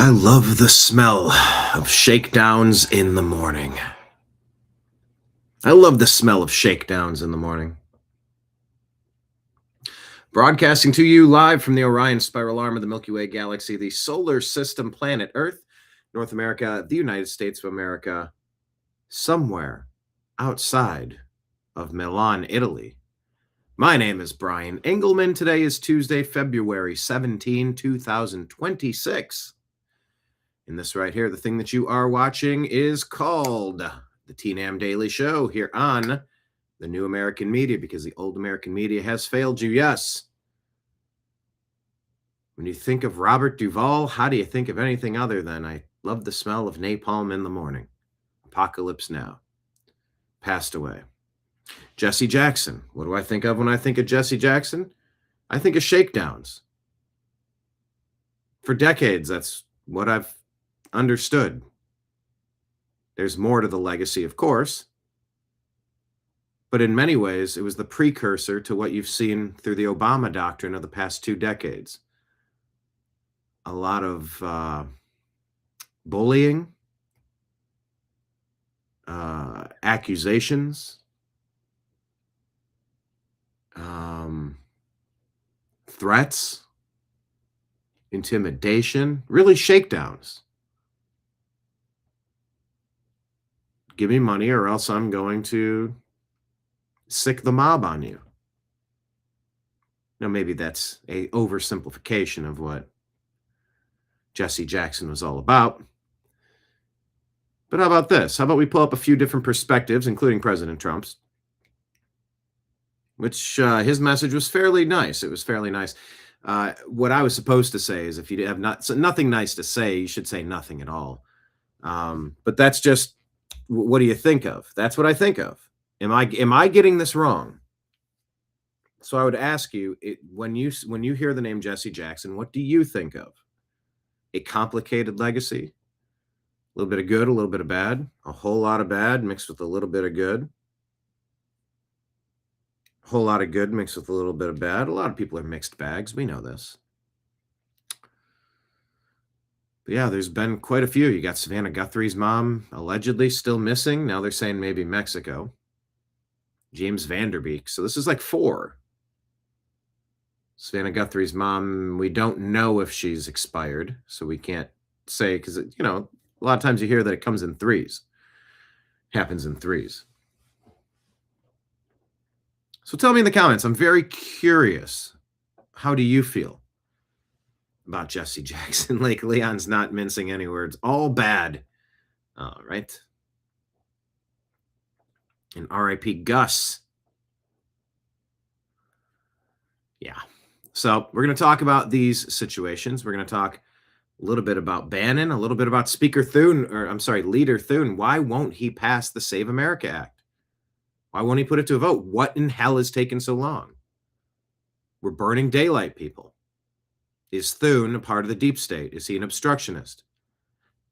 I love the smell of shakedowns in the morning. I love the smell of shakedowns in the morning. Broadcasting to you live from the Orion Spiral Arm of the Milky Way Galaxy, the solar system, planet Earth, North America, the United States of America, somewhere outside of Milan, Italy. My name is Brian Engelman. Today is Tuesday, February 17, 2026. And this right here, the thing that you are watching is called the TNAM Daily Show here on the new American media, because the old American media has failed you. Yes. When you think of Robert Duval, how do you think of anything other than I love the smell of napalm in the morning? Apocalypse Now. Passed away. Jesse Jackson. What do I think of when I think of Jesse Jackson? I think of shakedowns. For decades, that's what I've understood. There's more to the legacy, of course, but in many ways, it was the precursor to what you've seen through the Obama doctrine of the past 2 decades. A lot of bullying, accusations, threats, intimidation, really shakedowns. Give me money or else I'm going to sick the mob on you. Now, maybe that's a oversimplification of what Jesse Jackson was all about. But how about this? How about we pull up a few different perspectives, including President Trump's, which his message was fairly nice. It was fairly nice. What I was supposed to say is if you have nothing nice to say, you should say nothing at all. But that's just, what do you think of? That's what I think of. Am I getting this wrong? So I would ask you, when you hear the name Jesse Jackson, what do you think of? A complicated legacy? A little bit of good, a little bit of bad, a whole lot of bad mixed with a little bit of good, a whole lot of good mixed with a little bit of bad. A lot of people are mixed bags. We know this. But yeah, there's been quite a few. You got Savannah Guthrie's mom allegedly still missing. Now they're saying maybe Mexico. James Vanderbeek. So this is like 4. Savannah Guthrie's mom, we don't know if she's expired, so we can't say, because, a lot of times you hear that it comes in threes. Happens in threes. So tell me in the comments. I'm very curious. How do you feel about Jesse Jackson? Like Leon's not mincing any words. All bad. All right. And R.I.P. Gus. Yeah. So we're going to talk about these situations. We're going to talk a little bit about Bannon, a little bit about Leader Thune. Why won't he pass the Save America Act? Why won't he put it to a vote? What in hell has taken so long? We're burning daylight, people. Is Thune a part of the deep state? Is he an obstructionist?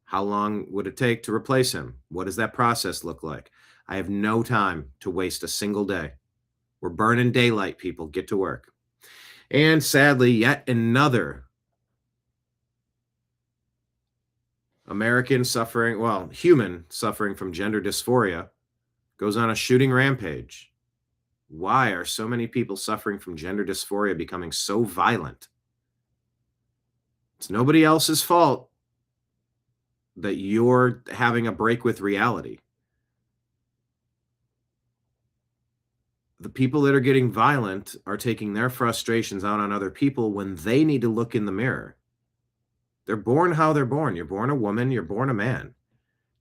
How long would it take to replace him? What does that process look like? I have no time to waste a single day. We're burning daylight, people. Get to work. And sadly, yet another human suffering from gender dysphoria goes on a shooting rampage. Why are so many people suffering from gender dysphoria becoming so violent? It's nobody else's fault that you're having a break with reality. The people that are getting violent are taking their frustrations out on other people when they need to look in the mirror. They're born how they're born. You're born a woman, you're born a man.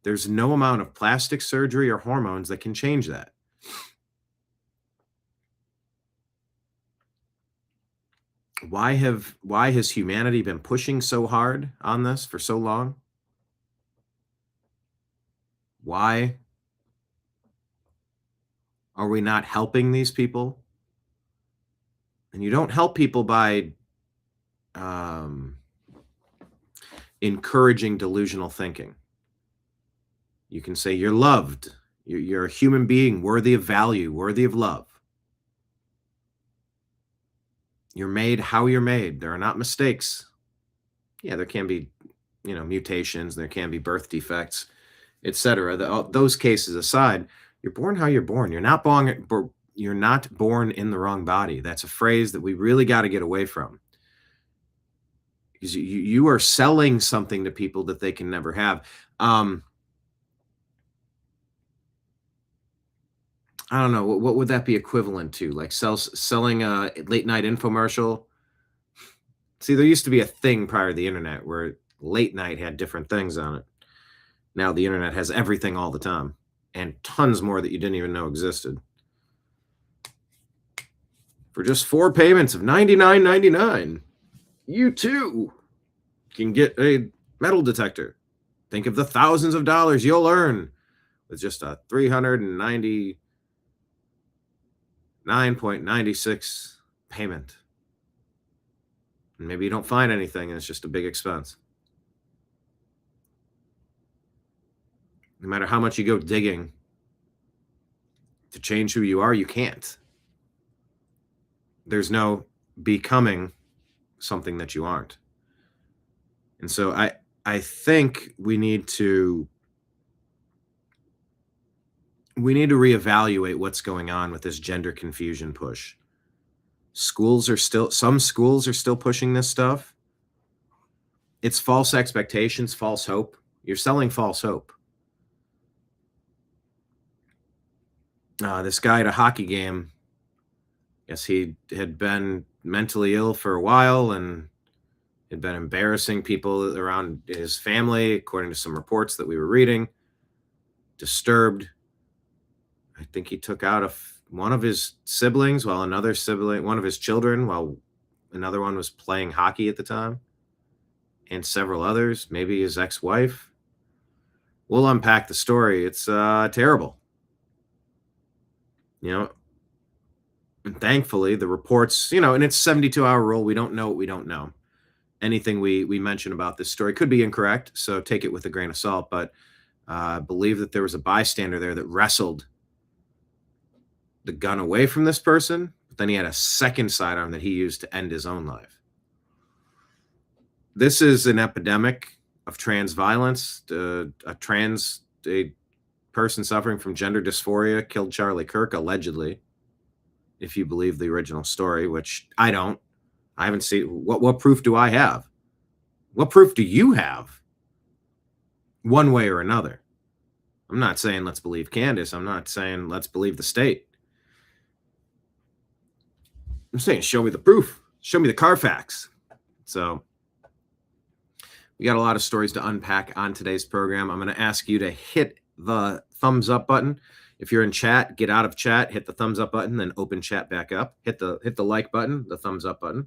There's no amount of plastic surgery or hormones that can change that. Why has humanity been pushing so hard on this for so long? Why are we not helping these people? And you don't help people by encouraging delusional thinking. You can say you're loved. You're a human being worthy of value, worthy of love. You're made how you're made. There are not mistakes. Yeah, there can be mutations, there can be birth defects, etc. Those cases aside, you're born how you're born. You're not born in the wrong body. That's a phrase that we really got to get away from. Because you are selling something to people that they can never have. I don't know, what would that be equivalent to? Like selling a late night infomercial? See, there used to be a thing prior to the internet where late night had different things on it. Now the internet has everything all the time, and tons more that you didn't even know existed. For just 4 payments of $99.99, you too can get a metal detector. Think of the thousands of dollars you'll earn with just a $399.96 payment. And maybe you don't find anything, and it's just a big expense. No matter how much you go digging to change who you are, you can't. There's no becoming something that you aren't. And so I think we need to reevaluate what's going on with this gender confusion push. Some schools are still pushing this stuff. It's false expectations, false hope. You're selling false hope. This guy at a hockey game, yes, he had been mentally ill for a while and had been embarrassing people around his family, according to some reports that we were reading. Disturbed. I think he took out one of his siblings while one of his children while another one was playing hockey at the time, and several others, maybe his ex-wife. We'll unpack the story. It's terrible. And thankfully the reports, and it's 72-hour rule. We don't know what we don't know. Anything we mention about this story could be incorrect, so take it with a grain of salt. But I believe that there was a bystander there that wrestled the gun away from this person, but then he had a second sidearm that he used to end his own life. This is an epidemic of trans violence. A person suffering from gender dysphoria killed Charlie Kirk, allegedly, if you believe the original story, which I don't. I haven't seen. What proof do I have? What proof do you have? One way or another. I'm not saying let's believe Candace. I'm not saying let's believe the state. I'm saying show me the proof. Show me the Carfax. So we got a lot of stories to unpack on today's program. I'm going to ask you to hit the thumbs up button. If you're in chat, get out of chat, hit the thumbs up button, then open chat back up. Hit the like button, the thumbs up button.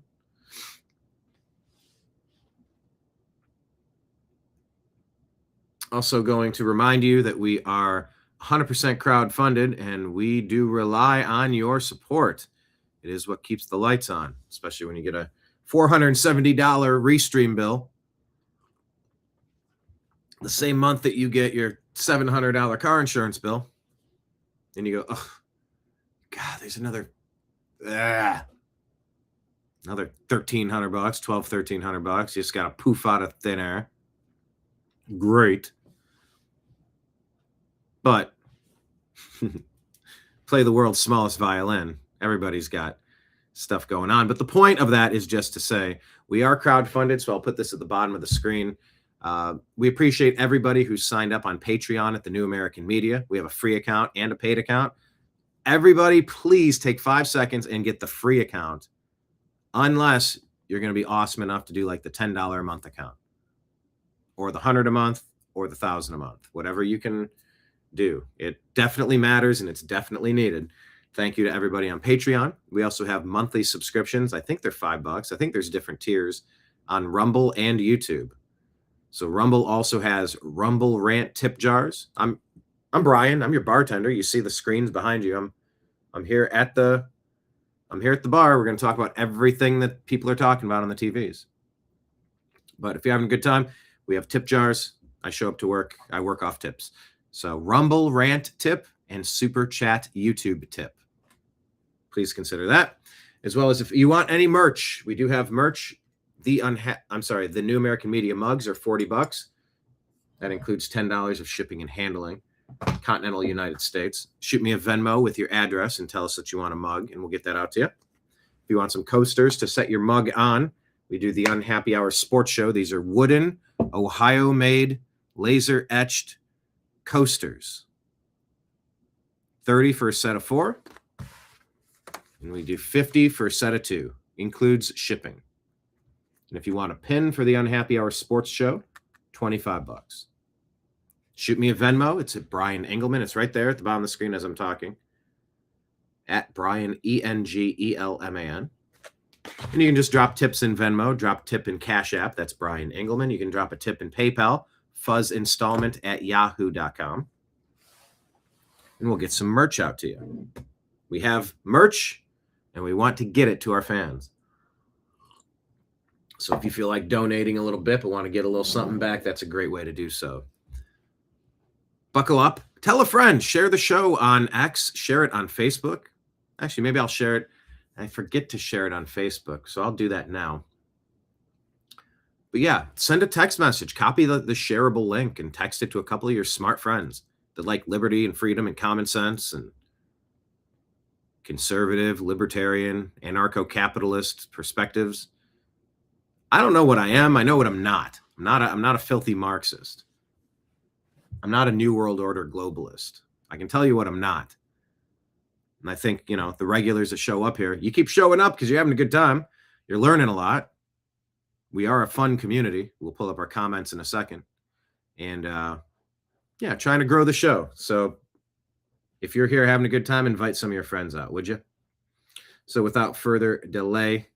Also going to remind you that we are 100% crowdfunded, and we do rely on your support. It is what keeps the lights on, especially when you get a $470 restream bill the same month that you get your $700 car insurance bill. And you go, oh, God, there's another $1,300, $1,200, $1,300. You just got to poof out of thin air. Great. But play the world's smallest violin. Everybody's got stuff going on. But the point of that is just to say we are crowdfunded. So I'll put this at the bottom of the screen. We appreciate everybody who's signed up on Patreon at the New American Media. We have a free account and a paid account. Everybody, please take 5 seconds and get the free account, unless you're going to be awesome enough to do like the $10 a month account, or the $100 a month, or the $1,000 a month, whatever you can do. It definitely matters, and it's definitely needed. Thank you to everybody on Patreon. We also have monthly subscriptions. I think they're $5. I think there's different tiers on Rumble and YouTube. So Rumble also has Rumble Rant tip jars. I'm Brian. I'm your bartender. You see the screens behind you. I'm here at the bar. We're going to talk about everything that people are talking about on the TVs. But if you're having a good time, we have tip jars. I show up to work. I work off tips. So Rumble Rant tip and Super Chat YouTube tip. Please consider that. As well as if you want any merch, we do have merch. the New American Media mugs are $40. That includes $10 of shipping and handling. Continental United States. Shoot me a Venmo with your address and tell us that you want a mug, and we'll get that out to you. If you want some coasters to set your mug on, we do the Unhappy Hour Sports Show. These are wooden, Ohio-made, laser-etched coasters. $30 for a set of 4. And we do $50 for a set of 2. Includes shipping. And if you want a pin for the Unhappy Hour Sports Show, $25. Shoot me a Venmo. It's at BrianEngelman. It's right there at the bottom of the screen as I'm talking. At Brian, ENGELMAN. And you can just drop tips in Venmo, drop tip in Cash App. That's BrianEngelman. You can drop a tip in PayPal, fuzzinstallment@yahoo.com. And we'll get some merch out to you. We have merch, and we want to get it to our fans. So if you feel like donating a little bit but want to get a little something back, that's a great way to do so. Buckle up. Tell a friend. Share the show on X. Share it on Facebook. Actually, maybe I'll share it. I forget to share it on Facebook, so I'll do that now. But yeah, send a text message. Copy the shareable link and text it to a couple of your smart friends that like liberty and freedom and common sense and conservative, libertarian, anarcho-capitalist perspectives. I don't know what I am. I know what I'm not. I'm not a filthy Marxist. I'm not a New World Order globalist. I can tell you what I'm not. And I think, the regulars that show up here, you keep showing up because you're having a good time. You're learning a lot. We are a fun community. We'll pull up our comments in a second. And trying to grow the show. So if you're here having a good time, invite some of your friends out, would you? So without further delay,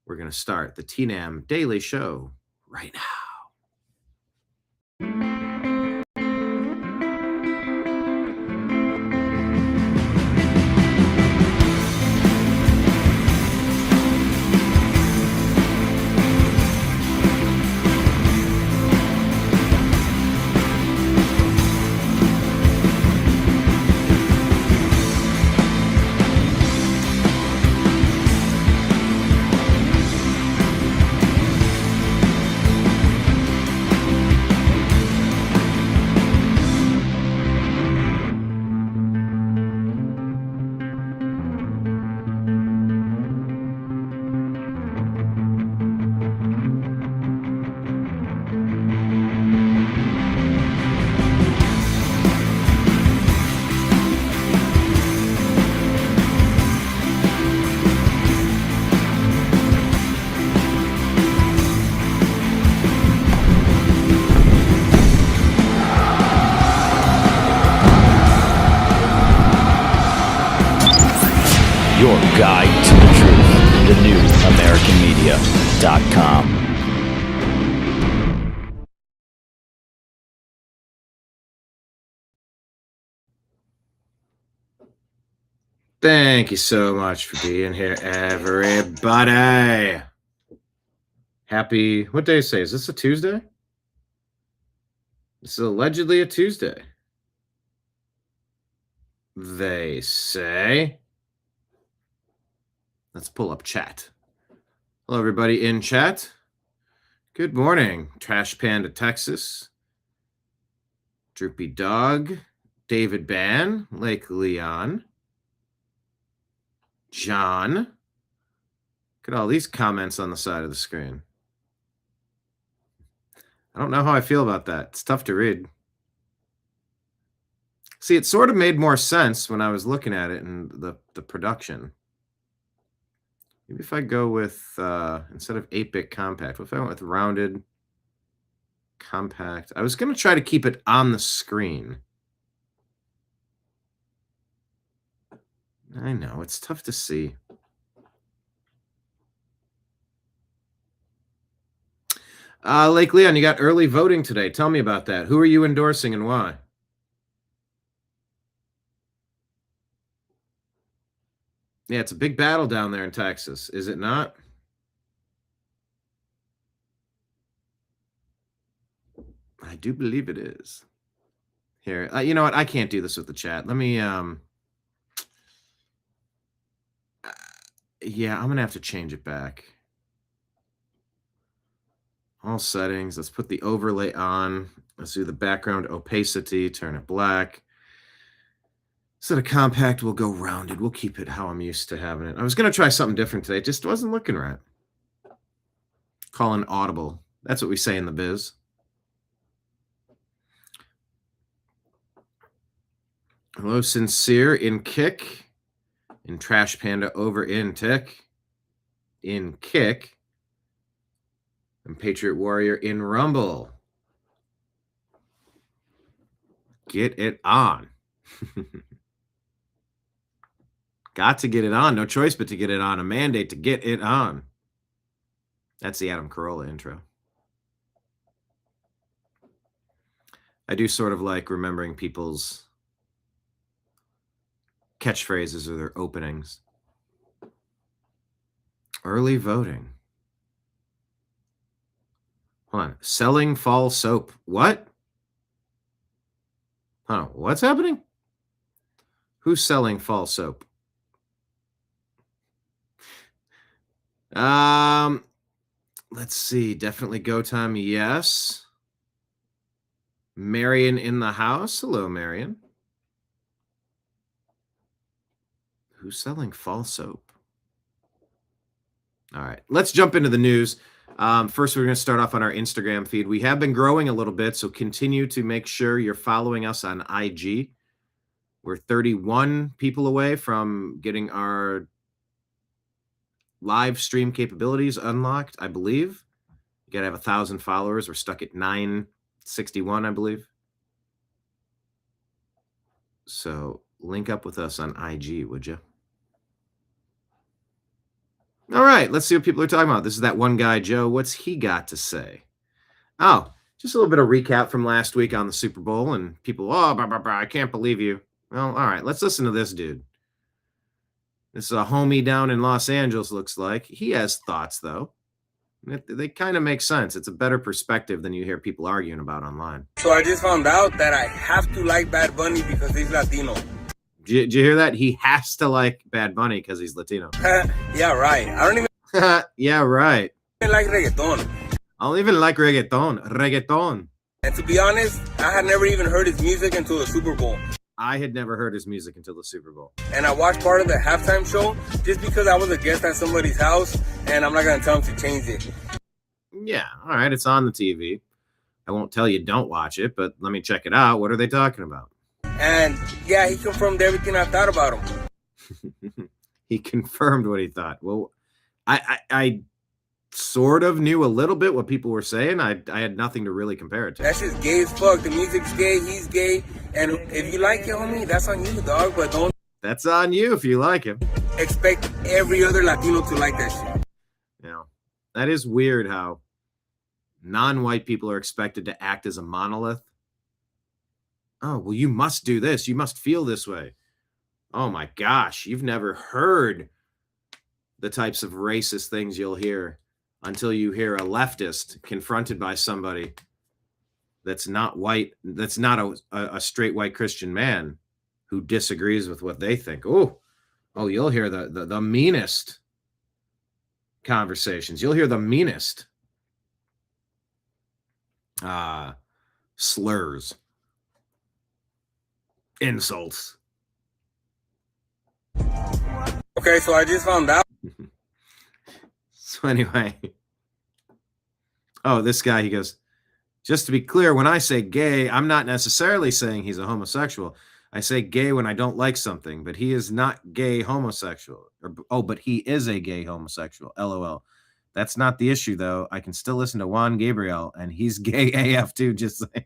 we're going to start the TNAM Daily Show right now. Your guide to the truth, thenewamericanmedia.com. Thank you so much for being here, everybody. Happy, what day is it? Is this a Tuesday? This is allegedly a Tuesday. They say. Let's pull up chat. Hello, everybody in chat. Good morning, Trash Panda, Texas. Droopy Dog, David Bann, Lake Leon, John. Look at all these comments on the side of the screen. I don't know how I feel about that. It's tough to read. See, it sort of made more sense when I was looking at it in the production. Maybe if I go with, instead of 8-bit compact, what if I went with rounded compact? I was going to try to keep it on the screen. I know, it's tough to see. Lake Leon, you got early voting today. Tell me about that. Who are you endorsing and why? Yeah, it's a big battle down there in Texas, is it not? I do believe it is. Here, you know what? I can't do this with the chat. Let me, yeah, I'm going to have to change it back. All settings. Let's put the overlay on. Let's do the background opacity. Turn it black. Instead of compact, we'll go rounded. We'll keep it how I'm used to having it. I was going to try something different today. It just wasn't looking right. Calling audible. That's what we say in the biz. Hello, Sincere in Kick. In Trash Panda over in Tick. In Kick. And Patriot Warrior in Rumble. Get it on. Got to get it on. No choice but to get it on. A mandate to get it on. That's the Adam Carolla intro. I do sort of like remembering people's catchphrases or their openings. Early voting. Hold on. Selling fall soap. What? Huh? What's happening? Who's selling fall soap? Let's see. Definitely go time. Yes. Marion in the house. Hello, Marion. Who's selling fall soap? All right. Let's jump into the news. First, we're going to start off on our Instagram feed. We have been growing a little bit, so continue to make sure you're following us on IG. We're 31 people away from getting our live stream capabilities unlocked, I believe. You got to have 1,000 followers. We're stuck at 961, I believe. So link up with us on IG, would you? All right, let's see what people are talking about. This is that one guy, Joe. What's he got to say? Oh, just a little bit of recap from last week on the Super Bowl, and people, I can't believe you. Well, all right, let's listen to this dude. This is a homie down in Los Angeles, looks like. He has thoughts, though. They kind of make sense. It's a better perspective than you hear people arguing about online. So I just found out that I have to like Bad Bunny because he's Latino. Did you hear that? He has to like Bad Bunny because he's Latino. Yeah, right. I don't even yeah, right. like reggaeton. I don't even like reggaeton. And to be honest, I had never even heard his music until the Super Bowl. I had never heard his music until the Super Bowl. And I watched part of the halftime show just because I was a guest at somebody's house, and I'm not going to tell them to change it. Yeah, all right, it's on the TV. I won't tell you don't watch it, but let me check it out. What are they talking about? And yeah, he confirmed everything I thought about him. He confirmed what he thought. Well, I sort of knew a little bit what people were saying. I had nothing to really compare it to. That's just gay as fuck. The music's gay, he's gay. And if you like it, homie, that's on you, dog. But don't... That's on you if you like him. Expect every other Latino to like that shit. Yeah, that is weird how non-white people are expected to act as a monolith. Oh, well, you must do this. You must feel this way. Oh, my gosh. You've never heard the types of racist things you'll hear until you hear a leftist confronted by somebody that's not white, that's not a straight white Christian man who disagrees with what they think. Oh, you'll hear the meanest conversations. You'll hear the meanest slurs, insults. Okay, so I just found out. So anyway, this guy, he goes, just to be clear, when I say gay, I'm not necessarily saying he's a homosexual. I say gay when I don't like something, but he is not gay homosexual. But he is a gay homosexual. LOL. That's not the issue, though. I can still listen to Juan Gabriel, and he's gay AF too, just saying.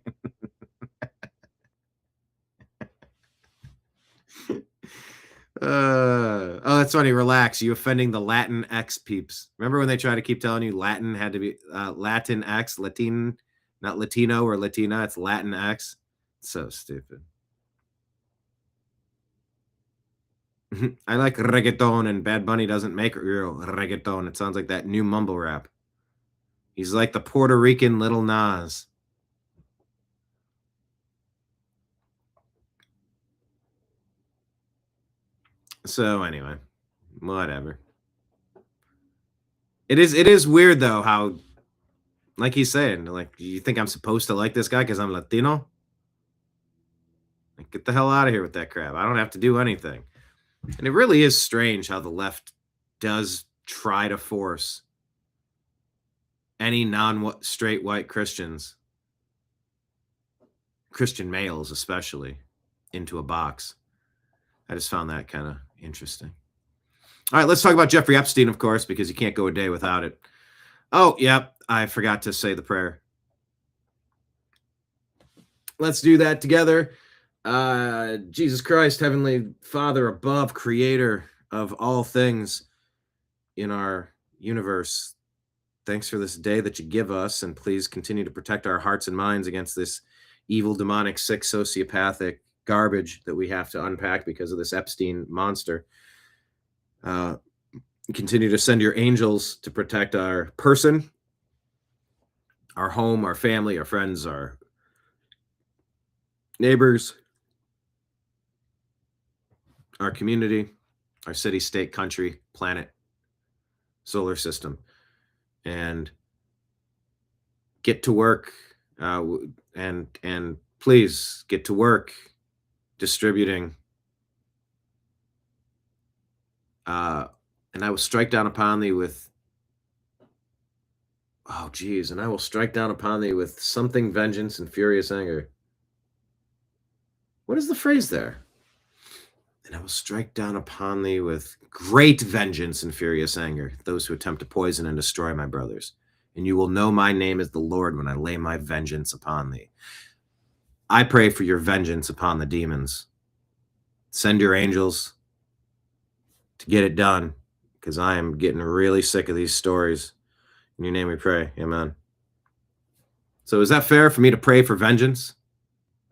That's funny. Relax. You offending the Latin X peeps. Remember when they try to keep telling you Latin had to be Latin X, Latin, not Latino or Latina. It's Latin X. So stupid. I like reggaeton, and Bad Bunny doesn't make real reggaeton. It sounds like that new mumble rap. He's like the Puerto Rican Little Nas. So anyway, whatever. It is weird though how like he's saying, like, you think I'm supposed to like this guy because I'm Latino? Like, get the hell out of here with that crap. I don't have to do anything. And it really is strange how the left does try to force any non-straight white Christians, Christian males especially, into a box. I just found that kind of interesting. All right, let's talk about Jeffrey Epstein, of course, because you can't go a day without it. Oh, yep, I forgot to say the prayer. Let's do that together. Jesus Christ, Heavenly Father above, creator of all things in our universe, thanks for this day that you give us, and please continue to protect our hearts and minds against this evil, demonic, sick, sociopathic garbage that we have to unpack because of this Epstein monster. Continue to send your angels to protect our person, our home, our family, our friends, our neighbors, our community, our city, state, country, planet, solar system, and get to work. And please get to work distributing. And I will strike down upon thee with. Oh, geez. And I will strike down upon thee with something vengeance and furious anger. What is the phrase there? And I will strike down upon thee with great vengeance and furious anger, those who attempt to poison and destroy my brothers. And you will know my name is the Lord when I lay my vengeance upon thee. I pray for your vengeance upon the demons. Send your angels to get it done, because I am getting really sick of these stories. In your name we pray. Amen. So is that fair for me to pray for vengeance?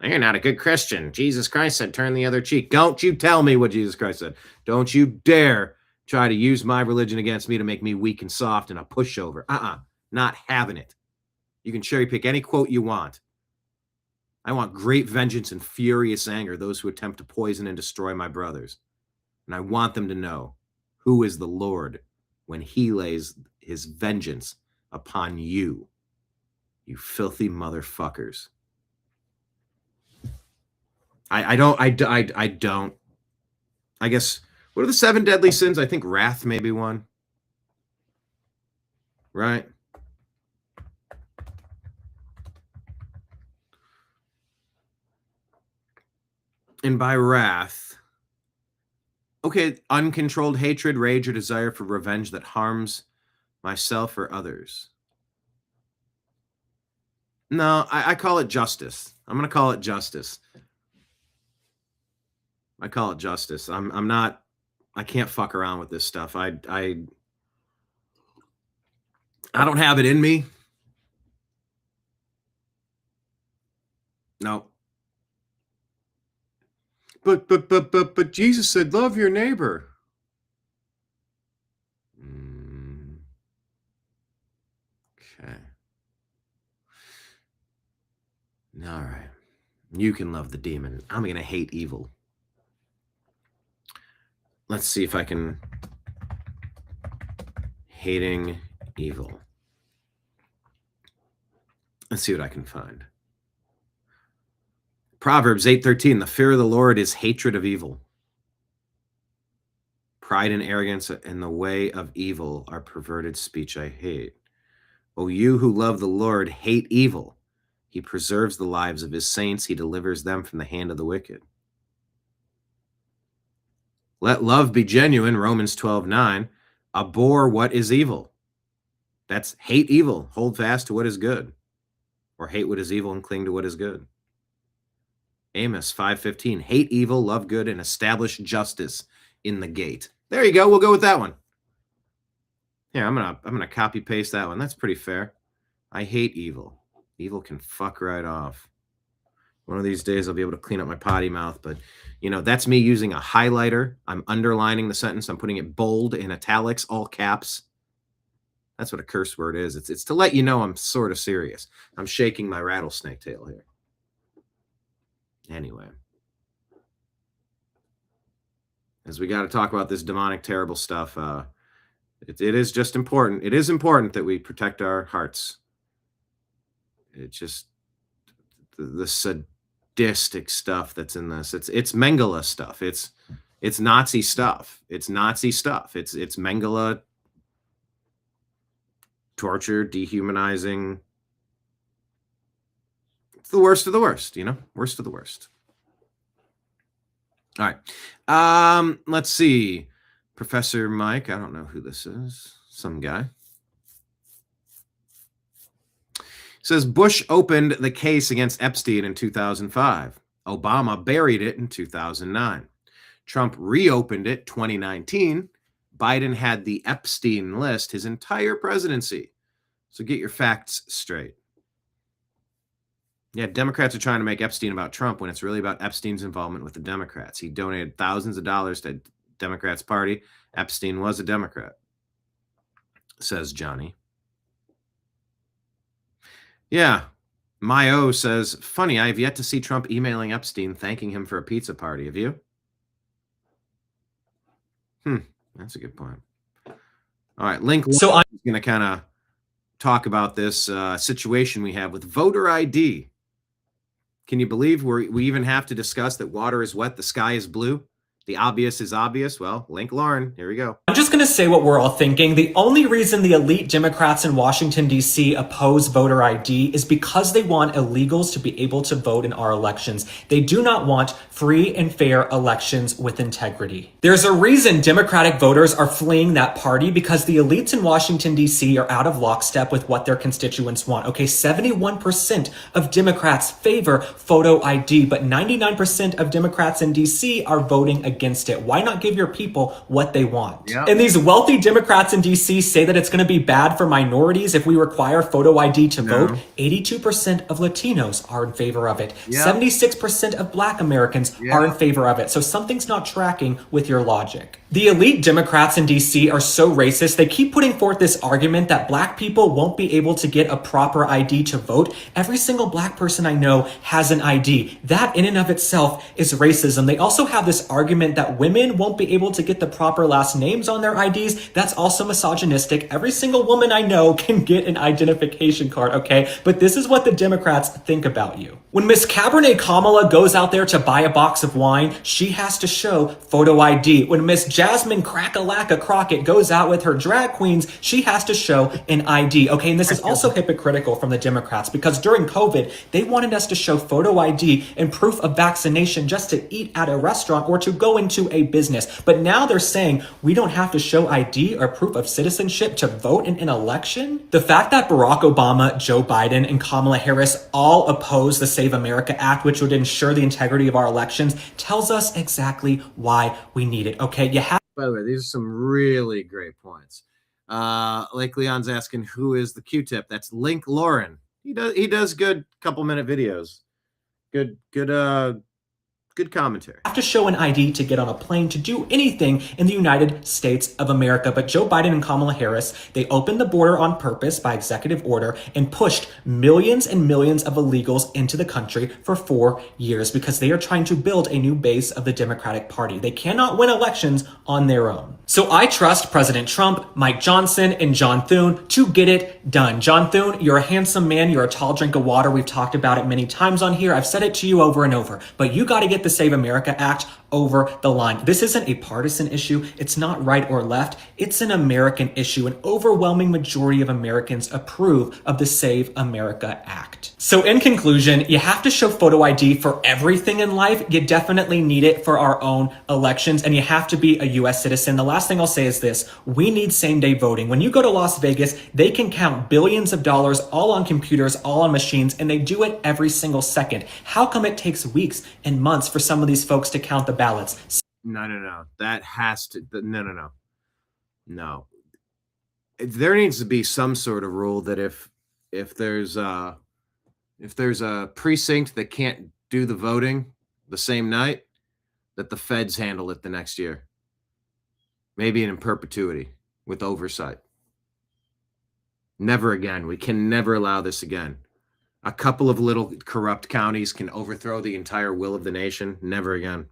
You're not a good Christian. Jesus Christ said, turn the other cheek. Don't you tell me what Jesus Christ said. Don't you dare try to use my religion against me to make me weak and soft and a pushover. Not having it. You can cherry pick any quote you want. I want great vengeance and furious anger, those who attempt to poison and destroy my brothers. And I want them to know who is the Lord when he lays his vengeance upon you, you filthy motherfuckers. I don't. I guess, what are the 7 deadly sins? I think wrath may be one. Right? And by wrath, okay, uncontrolled hatred, rage, or desire for revenge that harms myself or others. No, I call it justice. I'm going to call it justice. I call it justice. I'm not, I can't fuck around with this stuff. I don't have it in me. No. But Jesus said, love your neighbor. Okay. All right. You can love the demon. I'm going to hate evil. Let's see if I can. Hating evil. Let's see what I can find. Proverbs 8:13, the fear of the Lord is hatred of evil. Pride and arrogance and the way of evil are perverted speech I hate. O you who love the Lord, hate evil. He preserves the lives of his saints. He delivers them from the hand of the wicked. Let love be genuine, Romans 12:9. Abhor what is evil. That's hate evil. Hold fast to what is good. Or hate what is evil and cling to what is good. Amos 5:15. Hate evil, love good, and establish justice in the gate. There you go. We'll go with that one. Yeah, I'm gonna copy paste that one. That's pretty fair. I hate evil. Evil can fuck right off. One of these days I'll be able to clean up my potty mouth, but that's me using a highlighter. I'm underlining the sentence. I'm putting it bold in italics, all caps. That's what a curse word is. It's to let you know I'm sort of serious. I'm shaking my rattlesnake tail here. Anyway, as we got to talk about this demonic, terrible stuff, it is just important. It is important that we protect our hearts It's just the sadistic stuff that's in this. It's Mengele stuff. It's Nazi stuff. It's Nazi stuff. It's Mengele torture, dehumanizing. It's the worst of the worst, you know, worst of the worst. All right. Let's see. Professor Mike, I don't know who this is. Some guy. Says Bush opened the case against Epstein in 2005. Obama buried it in 2009. Trump reopened it 2019. Biden had the Epstein list his entire presidency. So get your facts straight. Yeah, Democrats are trying to make Epstein about Trump when it's really about Epstein's involvement with the Democrats. He donated thousands of dollars to Democrats' party. Epstein was a Democrat, says Johnny. Yeah, Mayo says, funny, I have yet to see Trump emailing Epstein thanking him for a pizza party. Have you? That's a good point. All right, Link. So I'm going to kind of talk about this situation we have with voter ID. Can you believe we even have to discuss that water is wet, the sky is blue? The obvious is obvious. Well, Link Lauren, here we go. I'm just going to say what we're all thinking. The only reason the elite Democrats in Washington, D.C. oppose voter ID is because they want illegals to be able to vote in our elections. They do not want free and fair elections with integrity. There's a reason Democratic voters are fleeing that party, because the elites in Washington, D.C. are out of lockstep with what their constituents want. Okay, 71% of Democrats favor photo ID, but 99% of Democrats in D.C. are voting against it. Why not give your people what they want? Yep. And these wealthy Democrats in D.C. say that it's going to be bad for minorities if we require photo ID to vote. 82% of Latinos are in favor of it. Yep. 76% of Black Americans are in favor of it. So something's not tracking with your logic. The elite Democrats in D.C. are so racist, they keep putting forth this argument that Black people won't be able to get a proper ID to vote. Every single Black person I know has an ID. That in and of itself is racism. They also have this argument that women won't be able to get the proper last names on their IDs. That's also misogynistic. Every single woman I know can get an identification card, okay? But this is what the Democrats think about you. When Miss Cabernet Kamala goes out there to buy a box of wine, she has to show photo ID. When Miss Jasmine Crack-a-Lack-a Crockett goes out with her drag queens, she has to show an ID, okay? And this is also hypocritical from the Democrats, because during COVID, they wanted us to show photo ID and proof of vaccination just to eat at a restaurant or to go into a business. But now they're saying we don't have to show ID or proof of citizenship to vote in an election. The fact that Barack Obama, Joe Biden, and Kamala Harris all oppose the Save America Act, which would ensure the integrity of our elections, tells us exactly why we need it. Okay, by the way, these are some really great points. Lake Leon's asking, who is the Q-tip? That's Link Lauren. He does good couple-minute videos. Good commentary. Have to show an ID to get on a plane to do anything in the United States of America. But Joe Biden and Kamala Harris, they opened the border on purpose by executive order and pushed millions and millions of illegals into the country for 4 years because they are trying to build a new base of the Democratic Party. They cannot win elections on their own. So I trust President Trump, Mike Johnson, and John Thune to get it done. John Thune, you're a handsome man. You're a tall drink of water. We've talked about it many times on here. I've said it to you over and over, but you got to get the Save America Act over the line. This isn't a partisan issue. It's not right or left. It's an American issue. An overwhelming majority of Americans approve of the Save America Act. So in conclusion, you have to show photo ID for everything in life. You definitely need it for our own elections, and you have to be a U.S. citizen. The last thing I'll say is this. We need same-day voting. When you go to Las Vegas, they can count billions of dollars all on computers, all on machines, and they do it every single second. How come it takes weeks and months for some of these folks to count the ballots? No. That has to, no. There needs to be some sort of rule that if there's a precinct that can't do the voting the same night, that the feds handle it the next year. Maybe in perpetuity with oversight. Never again. We can never allow this again. A couple of little corrupt counties can overthrow the entire will of the nation. Never again.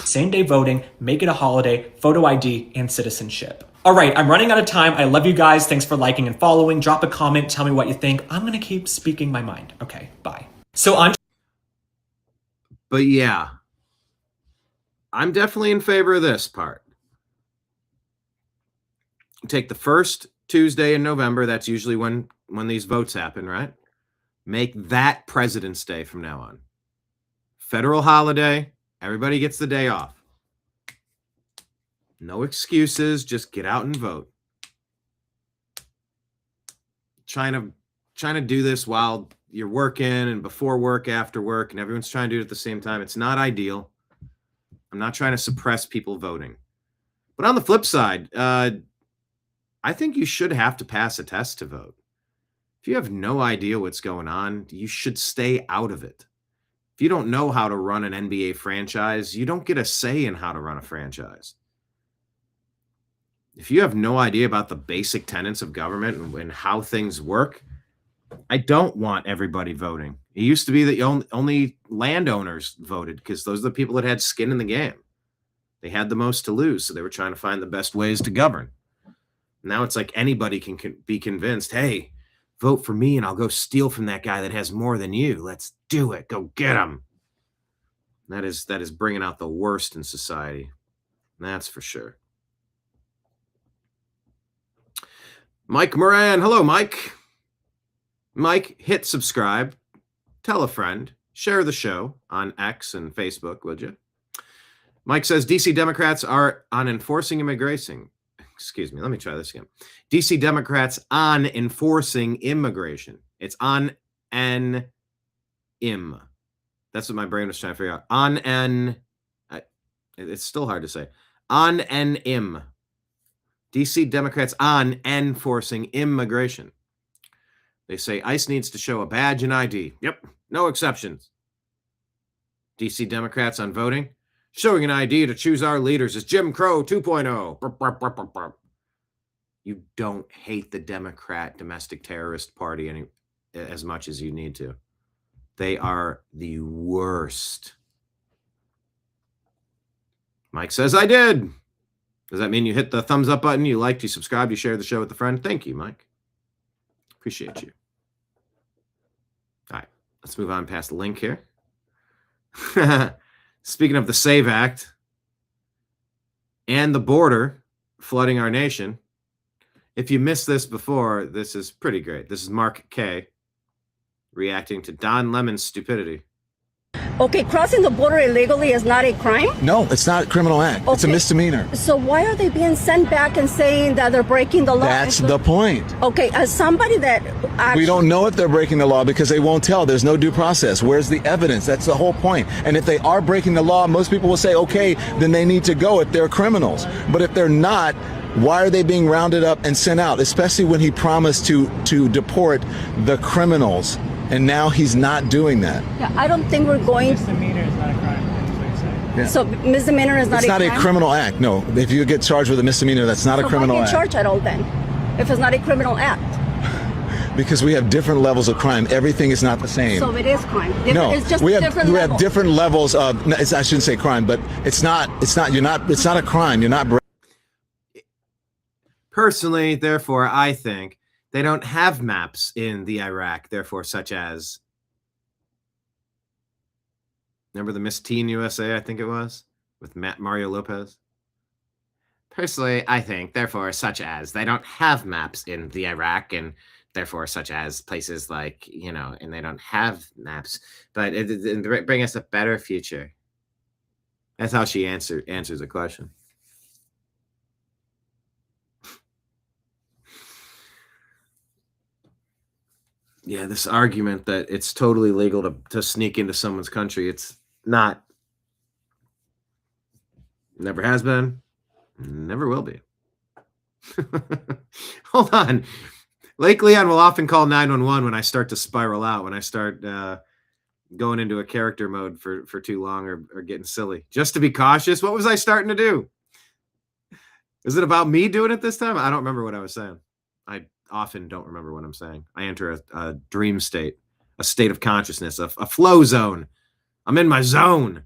Same day voting, make it a holiday, photo ID, and citizenship. All right, I'm running out of time. I love you guys. Thanks for liking and following. Drop a comment. Tell me what you think. I'm going to keep speaking my mind. Okay, bye. So on. But yeah, I'm definitely in favor of this part. Take the first Tuesday in November. That's usually when these votes happen, right? Make that President's Day from now on. Federal holiday. Everybody gets the day off. No excuses. Just get out and vote. Trying to do this while you're working and before work, after work, and everyone's trying to do it at the same time. It's not ideal. I'm not trying to suppress people voting. But on the flip side, I think you should have to pass a test to vote. If you have no idea what's going on, you should stay out of it. If you don't know how to run an NBA franchise, you don't get a say in how to run a franchise. If you have no idea about the basic tenets of government and how things work, I don't want everybody voting. It used to be that only landowners voted because those are the people that had skin in the game. They had the most to lose, so they were trying to find the best ways to govern. Now it's like anybody can be convinced, hey, vote for me and I'll go steal from that guy that has more than you. Let's do it. Go get him. That is bringing out the worst in society. That's for sure. Mike Moran. Hello, Mike. Mike, hit subscribe. Tell a friend. Share the show on X and Facebook, would you? Mike says DC Democrats are on enforcing immigration. Excuse me, let me try this again. DC Democrats on enforcing immigration. It's on an im. That's what my brain was trying to figure out. On an, it's still hard to say. On an im. DC Democrats on enforcing immigration. They say ICE needs to show a badge and ID. Yep, no exceptions. DC Democrats on voting. Showing an ID to choose our leaders is Jim Crow 2.0. Burp, burp, burp, burp, burp. You don't hate the Democrat domestic terrorist party as much as you need to. They are the worst. Mike says, I did. Does that mean you hit the thumbs up button, you liked, you subscribed, you shared the show with a friend? Thank you, Mike. Appreciate you. All right, let's move on past the link here. Speaking of the SAVE Act and the border flooding our nation, if you missed this before, this is pretty great. This is Mark K. reacting to Don Lemon's stupidity. Okay, crossing the border illegally is not a crime? No, it's not a criminal act. Okay. It's a misdemeanor. So why are they being sent back and saying that they're breaking the law? That's the point. Okay, as somebody that actually... We don't know if they're breaking the law because they won't tell. There's no due process. Where's the evidence? That's the whole point. And if they are breaking the law, most people will say, okay, then they need to go if they're criminals. But if they're not, why are they being rounded up and sent out? Especially when he promised to deport the criminals. And now he's not doing that. Yeah, I don't think we're going... Misdemeanor is not a crime. That's what you're saying. Yeah. So misdemeanor is not a crime? It's not a criminal act, no. If you get charged with a misdemeanor, that's not a criminal act. So why do you charge at all then, if it's not a criminal act? Because we have different levels of crime. Everything is not the same. So it is crime. No, it's just we have different levels of. I shouldn't say crime, but it's not. It's not a crime. You're not. Personally, therefore, I think they don't have maps in the Iraq. Therefore, such as, remember the Miss Teen USA? I think it was with Mario Lopez. Personally, I think, therefore, such as they don't have maps in the Iraq and. Therefore, such as places like, and they don't have maps, but it bring us a better future. That's how she answers a question. Yeah, this argument that it's totally legal to sneak into someone's country, it's not. Never has been, never will be. Hold on. Lake Leon will often call 911 when I start to spiral out, when I start going into a character mode for too long or getting silly. Just to be cautious. What was I starting to do? Is it about me doing it this time? I don't remember what I was saying. I often don't remember what I'm saying. I enter a dream state, a state of consciousness, a flow zone. I'm in my zone.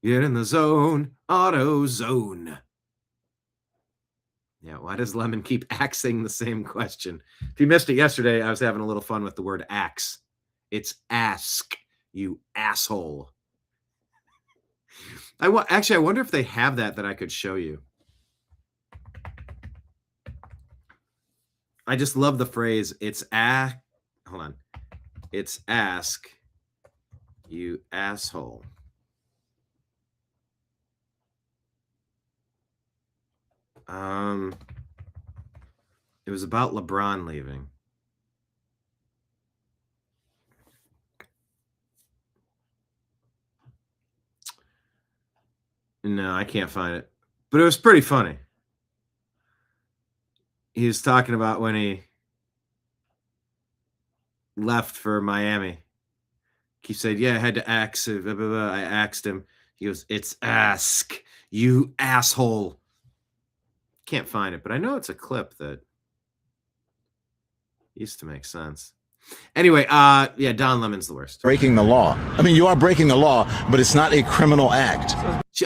Get in the zone, auto zone. Yeah, why does Lemon keep axing the same question? If you missed it yesterday, I was having a little fun with the word axe. It's ask, you asshole. Actually, I wonder if they have that I could show you. I just love the phrase, hold on. It's ask, you asshole. It was about LeBron leaving. No, I can't find it. But it was pretty funny. He was talking about when he left for Miami. He said, yeah, I had to ask. Blah, blah, blah. I asked him. He goes, it's ask, you asshole. Can't find it, but I know it's a clip that used to make sense. Anyway, yeah, Don Lemon's the worst. Breaking the law. I mean, you are breaking the law, but it's not a criminal act.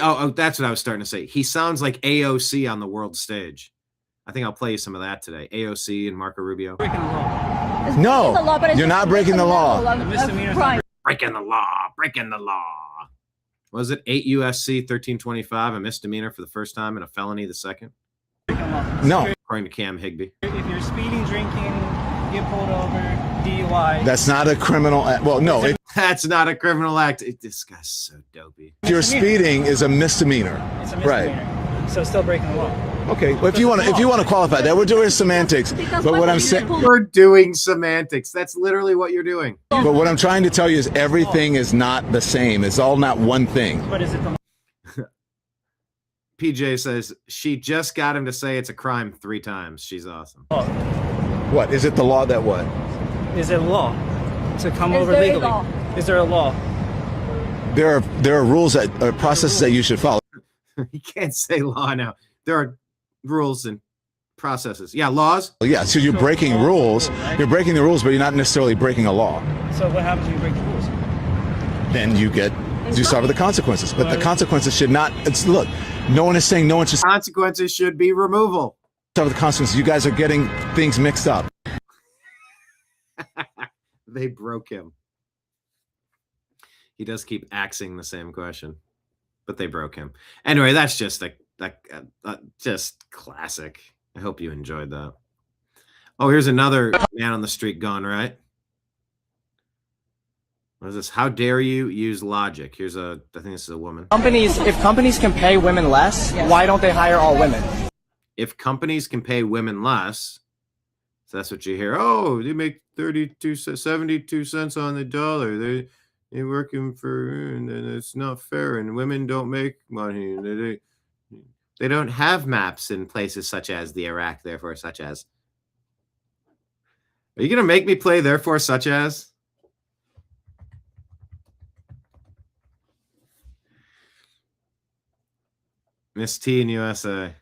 Oh, that's what I was starting to say. He sounds like AOC on the world stage. I think I'll play you some of that today. AOC and Marco Rubio. Breaking the law. No, you're not breaking the law. The misdemeanor is not Breaking the law. Was it 8 USC 1325, a misdemeanor for the first time and a felony the second? breaking the law. No, According to Cam Higbee. If you're speeding, drinking, get pulled over, DUI. that's not a criminal act. Well, no, if That's not a criminal act. This guy's so dopey. you're speeding is a misdemeanor. It's a Right. misdemeanor. So still breaking the law. Okay, well, if you want to qualify that, we're doing semantics. Because But what I'm you saying, pull- We're doing semantics. That's literally what you're doing. but what I'm trying to tell you is everything is not the same. It's all not one thing. But is it the PJ says she just got him to say it's a crime 3 times. She's awesome. law? What is it? The law that what? Is it a law to come Is over there a legally? law? Is there a law? There are rules that processes that you should follow. You can't say law now. There are rules and processes. Yeah, laws. Yeah, so you're breaking rules. You're breaking the rules, but you're not necessarily breaking a law. So what happens when you break the rules? Then you suffer the consequences. But the consequences should not. Look, no one is saying no one should Consequences should be removal. suffer the consequences. You guys are getting things mixed up. They broke him. He does keep axing the same question, but they broke him. Anyway, that's just just classic. I hope you enjoyed that. Oh, here's another man on the street gone right. What is this? How dare you use logic? I think this is a woman. If companies can pay women less, why don't they hire all women? If companies can pay women less, so that's what you hear. Oh, they make 72 cents on the dollar. They're working for, and it's not fair. And women don't make money. They don't have maps in places such as the Iraq, therefore such as. Are you going to make me play therefore such as? Miss T in USA.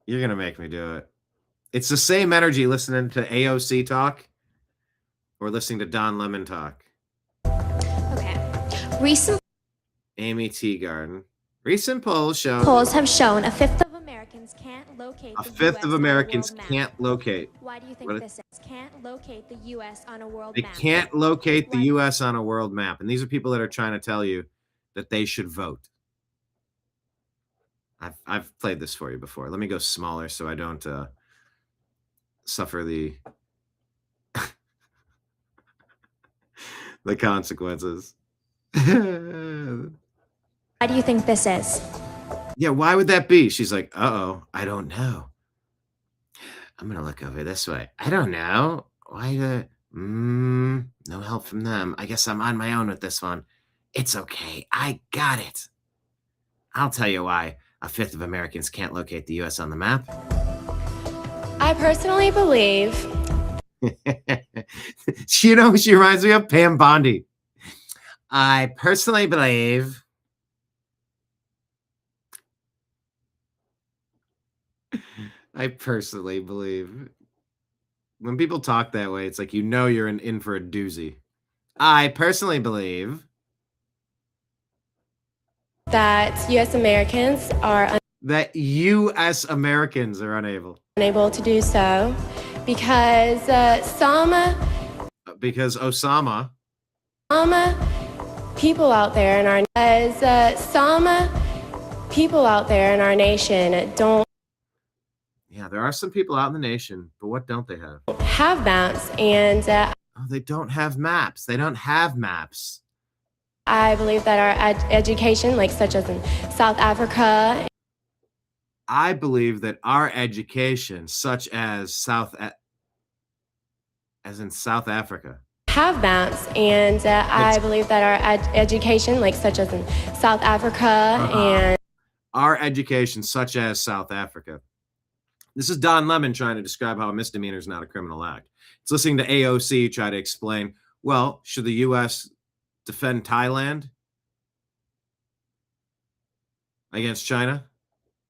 You're going to make me do it. It's the same energy listening to AOC talk or listening to Don Lemon talk. Okay. Recent Amy Teagarden. Recent polls show polls have shown a fifth of Americans can't locate a the fifth US of on a Americans world map. can't locate. Why do you think what- this is? Can't locate the US on a world They map. can't locate the Why- U.S. on a world map. And these are people that are trying to tell you that they should vote. I've played this for you before. Let me go smaller so I don't suffer the the consequences. Why do you think this is? Yeah, why would that be? She's like, uh-oh, I don't know. I'm going to look over this way. I don't know. Why no help from them. I guess I'm on my own with this one. It's okay. I got it. I'll tell you why a fifth of Americans can't locate the U.S. on the map. I personally believe She reminds me of Pam Bondi. I personally believe when people talk that way, it's like you're in for a doozy. I personally believe that US Americans are that U.S. Americans are unable to do so because because Osama people out there in our nation don't Yeah, there are some people out in the nation, but what don't they have? have maps, and Oh, they don't have maps. They don't have maps. I believe that our education, like such as in South Africa, I believe that our education, such as South Africa, have maps, and I believe that our education, like such as in South Africa, and our education, such as South Africa. This is Don Lemon trying to describe how a misdemeanor is not a criminal act. It's listening to AOC try to explain, well, should the U.S. defend Thailand against China?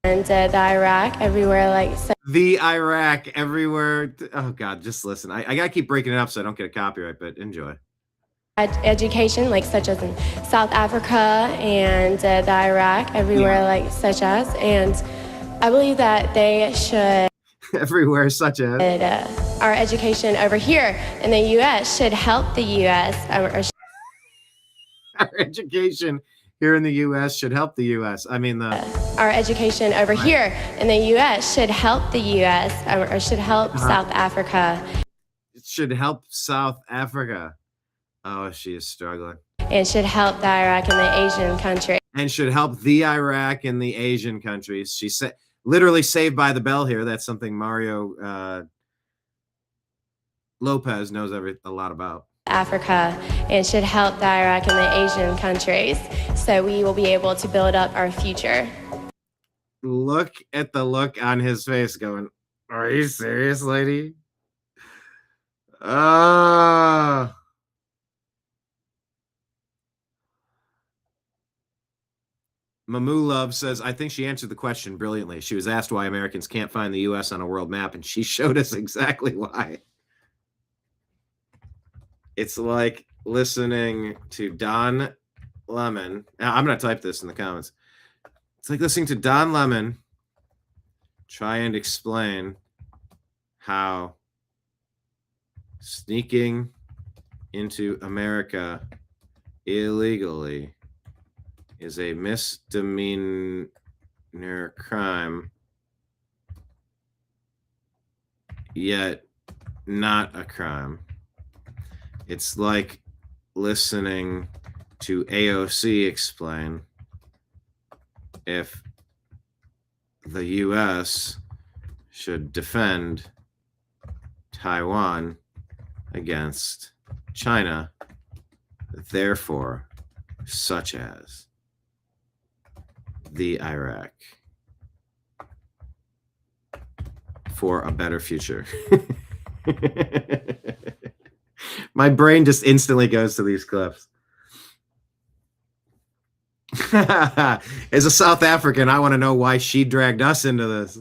and the Iraq everywhere, like The Iraq everywhere. Oh, God, just listen. I got to keep breaking it up so I don't get a copyright, but enjoy. education, like such as in South Africa and the Iraq everywhere, like such as, and I believe that they should Everywhere, such as. our education over here in the U.S. should help the U.S. Our education here in the U.S. should help the U.S. I mean, our education over here in the U.S. should help the U.S. Or should help South Africa. It should help South Africa. Oh, she is struggling. And should help the Iraq and the Asian countries. And should help the Iraq and the Asian countries. She said, literally Saved by the Bell here. That's something Mario Lopez knows a lot about. Africa, and should help the Iraq and the Asian countries, so we will be able to build up our future. Look at the look on his face going, are you serious, lady? Mamu Love says, I think she answered the question brilliantly. She was asked why Americans can't find the U.S. on a world map, and she showed us exactly why. It's like listening to Don Lemon. I'm going to type this in the comments. It's like listening to Don Lemon try and explain how sneaking into America illegally is a misdemeanor crime, yet not a crime. It's like listening to AOC explain if the U.S. should defend Taiwan against China, therefore, such as the Iraq, for a better future. My brain just instantly goes to these clips. As a South African, I want to know why she dragged us into this.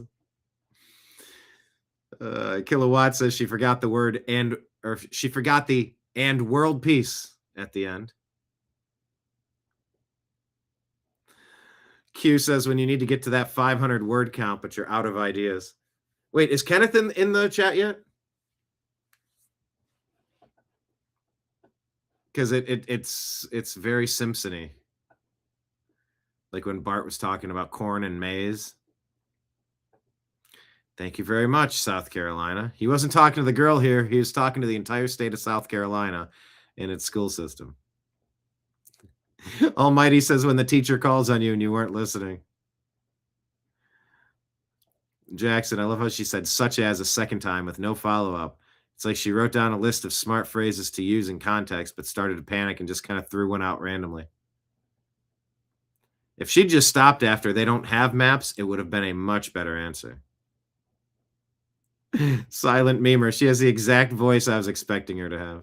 Kilowatt says she forgot the word she forgot the and world peace at the end. Q says when you need to get to that 500 word count, but you're out of ideas. Wait, is Kenneth in the chat yet? Because it's very Simpson-y. Like when Bart was talking about corn and maize. Thank you very much, South Carolina. He wasn't talking to the girl here. He was talking to the entire state of South Carolina and its school system. Almighty says when the teacher calls on you and you weren't listening. Jackson, I love how she said such as a second time with no follow-up. It's like she wrote down a list of smart phrases to use in context, but started to panic and just kind of threw one out randomly. If she just stopped after they don't have maps, it would have been a much better answer. Silent memer. She has the exact voice I was expecting her to have.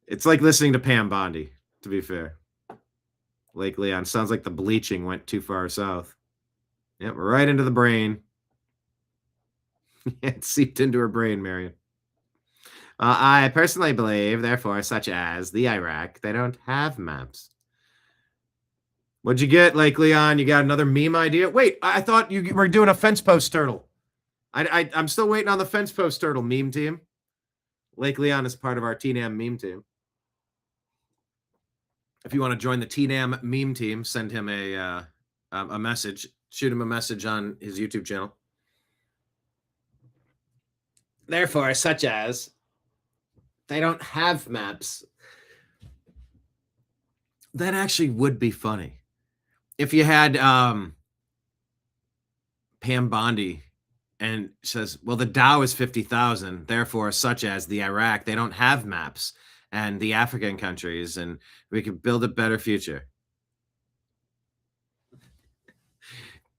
It's like listening to Pam Bondi, to be fair. Lake Leon. Sounds like the bleaching went too far south. Yep, right into the brain. It seeped into her brain, Marion. I personally believe, therefore, such as the Iraq, they don't have maps. What'd you get, Lake Leon? You got another meme idea? Wait, I thought you were doing a fence post turtle. I'm still waiting on the fence post turtle meme team. Lake Leon is part of our TNAM meme team. If you want to join the TNAM meme team, send him a message. Shoot him a message on his YouTube channel. Therefore, such as, they don't have maps. That actually would be funny. If you had Pam Bondi and says, well, the Dow is 50,000, therefore, such as the Iraq, they don't have maps, and the African countries, and we could build a better future.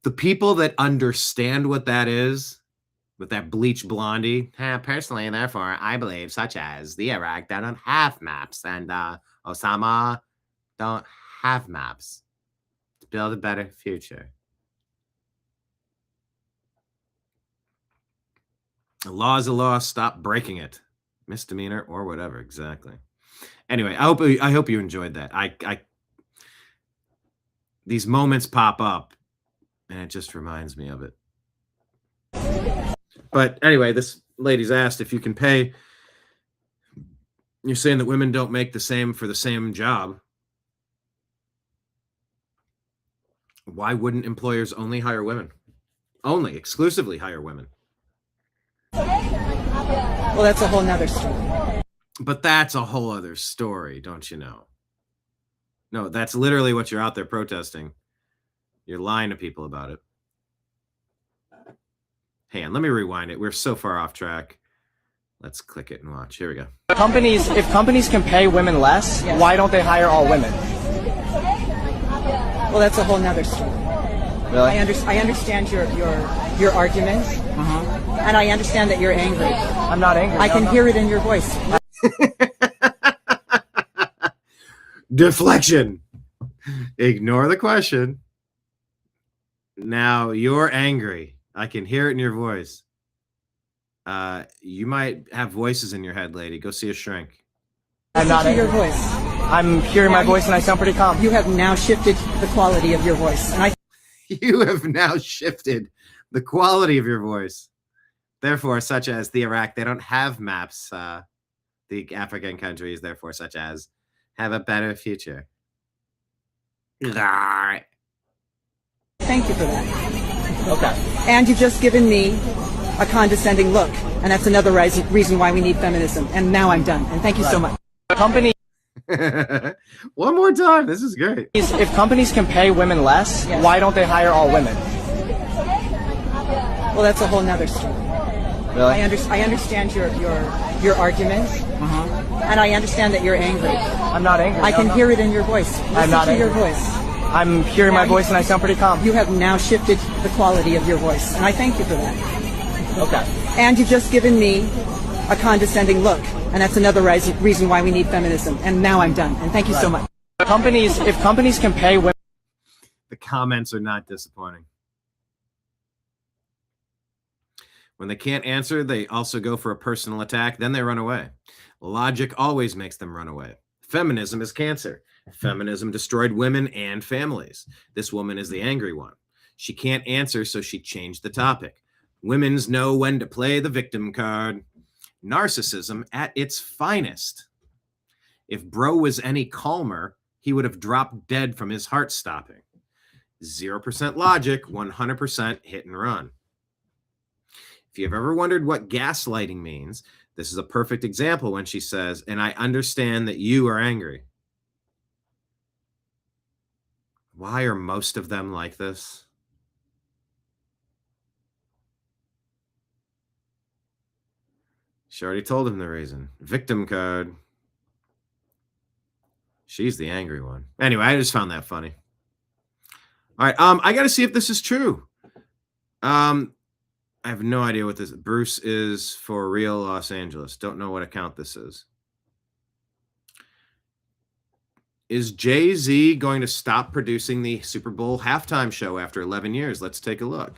The people that understand what that is, with that bleach blondie, personally, and therefore, I believe, such as the Iraq, they don't have maps, and Osama don't have maps to build a better future. A law is a law. Stop breaking it. Misdemeanor or whatever. Exactly. Anyway, I hope you enjoyed that. These moments pop up, and it just reminds me of it. But anyway, this lady's asked if you can pay. You're saying that women don't make the same for the same job. Why wouldn't employers only hire women? Only, exclusively hire women. Well, that's a whole nother story. But that's a whole other story, don't you know? No, that's literally what you're out there protesting. You're lying to people about it. Hang on, let me rewind it. We're so far off track. Let's click it and watch. Here we go. If companies can pay women less, why don't they hire all women? Well, that's a whole nother story. Really? I understand your argument, and I understand that you're angry. I'm not angry. I can hear it in your voice. Deflection. Ignore the question. Now you're angry. I can hear it in your voice. You might have voices in your head, lady. Go see a shrink. I'm not angry. Your voice. I'm hearing my voice and I sound pretty calm. You have now shifted the quality of your voice, and You have now shifted the quality of your voice. Therefore, such as the Iraq, they don't have maps. The African countries, therefore, such as, have a better future. Thank you for that. Okay. And you've just given me a condescending look, and that's another reason why we need feminism. And now I'm done. And thank you so much. Companies. One more time. This is great. If companies can pay women less, why don't they hire all women? Well, that's a whole nother story. Really? I understand your argument, and I understand that you're angry. I'm not angry. I can hear it in your voice. I'm not angry. Your voice. I'm hearing my voice and I sound pretty calm. You have now shifted the quality of your voice, and I thank you for that. Okay. And you've just given me a condescending look, and that's another reason why we need feminism. And now I'm done. And thank you so much. If companies can pay women. The comments are not disappointing. When they can't answer, they also go for a personal attack. Then they run away. Logic always makes them run away. Feminism is cancer. Feminism destroyed women and families. This woman is the angry one. She can't answer, so she changed the topic. Women's know when to play the victim card. Narcissism at its finest. If bro was any calmer, he would have dropped dead from his heart stopping. 0% logic, 100% hit and run. If you've ever wondered what gaslighting means, this is a perfect example when she says, and I understand that you are angry. Why are most of them like this? She already told him the reason. Victim card. She's the angry one. Anyway, I just found that funny. All right, I got to see if this is true. I have no idea what this Bruce is for real Los Angeles. Don't know what account this is. Is Jay-Z going to stop producing the Super Bowl halftime show after 11 years? Let's take a look.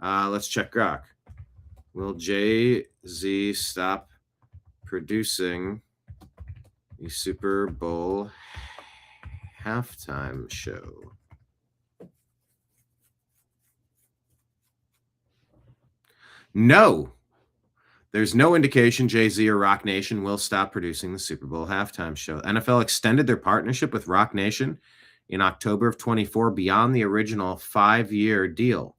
Let's check Grok. Will Jay-Z stop producing the Super Bowl halftime show. No. There's no indication Jay-Z or Roc Nation will stop producing the Super Bowl halftime show. NFL extended their partnership with Roc Nation in October of 24 beyond the original 5-year deal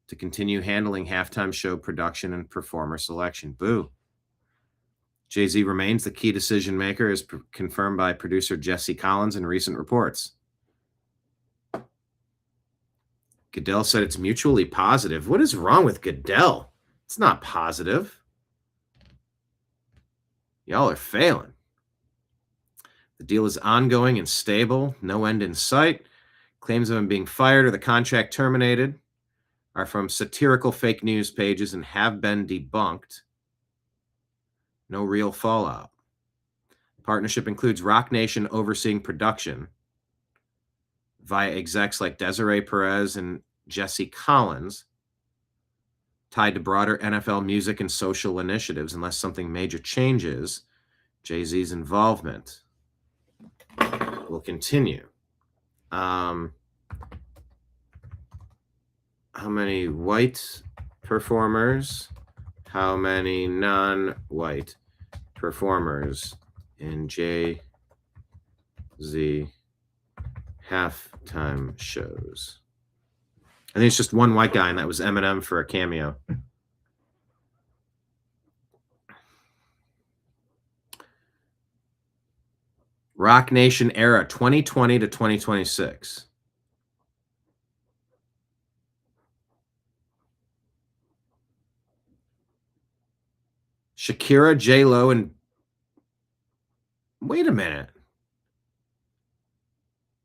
to continue handling halftime show production and performer selection. Boo. Jay-Z remains the key decision maker, as confirmed by producer Jesse Collins in recent reports. Goodell said it's mutually positive. What is wrong with Goodell? It's not positive. Y'all are failing. The deal is ongoing and stable, no end in sight. Claims of him being fired or the contract terminated are from satirical fake news pages and have been debunked. No real fallout. Partnership includes Roc Nation overseeing production via execs like Desiree Perez and Jesse Collins, tied to broader NFL music and social initiatives. Unless something major changes, Jay-Z's involvement will continue. How many white performers? How many non-white performers in Jay-Z halftime shows? I think it's just one white guy, and that was Eminem for a cameo. Roc Nation era, 2020 to 2026. Shakira, J-Lo, and... Wait a minute.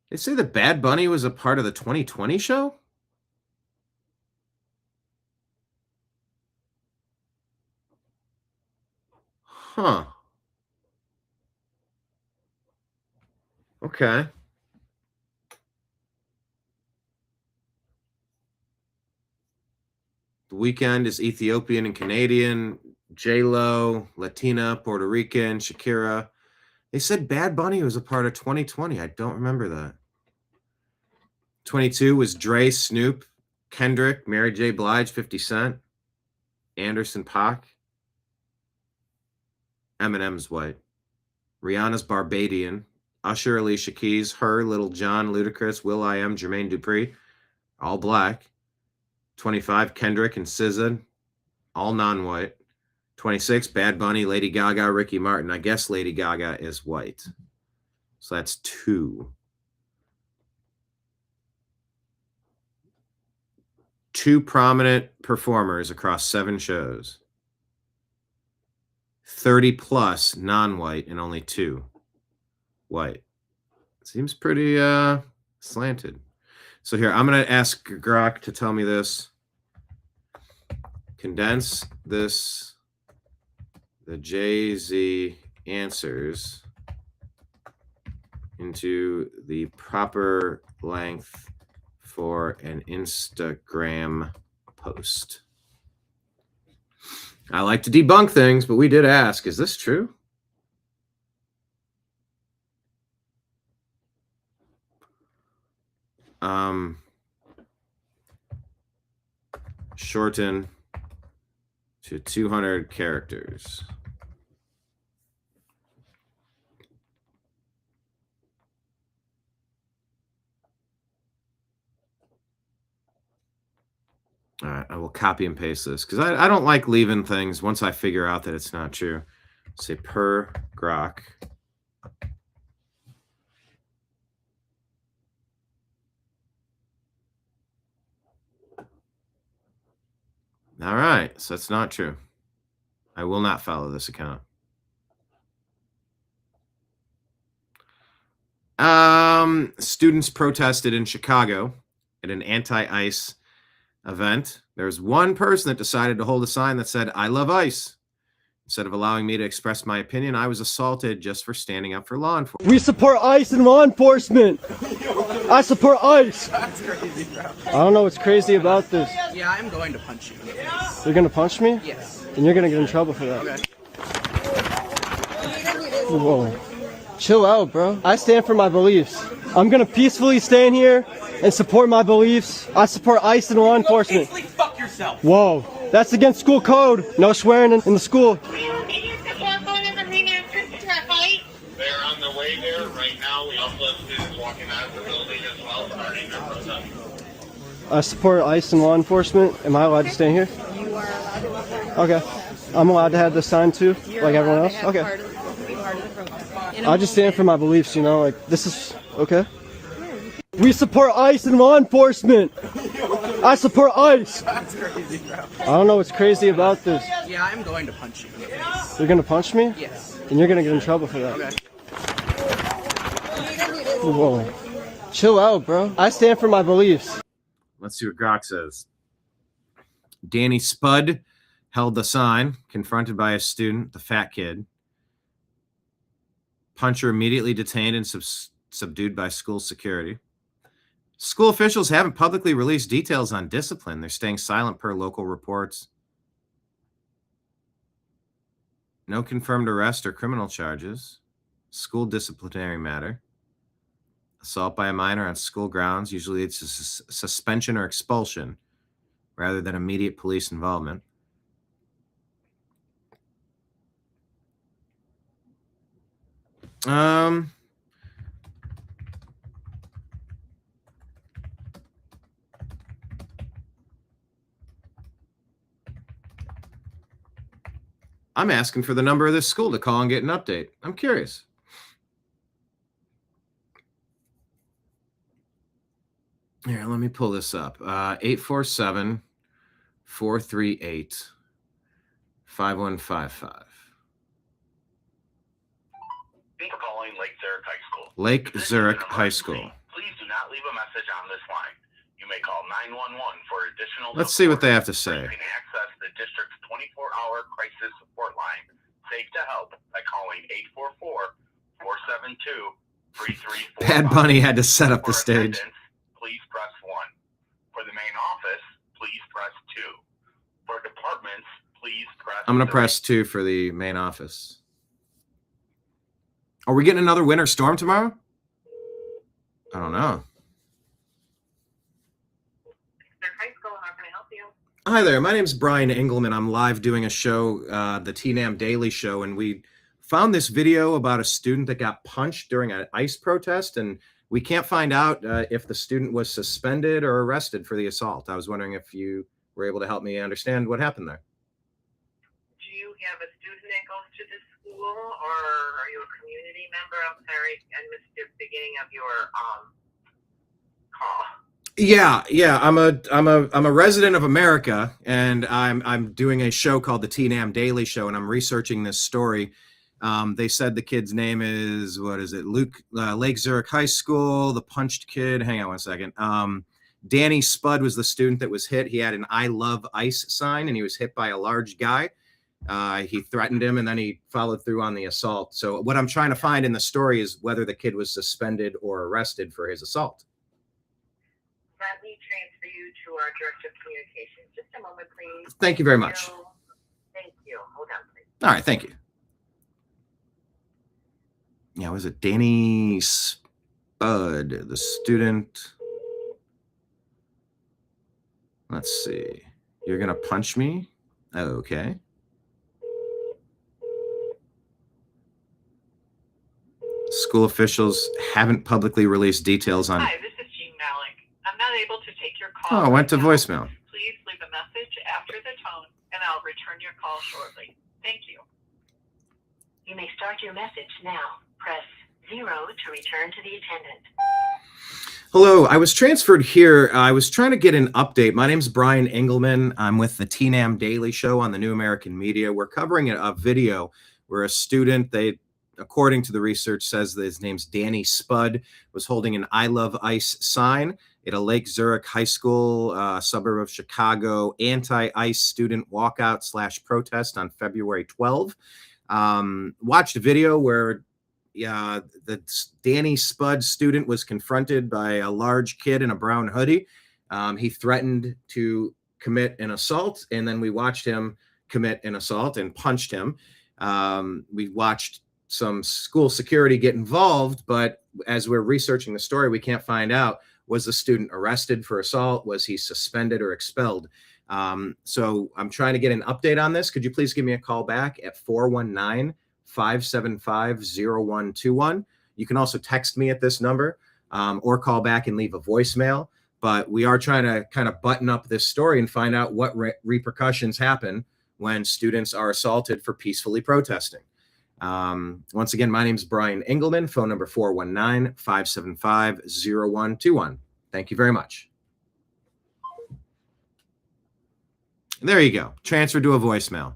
They say that Bad Bunny was a part of the 2020 show? Huh. Okay. The Weeknd is Ethiopian and Canadian. J-Lo, Latina, Puerto Rican, Shakira. They said Bad Bunny was a part of 2020. I don't remember that. 22 was Dre, Snoop, Kendrick, Mary J. Blige, 50 Cent, Anderson .Paak. Eminem's white. Rihanna's Barbadian. Usher, Alicia Keys, Her, Little John, Ludacris, will.i.am, Jermaine Dupri, all black. 25, Kendrick and SZA, all non-white. 26, Bad Bunny, Lady Gaga, Ricky Martin. I guess Lady Gaga is white. So that's 2. 2 prominent performers across 7 shows. 30 plus non-white and only 2 white. Seems pretty slanted. So here, I'm going to ask Grok to tell me this. Condense this, the Jay-Z answers, into the proper length for an Instagram post. I like to debunk things, but we did ask, is this true? Shorten to 200 characters. All right, I will copy and paste this because I don't like leaving things once I figure out that it's not true. Say per Grok. All right, so that's not true. I will not follow this account. Students protested in Chicago at an anti-ICE event. There's one person that decided to hold a sign that said, "I love ICE." Instead of allowing me to express my opinion, I was assaulted just for standing up for law enforcement. We support ICE and law enforcement. I support ICE. That's crazy, bro. I don't know what's crazy about this. Yeah, I'm going to punch you. You're going to punch me? Yes. And you're going to get in trouble for that. Okay. Whoa. Chill out, bro. I stand for my beliefs. I'm gonna peacefully stand here and support my beliefs. I support ICE and law enforcement. Fuck yourself. Whoa, that's against school code. No swearing in the school. They're on their way there right now. We also have students walking out of the building as well, starting their protest. I support ICE and law enforcement. Am I allowed to stand here? You are allowed to walk around. Okay. I'm allowed to have this sign too, like everyone else? Okay. Be part of the protest. I just stand for my beliefs, you know, like this is okay. We support ICE and law enforcement. I support ICE. That's crazy, bro. I don't know what's crazy about this. Yeah, I'm going to punch you in the face. You're gonna punch me? Yes. And you're gonna get in trouble for that. Okay. Whoa. Chill out, bro. I stand for my beliefs. Let's see what Grok says. Danny Spud held the sign, confronted by a student, the fat kid. Puncher immediately detained and subdued by school security. School officials haven't publicly released details on discipline. They're staying silent per local reports. No confirmed arrest or criminal charges. School disciplinary matter. Assault by a minor on school grounds. Usually it's a suspension or expulsion rather than immediate police involvement. I'm asking for the number of this school to call and get an update. I'm curious. Here, let me pull this up. 847-438-5155. Thank you for calling Lake Zurich High School. Lake Zurich High School. Please do not leave a message on this line. You may call 911 for additional Let's see what they have to say. You can access the district's 24-hour crisis support line, Safe to Help, by calling 844-472-3345. Bad Bunny had to set up the stage. Please press 1. For the main office, please press 2. For departments, please press I'm going to 3. press 2 for the main office. Are we getting another winter storm tomorrow? I don't know. High School, how can I help you? Hi there. My name's BrianEngelman. I'm live doing a show, the TNAM Daily Show, and we found this video about a student that got punched during an ICE protest, and we can't find out if the student was suspended or arrested for the assault. I was wondering if you were able to help me understand what happened there. Do you have a student that goes to this school, or are you a community member? I'm sorry, I missed the beginning of your call. Yeah. I'm a resident of America, and I'm doing a show called the TNAM Daily Show, and I'm researching this story. They said the kid's name is, Lake Zurich High School. The punched kid. Hang on one second. Danny Spud was the student that was hit. He had an "I love ICE" sign, and he was hit by a large guy. He threatened him, and then he followed through on the assault. So what I'm trying to find in the story is whether the kid was suspended or arrested for his assault. Let me transfer you to our director of communications. Just a moment, please. Thank you very much. Thank you. Hold on, please. All right, thank you. Yeah, was it Danny Spud, the student? Let's see. You're going to punch me? Okay. School officials haven't publicly released details on... Hi, this is Jean Malik. I'm not able to take your call. Oh, it went to voicemail. Please leave a message after the tone, and I'll return your call shortly. Thank you. You may start your message now. Press 0 to return to the attendant. Hello, I was transferred here. I was trying to get an update. My name's BrianEngelman. I'm with the TNAM Daily Show on the New American Media. We're covering a video where a student, according to the research, says that his name's Danny Spud, was holding an "I love ICE" sign at a Lake Zurich High School, suburb of Chicago, anti-ICE student walkout / protest on February 12. Watched a video where the Danny Spud student was confronted by a large kid in a brown hoodie. He threatened to commit an assault, and then we watched him commit an assault and punched him. We watched some school security get involved, but as we're researching the story, we can't find out, was the student arrested for assault? Was he suspended or expelled? So I'm trying to get an update on this. Could you please give me a call back at 419-575-0121? You can also text me at this number or call back and leave a voicemail. But we are trying to kind of button up this story and find out what repercussions happen when students are assaulted for peacefully protesting. Once again, my name is Brian Engelman, phone number 419-575-0121. Thank you very much. There you go. Transferred to a voicemail.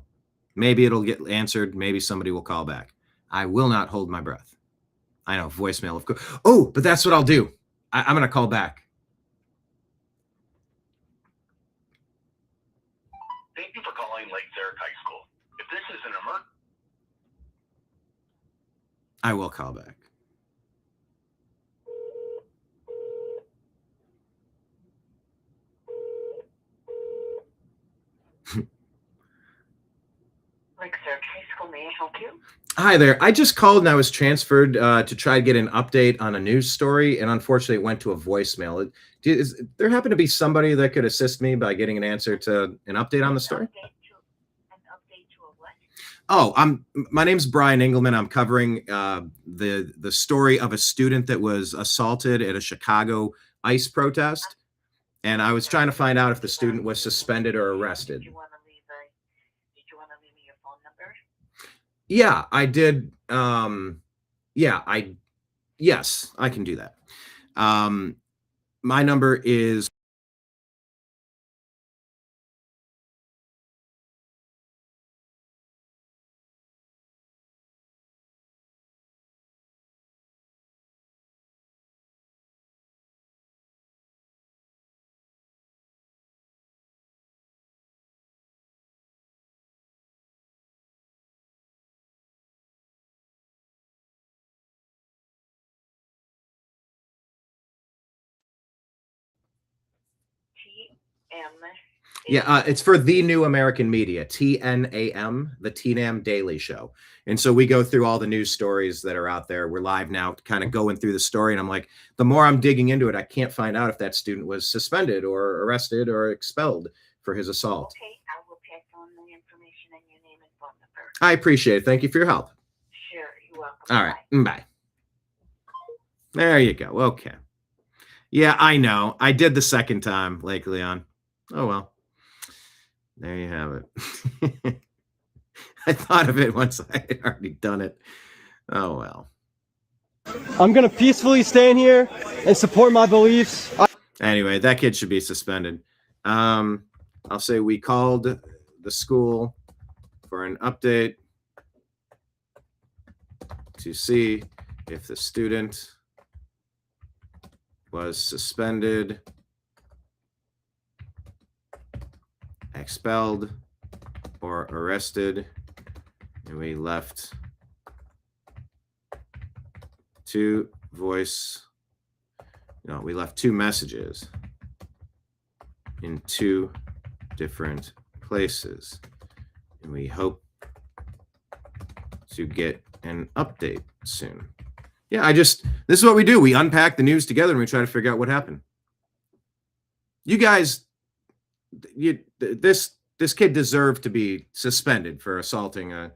Maybe it'll get answered. Maybe somebody will call back. I will not hold my breath. I know, voicemail, of course. Oh, but that's what I'll do. I'm going to call back. Thank you for calling Lake Zurich High School. If this is an emergency, I will call back. Lake Zurich High School, may I help you? Hi there. I just called and I was transferred to try to get an update on a news story, and unfortunately it went to a voicemail. Is there happen to be somebody that could assist me by getting an answer to an update on the story? Oh, my name's Brian Engelman. I'm covering the story of a student that was assaulted at a Chicago ICE protest, and I was trying to find out if the student was suspended or arrested. Did you want to leave me your phone number? Yeah, I did. Yes, I can do that. My number is it's for the New American Media, TNAM, the TNAM Daily Show. And so we go through all the news stories that are out there. We're live now, kind of going through the story. And I'm like, the more I'm digging into it, I can't find out if that student was suspended or arrested or expelled for his assault. Okay, I will pass on the information and your name and phone number. I appreciate it. Thank you for your help. Sure, you're welcome. All right. Bye. There you go. Okay. Yeah, I know. I did the second time, Lake Leon. Oh, well. There you have it. I thought of it once I had already done it. Oh, well. I'm going to peacefully stand here and support my beliefs. Anyway, that kid should be suspended. I'll say we called the school for an update to see if the student was suspended, expelled, or arrested, and we left two messages in two different places, and we hope to get an update soon. Yeah, this is what we do. We unpack the news together and we try to figure out what happened. You guys, this kid deserved to be suspended for assaulting a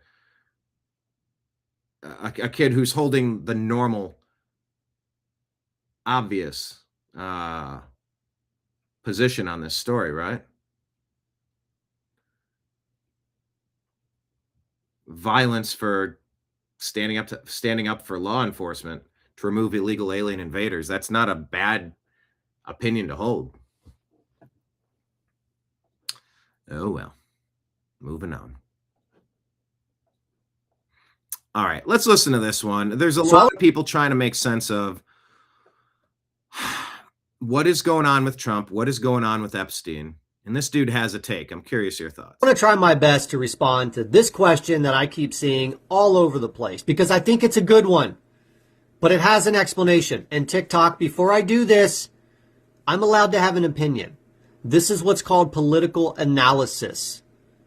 kid who's holding the normal, obvious position on this story, right? Violence for standing up for law enforcement to remove illegal alien invaders. That's not a bad opinion to hold. Oh, well, moving on. All right, let's listen to this one. There's a lot of people trying to make sense of what is going on with Trump, what is going on with Epstein. And this dude has a take. I'm curious your thoughts. I'm going to try my best to respond to this question that I keep seeing all over the place because I think it's a good one, but it has an explanation. And TikTok, before I do this, I'm allowed to have an opinion. This is what's called political analysis.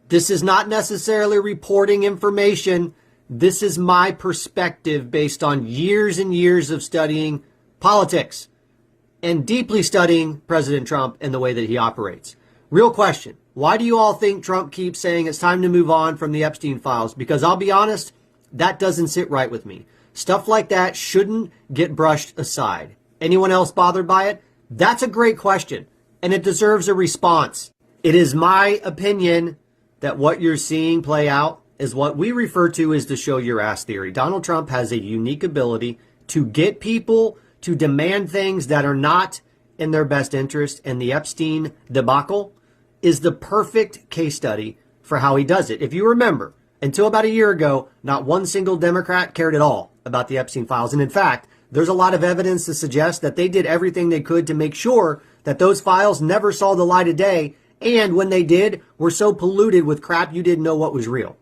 This is not necessarily reporting information This is my perspective based on years and years of studying politics and deeply studying President Trump and the way that he operates. Real question. Why do you all think Trump keeps saying it's time to move on from the Epstein files? Because I'll be honest, that doesn't sit right with me. Stuff like that shouldn't get brushed aside. Anyone else bothered by it? That's a great question, and it deserves a response. It is my opinion that what you're seeing play out is what we refer to as the show your ass theory. Donald Trump has a unique ability to get people to demand things that are not in their best interest, and the Epstein debacle is the perfect case study for how he does it. If you remember, until about a year ago, not one single Democrat cared at all about the Epstein files. And in fact, there's a lot of evidence to suggest that they did everything they could to make sure that those files never saw the light of day. And when they did, were so polluted with crap you didn't know what was real.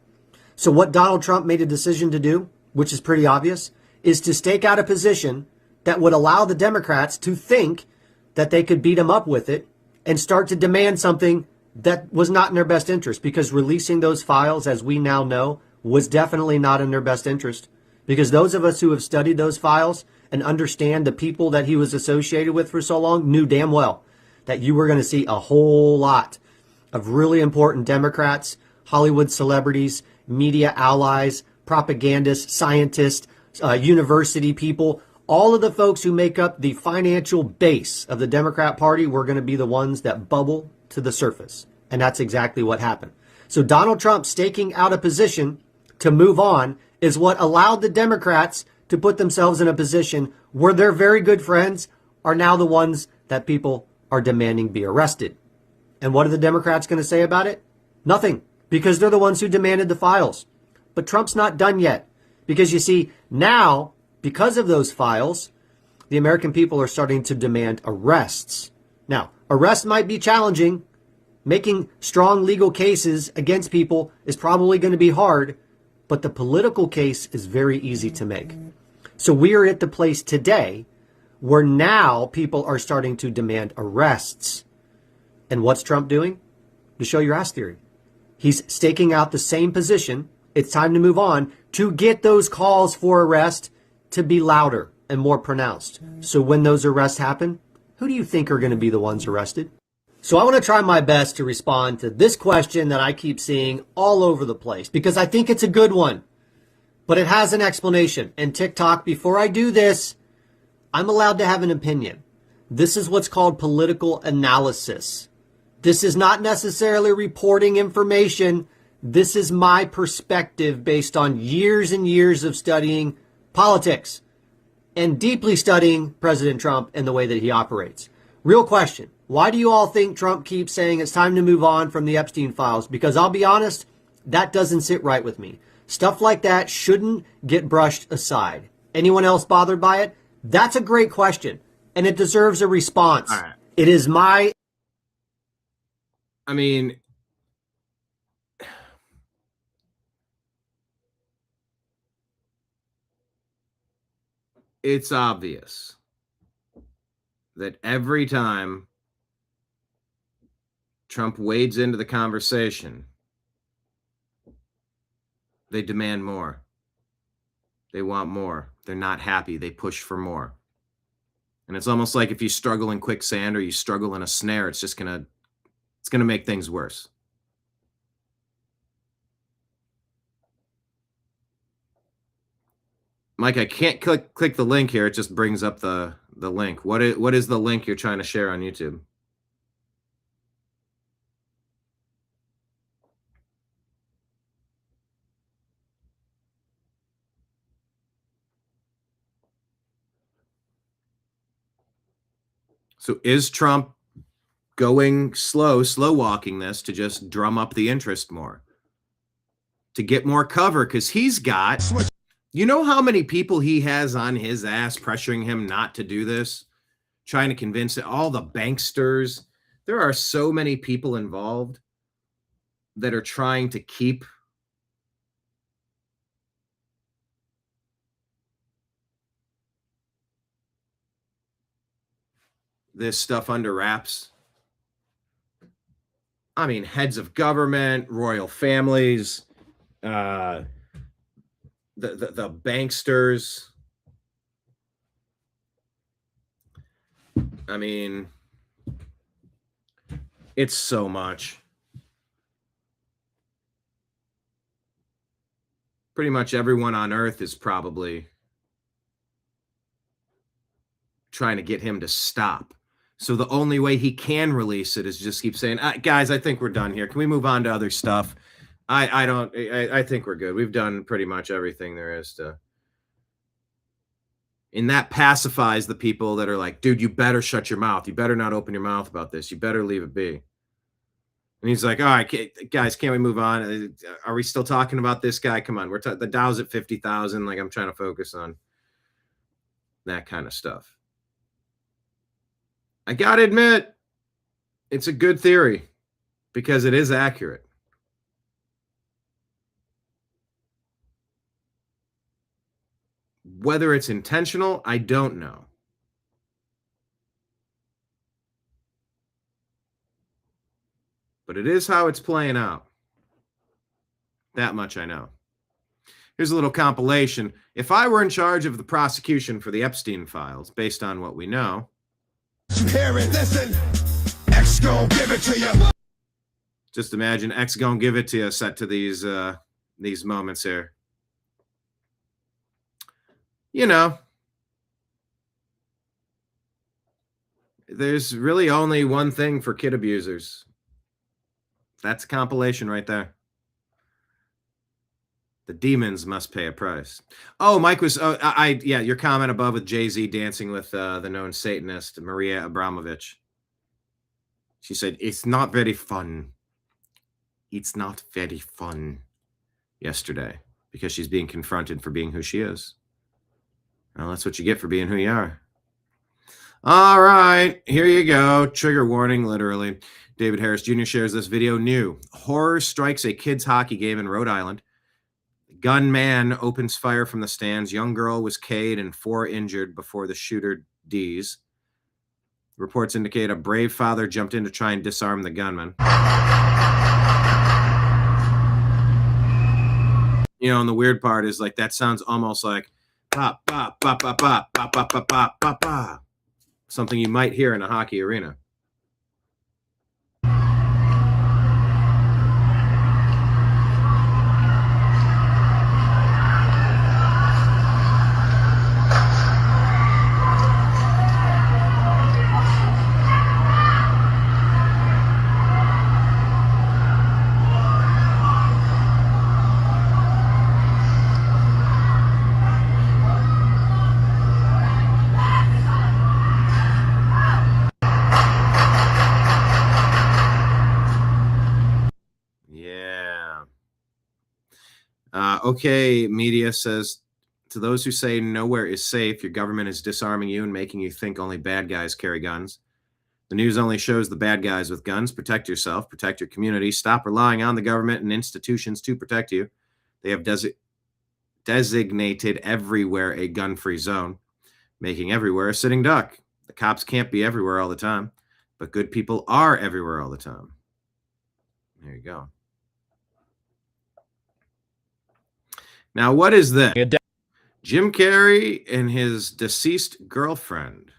So what Donald Trump made a decision to do, which is pretty obvious, is to stake out a position that would allow the Democrats to think that they could beat him up with it and start to demand something that was not in their best interest, because releasing those files, as we now know, was definitely not in their best interest. Because those of us who have studied those files and understand the people that he was associated with for so long knew damn well that you were going to see a whole lot of really important Democrats, Hollywood celebrities, media allies, propagandists, scientists, university people. All of the folks who make up the financial base of the Democrat Party were going to be the ones that bubble to the surface. And that's exactly what happened. So Donald Trump staking out a position to move on is what allowed the Democrats to put themselves in a position where their very good friends are now the ones that people are demanding be arrested. And what are the Democrats going to say about it? Nothing, because they're the ones who demanded the files. But Trump's not done yet, because you see, now, because of those files, the American people are starting to demand arrests. Now, arrests might be challenging. Making strong legal cases against people is probably going to be hard, but the political case is very easy to make. So we are at the place today where now people are starting to demand arrests. And what's Trump doing? To show your ass theory. He's staking out the same position. It's time to move on to get those calls for arrest to be louder and more pronounced. So when those arrests happen, who do you think are going to be the ones arrested? So I want to try my best to respond to this question that I keep seeing all over the place, because I think it's a good one, but it has an explanation. And TikTok, before I do this, I'm allowed to have an opinion. This is what's called political analysis. This is not necessarily reporting information. This is my perspective based on years and years of studying politics and deeply studying President Trump and the way that he operates. Real question. Why do you all think Trump keeps saying it's time to move on from the Epstein files? Because I'll be honest, that doesn't sit right with me. Stuff like that shouldn't get brushed aside. Anyone else bothered by it? That's a great question, and it deserves a response. All right. It is my... I mean, it's obvious that every time Trump wades into the conversation, they demand more. They want more. They're not happy. They push for more. And it's almost like if you struggle in quicksand or you struggle in a snare, it's going to make things worse. Mike, I can't click the link here. It just brings up the link. What is the link you're trying to share on YouTube? So is Trump going slow walking this to just drum up the interest more, to get more cover? Because he's got, you know how many people he has on his ass pressuring him not to do this, trying to convince it, all the banksters. There are so many people involved that are trying to keep this stuff under wraps. I mean, heads of government, royal families, the banksters. I mean, it's so much. Pretty much everyone on earth is probably trying to get him to stop. So the only way he can release it is just keep saying, guys, I think we're done here. Can we move on to other stuff? I think we're good. We've done pretty much everything there is to. And that pacifies the people that are like, dude, you better shut your mouth. You better not open your mouth about this. You better leave it be. And he's like, all right, guys, can't we move on? Are we still talking about this guy? Come on. The Dow's at 50,000. Like, I'm trying to focus on that kind of stuff. I got to admit, it's a good theory because it is accurate. Whether it's intentional, I don't know. But it is how it's playing out. That much I know. Here's a little compilation. If I were in charge of the prosecution for the Epstein files, based on what we know, hear it, listen. X gon' give it to you. Just imagine X gon' give it to you set to these moments here. You know, there's really only one thing for kid abusers. That's a compilation right there. The demons must pay a price. Oh, Mike was, yeah, your comment above with Jay-Z dancing with the known Satanist, Maria Abramovich. She said, it's not very fun. It's not very fun yesterday because she's being confronted for being who she is. Well, that's what you get for being who you are. All right, here you go. Trigger warning, literally. David Harris Jr. shares this video. New. Horror strikes a kids' hockey game in Rhode Island. Gunman opens fire from the stands. Young girl was K'd and 4 injured before the shooter D's. Reports indicate a brave father jumped in to try and disarm the gunman. You know, and the weird part is like that sounds almost like pop, pop, pop, pop, pop, pop, pop, pop, pop, pop, pop. Something you might hear in a hockey arena. Okay, media says, to those who say nowhere is safe, your government is disarming you and making you think only bad guys carry guns. The news only shows the bad guys with guns. Protect yourself, protect your community. Stop relying on the government and institutions to protect you. They have designated everywhere a gun-free zone, making everywhere a sitting duck. The cops can't be everywhere all the time, but good people are everywhere all the time. There you go. Now, what is this? Jim Carrey and his deceased girlfriend.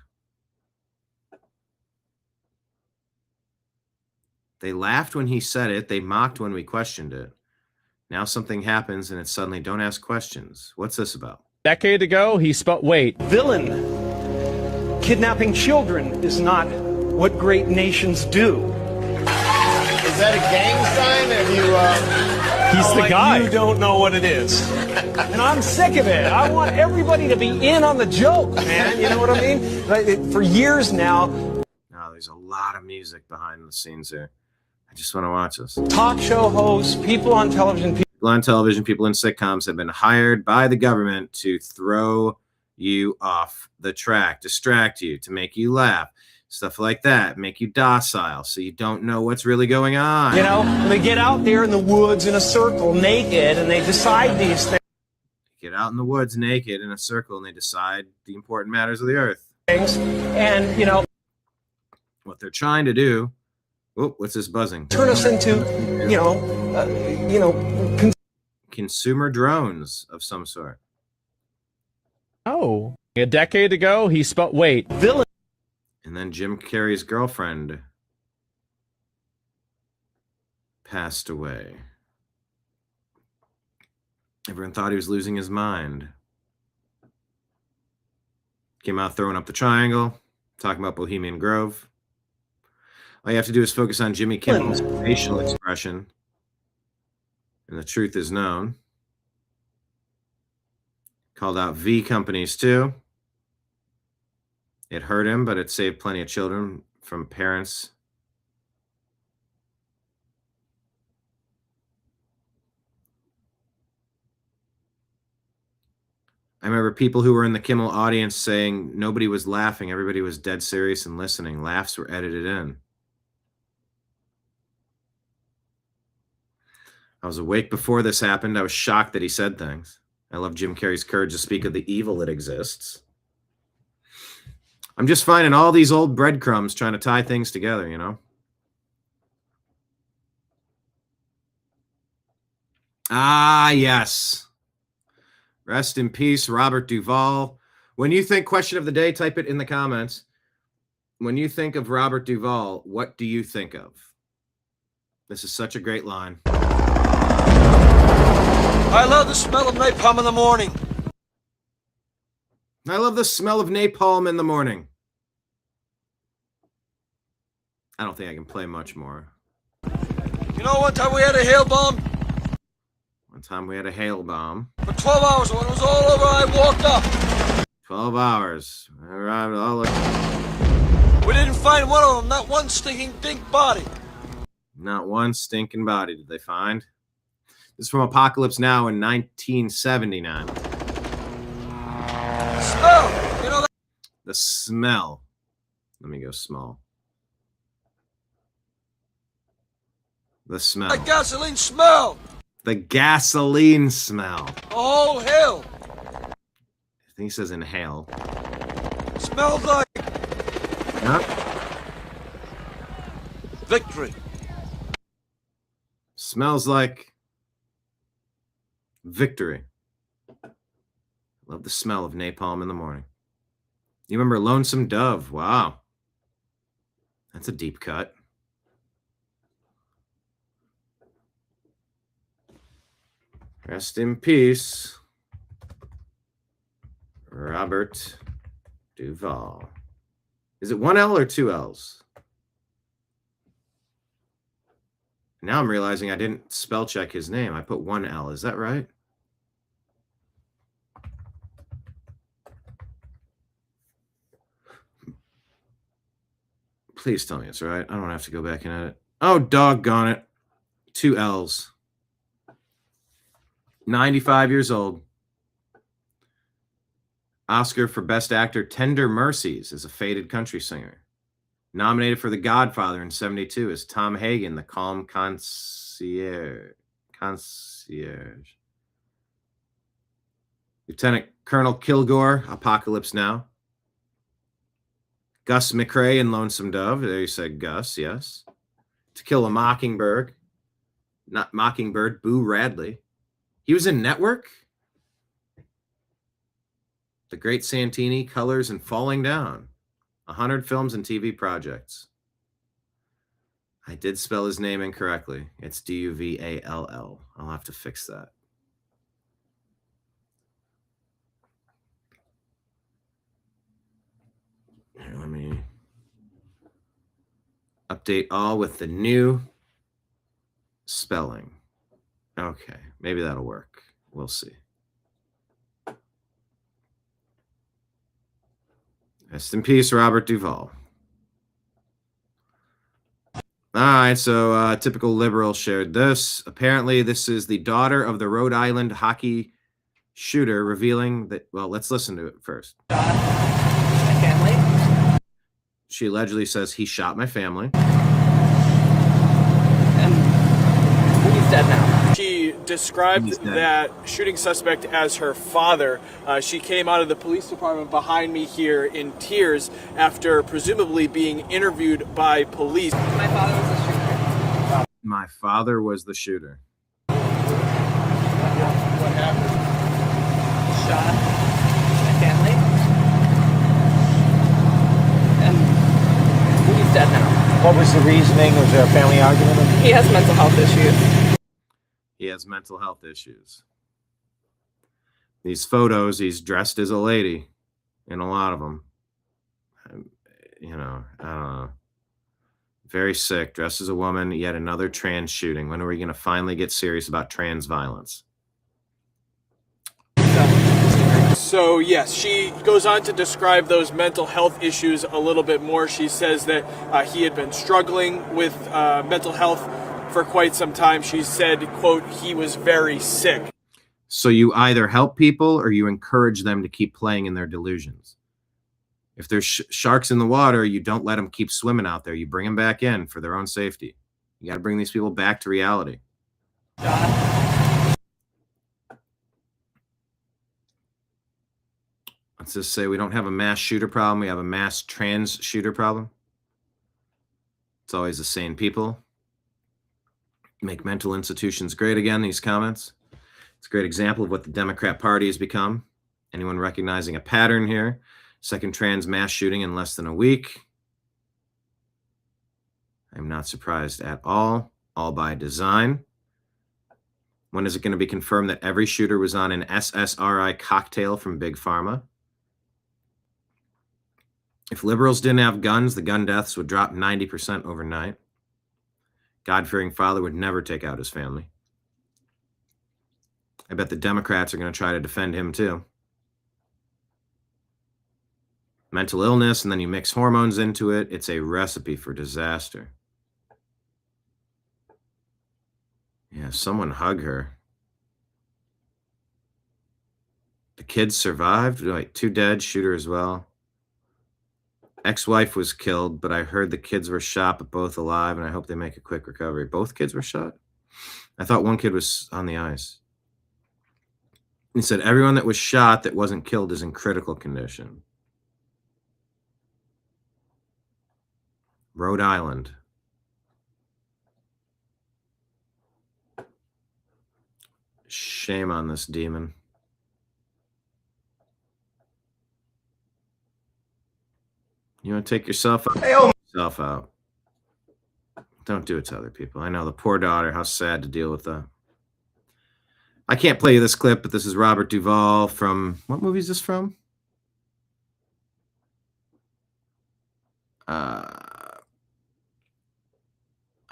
They laughed when he said it. They mocked when we questioned it. Now something happens and it's suddenly don't ask questions. What's this about? Decade ago, he spoke. Wait. Villain. Kidnapping children is not what great nations do. Is that a gang sign? Have you, He's the guy. You don't know what it is. And I'm sick of it. I want everybody to be in on the joke, man. You know what I mean? For years now. Now, there's a lot of music behind the scenes here. I just want to watch this. Talk show hosts, people on television. People on television, people in sitcoms have been hired by the government to throw you off the track, distract you, to make you laugh. Stuff like that, make you docile so you don't know what's really going on. You know, they get out there in the woods in a circle naked and they decide these things. Get out in the woods naked in a circle and they decide the important matters of the earth. And, you know, what they're trying to do. Oh, what's this buzzing? Turn us into, Can consumer drones of some sort. Oh, a decade ago, he spelled villain. And then Jim Carrey's girlfriend passed away. Everyone thought he was losing his mind. Came out throwing up the triangle, talking about Bohemian Grove. All you have to do is focus on Jimmy Kimmel's facial expression, and the truth is known. Called out V companies too. It hurt him, but it saved plenty of children from parents. I remember people who were in the Kimmel audience saying nobody was laughing. Everybody was dead serious and listening. Laughs were edited in. I was awake before this happened. I was shocked that he said things. I love Jim Carrey's courage to speak of the evil that exists. I'm just finding all these old breadcrumbs trying to tie things together, you know? Ah, yes. Rest in peace, Robert Duval. When you think question of the day, type it in the comments. When you think of Robert Duval, what do you think of? This is such a great line. I love the smell of napalm in the morning. I love the smell of napalm in the morning. I don't think I can play much more. You know, one time we had a hail bomb. One time we had a hail bomb. For 12 hours, when it was all over, I walked up. 12 hours. I arrived all We didn't find one of them, not one stinking dink body. Not one stinking body did they find. This is from Apocalypse Now in 1979. Smell! You know that? The smell. Let me go small. The smell. The gasoline smell! The gasoline smell. Oh, hell! I think he says inhale. Smells like... Yep. Victory. Smells like... victory. Love the smell of napalm in the morning. You remember Lonesome Dove? Wow. That's a deep cut. Rest in peace, Robert Duval. Is it one L or two L's? Now I'm realizing I didn't spell check his name. I put one L. Is that right? Please tell me it's right. I don't have to go back and edit. Oh, doggone it. Two L's. 95 years old. Oscar for Best Actor, Tender Mercies, is a faded country singer. Nominated for The Godfather in 1972 is Tom Hagen, the calm concierge. Lieutenant Colonel Kilgore, Apocalypse Now. Gus McRae in Lonesome Dove. There you said Gus, yes. To Kill a Mockingbird. Not Mockingbird, Boo Radley. He was in Network. The Great Santini, Colors, and Falling Down. 100 films and TV projects. I did spell his name incorrectly. It's Duvall. I'll have to fix that. Here, let me update all with the new spelling. Okay, maybe that'll work. We'll see. Rest in peace, Robert Duval. All right, so typical liberal shared this. Apparently, this is the daughter of the Rhode Island hockey shooter revealing that, well, let's listen to it first. My family. She allegedly says he shot my family. And he's dead now. She described that shooting suspect as her father. She came out of the police department behind me here in tears after presumably being interviewed by police. My father was the shooter. My father was the shooter. happened? Shot my family. And he's dead now. What was the reasoning? Was there a family argument? He has mental health issues. He has mental health issues. These photos, he's dressed as a lady in a lot of them. You know, I don't know. Very sick, dressed as a woman, yet another trans shooting. When are we going to finally get serious about trans violence? So yes, she goes on to describe those mental health issues a little bit more. She says that he had been struggling with mental health for quite some time. She said, quote, he was very sick. So you either help people or you encourage them to keep playing in their delusions. If there's sharks in the water, you don't let them keep swimming out there. You bring them back in for their own safety. You got to bring these people back to reality. Let's just say we don't have a mass shooter problem. We have a mass trans shooter problem. It's always the same people. Make mental institutions great again, these comments. It's a great example of what the Democrat Party has become. Anyone recognizing a pattern here? Second trans mass shooting in less than a week. I'm not surprised at all by design. When is it going to be confirmed that every shooter was on an SSRI cocktail from Big Pharma? If liberals didn't have guns, the gun deaths would drop 90% overnight. God-fearing father would never take out his family. I bet the Democrats are going to try to defend him too. Mental illness, and then you mix hormones into it. It's a recipe for disaster. Yeah, someone hug her. The kids survived. Wait, 2 dead, shooter as well. Ex-wife was killed, but I heard the kids were shot, but both alive, and I hope they make a quick recovery. Both kids were shot? I thought one kid was on the ice. He said everyone that was shot that wasn't killed is in critical condition. Rhode Island. Shame on this demon. You want to take yourself out? Don't do it to other people. I know, the poor daughter, how sad to deal with that. I can't play you this clip, but this is Robert Duval from, what movie is this from?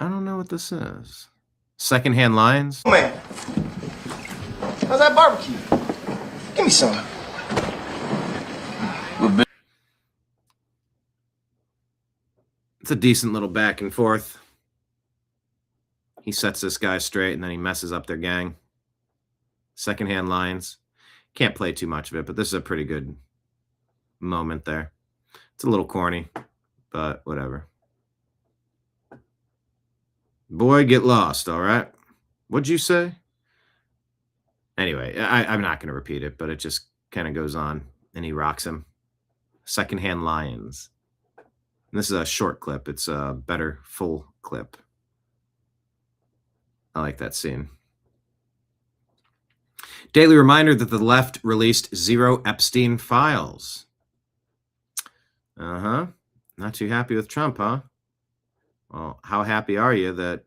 I don't know what this is. Secondhand Lions? Oh, man. How's that barbecue? Give me some. It's a decent little back and forth. He sets this guy straight and then he messes up their gang. Secondhand Lions. Can't play too much of it, but this is a pretty good moment there. It's a little corny, but whatever. Boy, get lost, all right? What'd you say? Anyway, I'm not going to repeat it, but it just kind of goes on, and he rocks him. Secondhand Lions. And this is a short clip. It's a better full clip. I like that scene. Daily reminder that the left released 0 Epstein files. Not too happy with Trump, huh? Well, how happy are you that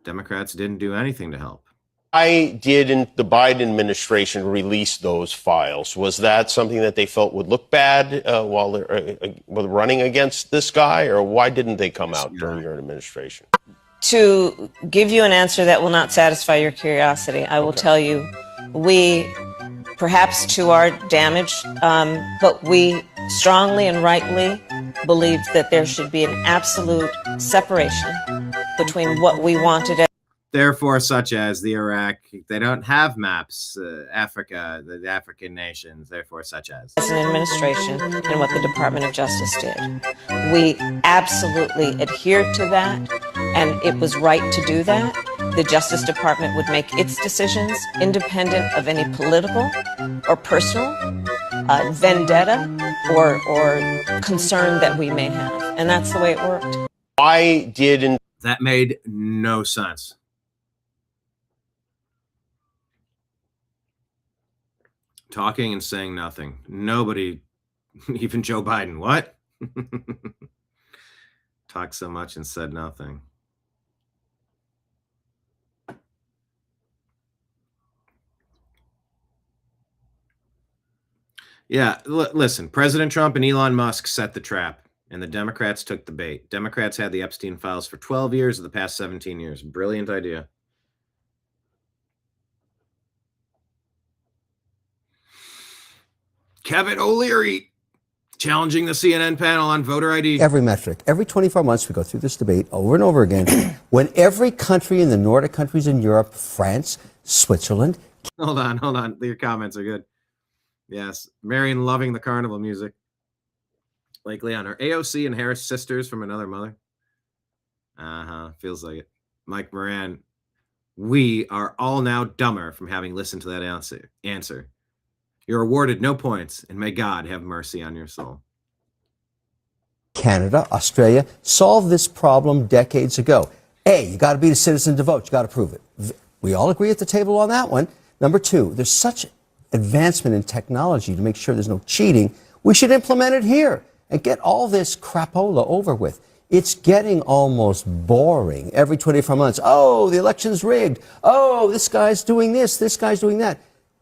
Democrats didn't do anything to help? Why didn't the Biden administration release those files? Was that something that they felt would look bad while they're running against this guy, or why didn't they come out during your administration? To give you an answer that will not satisfy your curiosity, I will tell you, we, perhaps to our damage, but we strongly and rightly believed that there should be an absolute separation between what we wanted. Therefore, such as the Iraq, they don't have maps, Africa, the African nations, therefore, such as an administration and what the Department of Justice did. We absolutely adhered to that, and it was right to do that. The Justice Department would make its decisions independent of any political or personal vendetta or concern that we may have. And that's the way it worked. Why didn't... That made no sense. Talking and saying nothing. Nobody, even Joe Biden, what? Talked so much and said nothing. Yeah, listen, President Trump and Elon Musk set the trap, and the Democrats took the bait. Democrats had the Epstein files for 12 years of the past 17 years. Brilliant idea. Kevin O'Leary challenging the CNN panel on voter ID. Every metric. Every 24 months, we go through this debate over and over again. When every country in the Nordic countries in Europe, France, Switzerland. Hold on. Your comments are good. Yes. Marion loving the carnival music. Like Leon. Are AOC and Harris sisters from another mother? Feels like it. Mike Moran. We are all now dumber from having listened to that answer. You're awarded no points, and may God have mercy on your soul. Canada, Australia solved this problem decades ago. A, you got to be a citizen to vote. You got to prove it. We all agree at the table on that one. Number two, there's such advancement in technology to make sure there's no cheating. We should implement it here and get all this crapola over with. It's getting almost boring every 24 months. Oh, the election's rigged. Oh, this guy's doing this guy's doing that.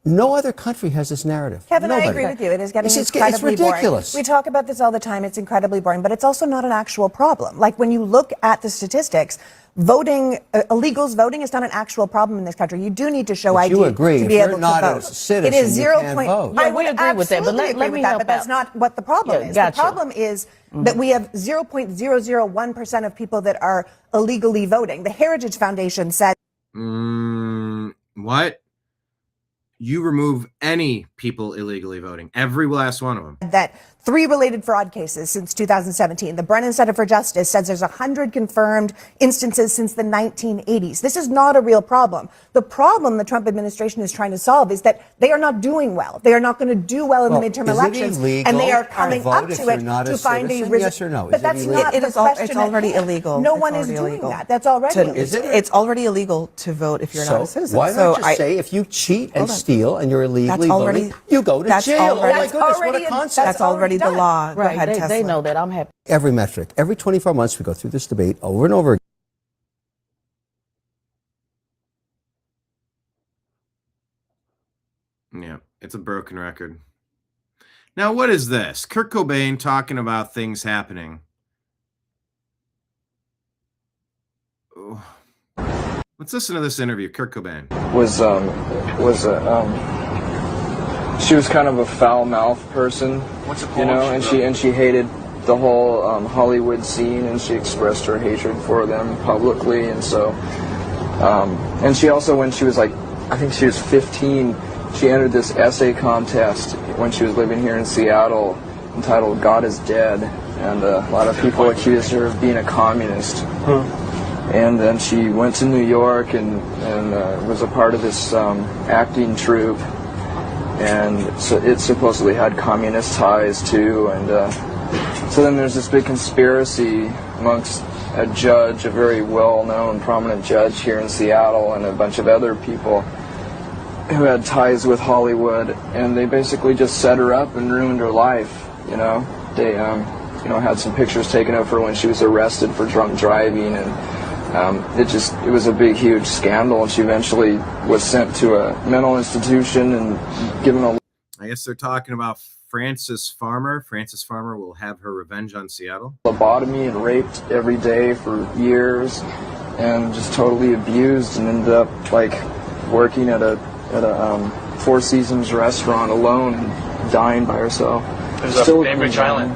No other country has this narrative. Kevin, Nobody. I agree with you. It is getting It's incredibly ridiculous. boring. We talk about this all the time. It's incredibly boring, but it's also not an actual problem. Like when you look at the statistics, illegals voting is not an actual problem in this country. You do need to show ID you agree, to be if able you're not to a vote. citizen, It is you 0. can't Point. vote. I Yeah, we would agree with that, but absolutely let agree me with that, help but that's out. not what the problem is. Gotcha. The problem is that we have 0.001% of people that are illegally voting. The Heritage Foundation said. What? You remove any people illegally voting, every last one of them. That 3 related fraud cases since 2017. The Brennan Center for Justice says there's 100 confirmed instances since the 1980s. This is not a real problem. The problem the Trump administration is trying to solve is that they are not doing well. They are not going to do well in the midterm elections, and they are coming up to it to find a reason. Yes or no? But that's not the question. It's already illegal. No one is doing that. That's already illegal. Is it? It's already illegal to vote if you're not a citizen. Why not just say if you cheat and steal and you're illegally voting, you go to jail? Oh my goodness, what a concept. That's already the law. Right, they know that. I'm happy. Every metric, every 24 months, we go through this debate over and over again. Yeah, it's a broken record. Now, what is this? Kurt Cobain talking about things happening. Oh. Let's listen to this interview. Kurt Cobain she was kind of a foul-mouthed person, you know, and she hated the whole Hollywood scene, and she expressed her hatred for them publicly, and so, and she also, when she was like, I think she was 15, she entered this essay contest when she was living here in Seattle, entitled "God is Dead," and a lot of people accused her of being a communist. And then she went to New York and was a part of this acting troupe. And so it supposedly had communist ties too, and so then there's this big conspiracy amongst a judge, a very well-known, prominent judge here in Seattle, and a bunch of other people who had ties with Hollywood, and they basically just set her up and ruined her life. You know, they had some pictures taken of her when she was arrested for drunk driving, and it was a big, huge scandal, and she eventually was sent to a mental institution and given a... I guess they're talking about Frances Farmer. Frances Farmer will have her revenge on Seattle. Lobotomy and raped every day for years, and just totally abused, and ended up like working at a Four Seasons restaurant alone, and dying by herself. There's a Bainbridge Island.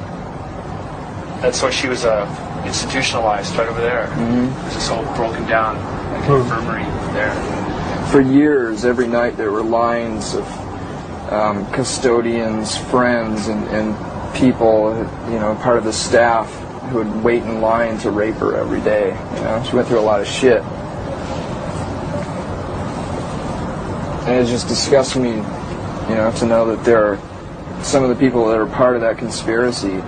That's where she was institutionalized, right over there. It's just all broken down, like an infirmary there. For years, every night there were lines of custodians, friends, and people, you know, part of the staff who would wait in line to rape her every day. You know, she went through a lot of shit, and it just disgusts me, you know, to know that there are some of the people that are part of that conspiracy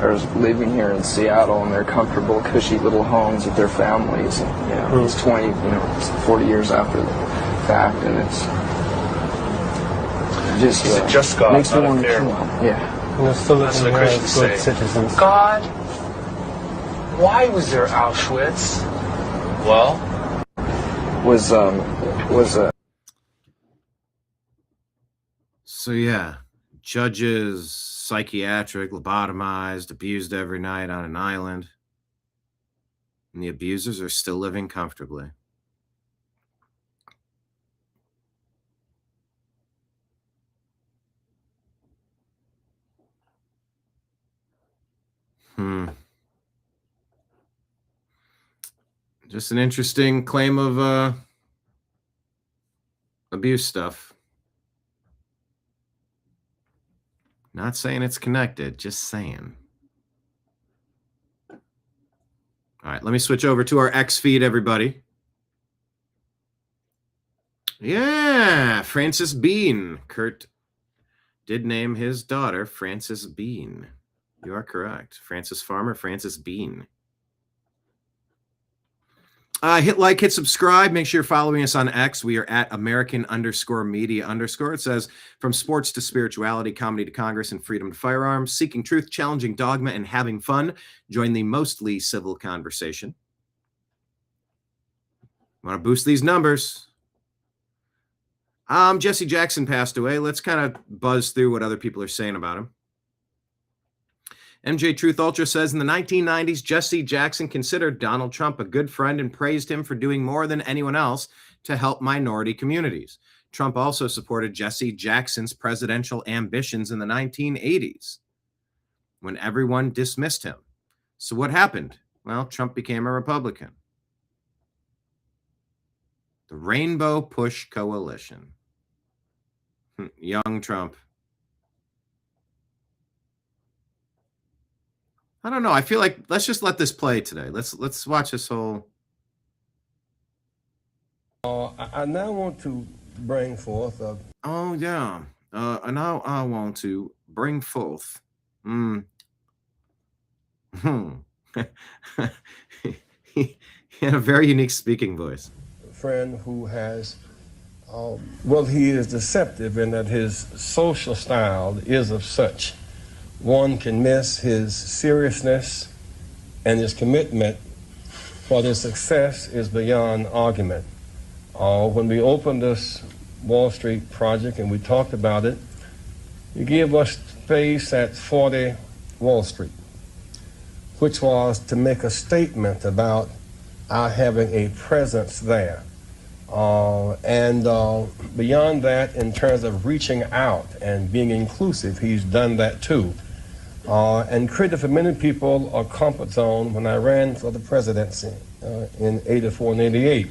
are living here in Seattle in their comfortable, cushy little homes with their families. And, you know, it's 40 years after the fact, and just He's a just God, makes me not a want to fair kill one. him. Yeah. That's what the Christians say. God, why was there Auschwitz? Well, So yeah, judges psychiatric, lobotomized, abused every night on an island, and the abusers are still living comfortably. Just an interesting claim of abuse stuff. Not saying it's connected, just saying. All right, let me switch over to our X feed, everybody. Yeah, Frances Bean. Kurt did name his daughter Frances Bean. You are correct. Frances Farmer, Frances Bean. Hit like, hit subscribe. Make sure you're following us on X. We are at American_media_. It says, from sports to spirituality, comedy to Congress, and freedom to firearms, seeking truth, challenging dogma, and having fun. Join the mostly civil conversation. Want to boost these numbers? Jesse Jackson passed away. Let's kind of buzz through what other people are saying about him. MJ Truth Ultra says, in the 1990s, Jesse Jackson considered Donald Trump a good friend and praised him for doing more than anyone else to help minority communities. Trump also supported Jesse Jackson's presidential ambitions in the 1980s when everyone dismissed him. So what happened? Well, Trump became a Republican. The Rainbow Push Coalition. Young Trump. I don't know. I feel like let's just let this play today. Let's watch this whole. I now want to bring forth. Oh yeah. And now I want to bring forth. He had a very unique speaking voice. A friend who has, well, he is deceptive in that his social style is of such. One can miss his seriousness, and his commitment for their success is beyond argument. When we opened this Wall Street project and we talked about it, he gave us space at 40 Wall Street, which was to make a statement about our having a presence there. And beyond that, in terms of reaching out and being inclusive, he's done that too. And created for many people a comfort zone when I ran for the presidency in 84 and 88.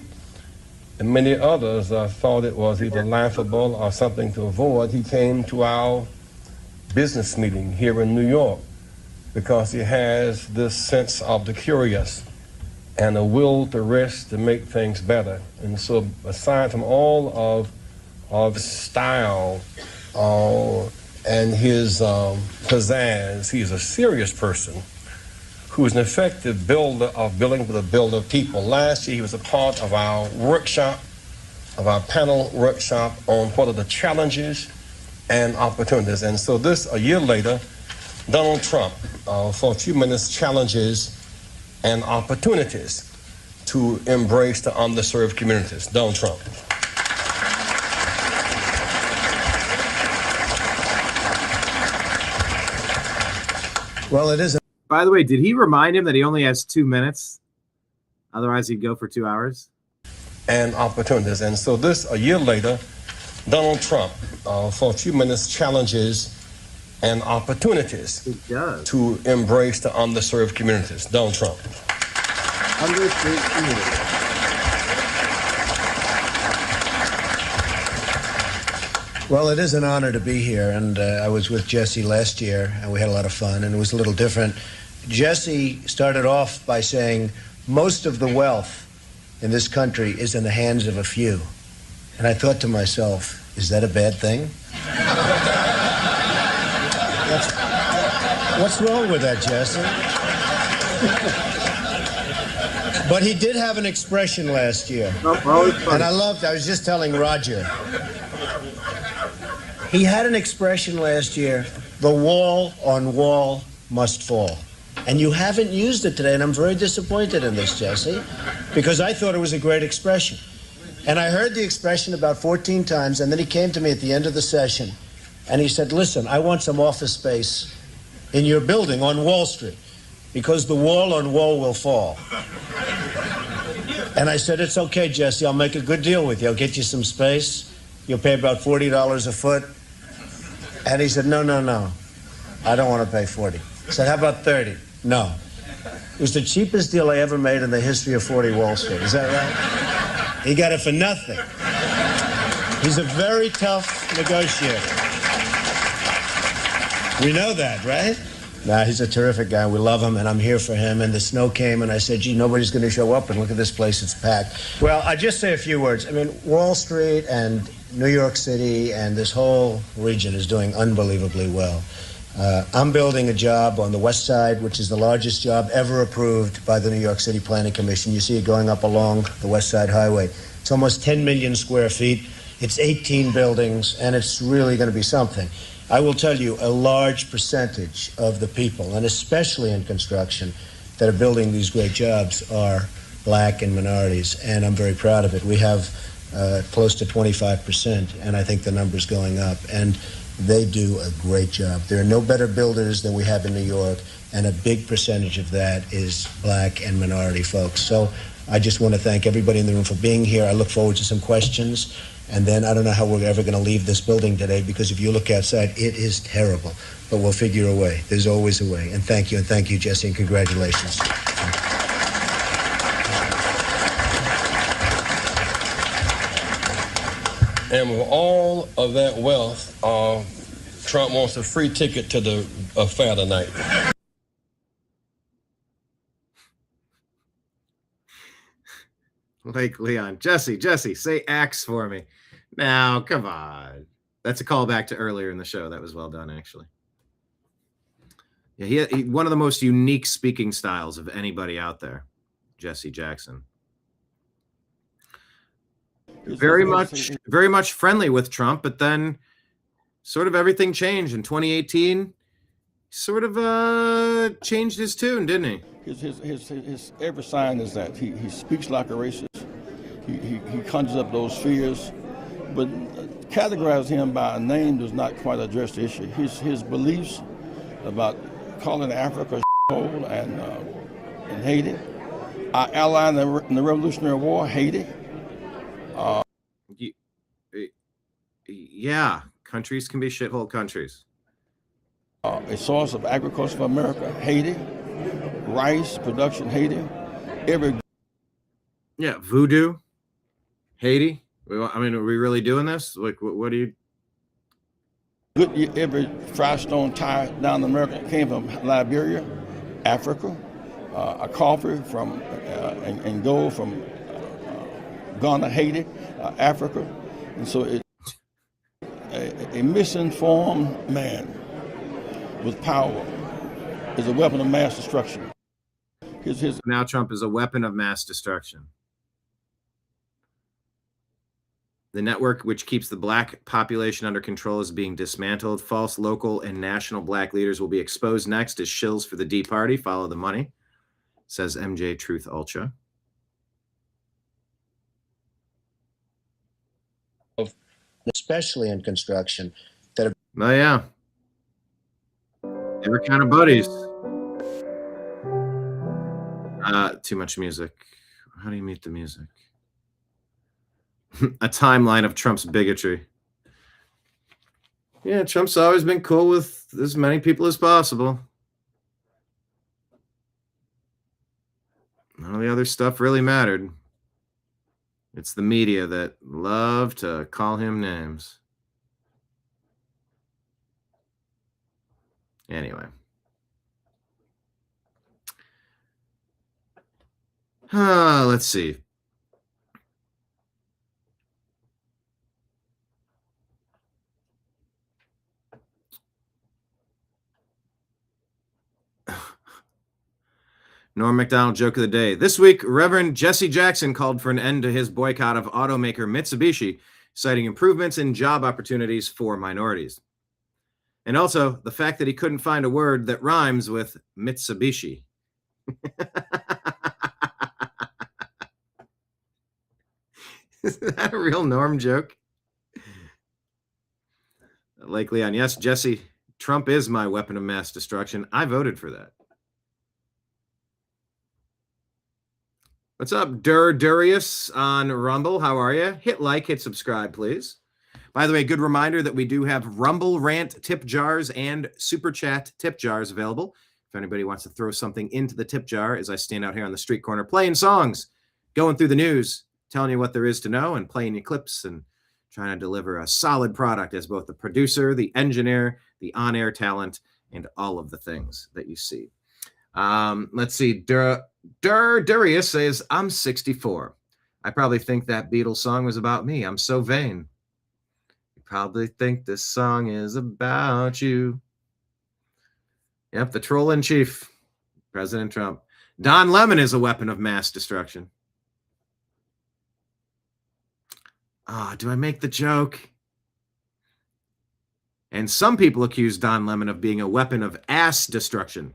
And many others thought it was either laughable or something to avoid. He came to our business meeting here in New York because he has this sense of the curious and a will to risk to make things better. And so aside from all of style, and his pizzazz, he's a serious person who is an effective builder of building with a builder of people. Last year, he was a part of our workshop, of our panel workshop on what are the challenges and opportunities. And so this, a year later, Donald Trump, for a few minutes, challenges and opportunities to embrace the underserved communities. Donald Trump. Well, it is. By the way, did he remind him that he only has 2 minutes? Otherwise, he'd go for 2 hours. And opportunities. And so this, a year later, Donald Trump, for a few minutes, challenges and opportunities to embrace the underserved communities. Donald Trump. Underserved communities. Well, it is an honor to be here, and I was with Jesse last year, and we had a lot of fun, and it was a little different. Jesse started off by saying, most of the wealth in this country is in the hands of a few. And I thought to myself, is that a bad thing? What's wrong with that, Jesse? But he did have an expression last year. And I was just telling Roger, He had an expression last year, the wall on wall must fall. And you haven't used it today, and I'm very disappointed in this, Jesse, because I thought it was a great expression. And I heard the expression about 14 times, and then he came to me at the end of the session, and he said, listen, I want some office space in your building on Wall Street, because the wall on wall will fall. And I said, it's okay, Jesse, I'll make a good deal with you. I'll get you some space. You'll pay about $40 a foot. And he said, no, I don't want to pay 40. I said, how about 30? No. It was the cheapest deal I ever made in the history of 40 Wall Street. Is that right? He got it for nothing. He's a very tough negotiator. We know that, right? Nah, he's a terrific guy. We love him, and I'm here for him. And the snow came, and I said, gee, nobody's going to show up, and look at this place, it's packed. Well, I'll just say a few words. I mean, Wall Street and New York City and this whole region is doing unbelievably well. I'm building a job on the West Side, which is the largest job ever approved by the New York City Planning Commission. You see it going up along the West Side Highway. It's almost 10 million square feet. It's 18 buildings, and it's really going to be something. I will tell you, a large percentage of the people, and especially in construction, that are building these great jobs are black and minorities, and I'm very proud of it. We have close to 25%, and I think the number's going up, and they do a great job. There are no better builders than we have in New York, and a big percentage of that is black and minority folks. So I just want to thank everybody in the room for being here. I look forward to some questions. And then I don't know how we're ever going to leave this building today, because if you look outside, it is terrible. But we'll figure a way. There's always a way. And thank you, Jesse, and congratulations. And with all of that wealth, Trump wants a free ticket to the affair tonight. Like Leon. Jesse, say axe for me. Now, come on. That's a callback to earlier in the show. That was well done, actually. Yeah, he one of the most unique speaking styles of anybody out there, Jesse Jackson. Very much friendly with Trump, but then sort of everything changed in 2018. Sort of changed his tune, didn't he? His every sign is that he speaks like a racist. He conjures up those fears, but categorize him by a name does not quite address the issue. His beliefs about calling Africa hole and Haiti, our ally in the Revolutionary War, Haiti. Yeah, countries can be shithole countries. A source of agriculture for America, Haiti. Rice production, Haiti. Voodoo, Haiti. I mean, are we really doing this? Like, what do you? Every Firestone tire down in America came from Liberia, Africa. A coffee from and gold from Ghana, Haiti, Africa, and so a misinformed man with power is a weapon of mass destruction. Now Trump is a weapon of mass destruction. The network, which keeps the black population under control, is being dismantled. False local and national black leaders will be exposed next as shills for the D Party. Follow the money, says MJ Truth Ultra. Especially in construction. Oh, yeah. They were kind of buddies. Too much music. How do you mute the music? A timeline of Trump's bigotry. Yeah, Trump's always been cool with as many people as possible. None of the other stuff really mattered. It's the media that love to call him names. Anyway. Let's see. Norm MacDonald joke of the day. This week, Reverend Jesse Jackson called for an end to his boycott of automaker Mitsubishi citing improvements in job opportunities for minorities. And also the fact that he couldn't find a word that rhymes with Mitsubishi. Is that a real Norm joke? Lake Leon, yes, Jesse, Trump is my weapon of mass destruction. I voted for that. What's up, Durius on Rumble? How are you? Hit like, hit subscribe, please. By the way, good reminder that we do have Rumble Rant tip jars and Super Chat tip jars available. If anybody wants to throw something into the tip jar as I stand out here on the street corner playing songs, going through the news, telling you what there is to know, and playing you clips and trying to deliver a solid product as both the producer, the engineer, the on-air talent, and all of the things that you see. Let's see. Durius says, I'm 64. I probably think that Beatles song was about me. I'm so vain. You probably think this song is about you. Yep, the troll in chief, President Trump. Don Lemon is a weapon of mass destruction. Do I make the joke? And some people accuse Don Lemon of being a weapon of ass destruction.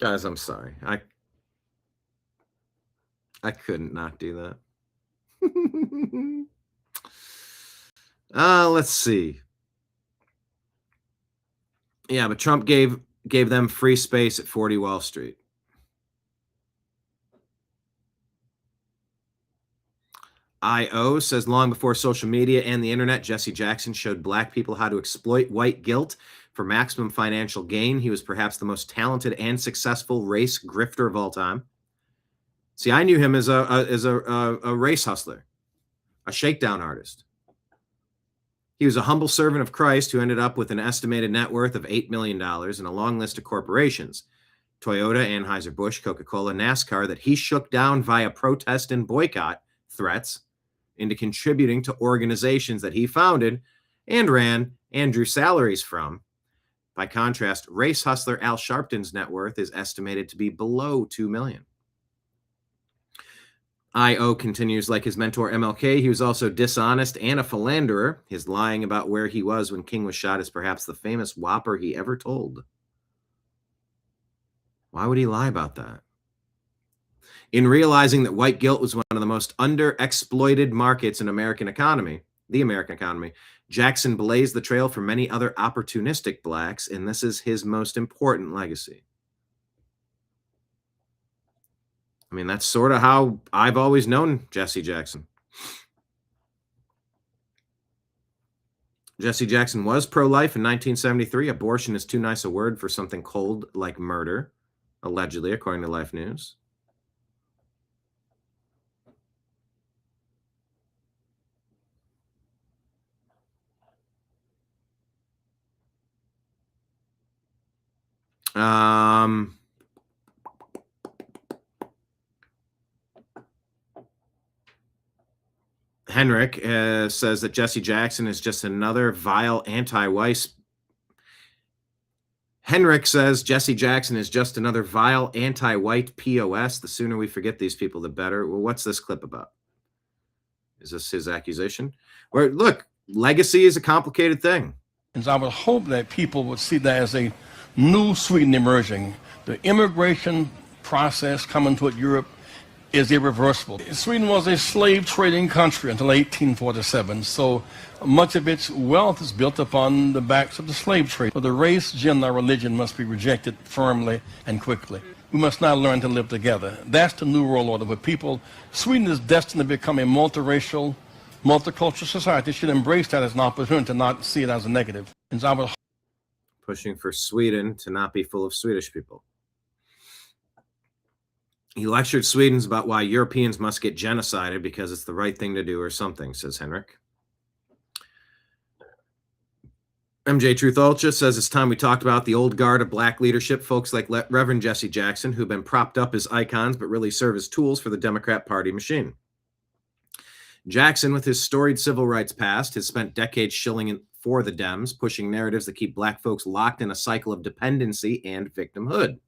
Guys, I'm sorry. I couldn't not do that. Let's see. Yeah, but Trump gave them free space at 40 Wall Street. I.O. says, long before social media and the internet, Jesse Jackson showed black people how to exploit white guilt for maximum financial gain. He was perhaps the most talented and successful race grifter of all time. See, I knew him as a race hustler, a shakedown artist. He was a humble servant of Christ who ended up with an estimated net worth of $8 million and a long list of corporations, Toyota, Anheuser-Busch, Coca-Cola, NASCAR, that he shook down via protest and boycott threats into contributing to organizations that he founded and ran and drew salaries from. By contrast, race hustler Al Sharpton's net worth is estimated to be below $2 million. I.O. continues, like his mentor MLK, he was also dishonest and a philanderer. His lying about where he was when King was shot is perhaps the famous whopper he ever told. Why would he lie about that? In realizing that white guilt was one of the most underexploited markets in the American economy, Jackson blazed the trail for many other opportunistic blacks, and this is his most important legacy. I mean, that's sort of how I've always known Jesse Jackson. Jesse Jackson was pro-life in 1973. Abortion is too nice a word for something cold like murder, allegedly, according to Life News. Henrik says that Jesse Jackson is just another vile anti-white. Henrik says Jesse Jackson is just another vile anti-white POS. The sooner we forget these people, the better. Well, what's this clip about? Is this his accusation? Or look, legacy is a complicated thing. And so I would hope that people would see that as a new Sweden emerging. The immigration process coming toward Europe is irreversible. Sweden was a slave trading country until 1847, so much of its wealth is built upon the backs of the slave trade. So the race, gender, religion must be rejected firmly and quickly. We must now learn to live together. That's the new world order, where people, Sweden is destined to become a multiracial, multicultural society. It should embrace that as an opportunity to not see it as a negative. And so I would pushing for Sweden to not be full of Swedish people. He lectured Swedes about why Europeans must get genocided because it's the right thing to do or something, says Henrik. MJ Truth Ultra says it's time we talked about the old guard of black leadership, folks like Reverend Jesse Jackson, who've been propped up as icons but really serve as tools for the Democrat Party machine. Jackson, with his storied civil rights past, has spent decades shilling for the Dems, pushing narratives that keep black folks locked in a cycle of dependency and victimhood.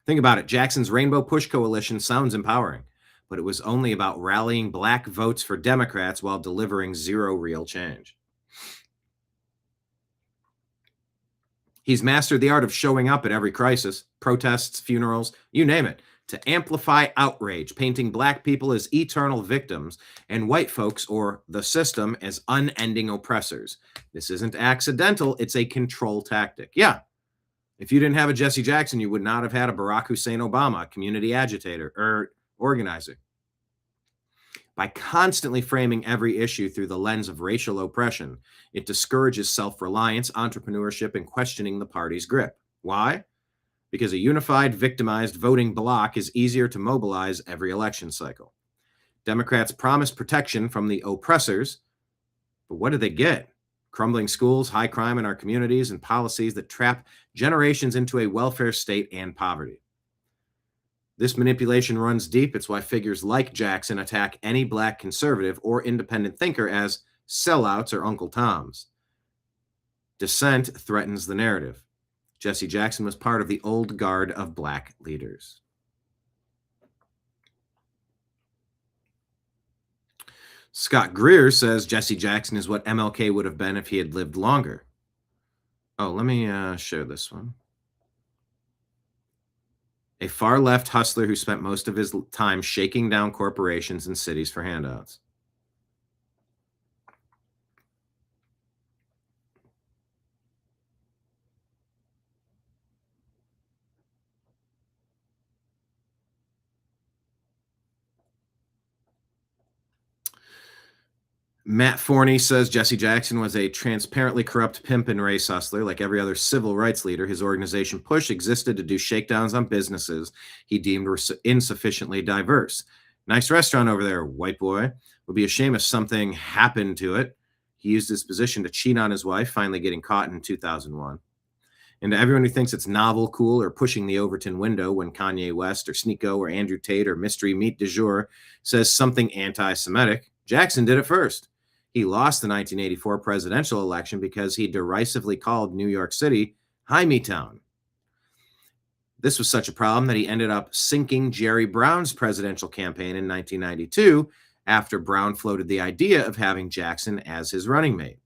Think about it. Jackson's Rainbow Push Coalition sounds empowering, but it was only about rallying black votes for Democrats while delivering zero real change. He's mastered the art of showing up at every crisis, protests, funerals, you name it, to amplify outrage, painting black people as eternal victims and white folks or the system as unending oppressors. This isn't accidental. It's a control tactic. Yeah. If you didn't have a Jesse Jackson, you would not have had a Barack Hussein Obama, a community agitator or organizer. By constantly framing every issue through the lens of racial oppression, it discourages self-reliance, entrepreneurship, and questioning the party's grip. Why? Because a unified, victimized voting bloc is easier to mobilize every election cycle. Democrats promise protection from the oppressors, but what do they get? Crumbling schools, high crime in our communities, and policies that trap generations into a welfare state and poverty. This manipulation runs deep. It's why figures like Jackson attack any black conservative or independent thinker as sellouts or Uncle Toms. Dissent threatens the narrative. Jesse Jackson was part of the old guard of black leaders. Scott Greer says Jesse Jackson is what MLK would have been if he had lived longer. Oh, let me share this one. A far-left hustler who spent most of his time shaking down corporations and cities for handouts. Matt Forney says Jesse Jackson was a transparently corrupt pimp and race hustler. Like every other civil rights leader, his organization Push existed to do shakedowns on businesses he deemed were insufficiently diverse. Nice restaurant over there, white boy. Would be a shame if something happened to it. He used his position to cheat on his wife, finally getting caught in 2001. And to everyone who thinks it's novel, cool, or pushing the Overton window when Kanye West or Sneeko or Andrew Tate or Mystery Meat du Jour says something anti-Semitic, Jackson did it first. He lost the 1984 presidential election because he derisively called New York City Hymie Town. This was such a problem that he ended up sinking Jerry Brown's presidential campaign in 1992 after Brown floated the idea of having Jackson as his running mate.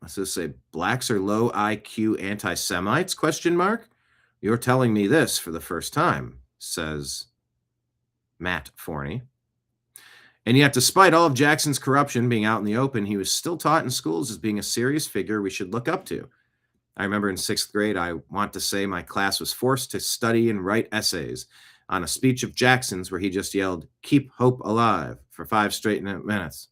Let's just say blacks are low IQ anti-Semites, ? You're telling me this for the first time, says Matt Forney. And yet, despite all of Jackson's corruption being out in the open, he was still taught in schools as being a serious figure we should look up to. I remember in 6th grade, I want to say my class was forced to study and write essays on a speech of Jackson's where he just yelled, "Keep hope alive," for 5 straight minutes.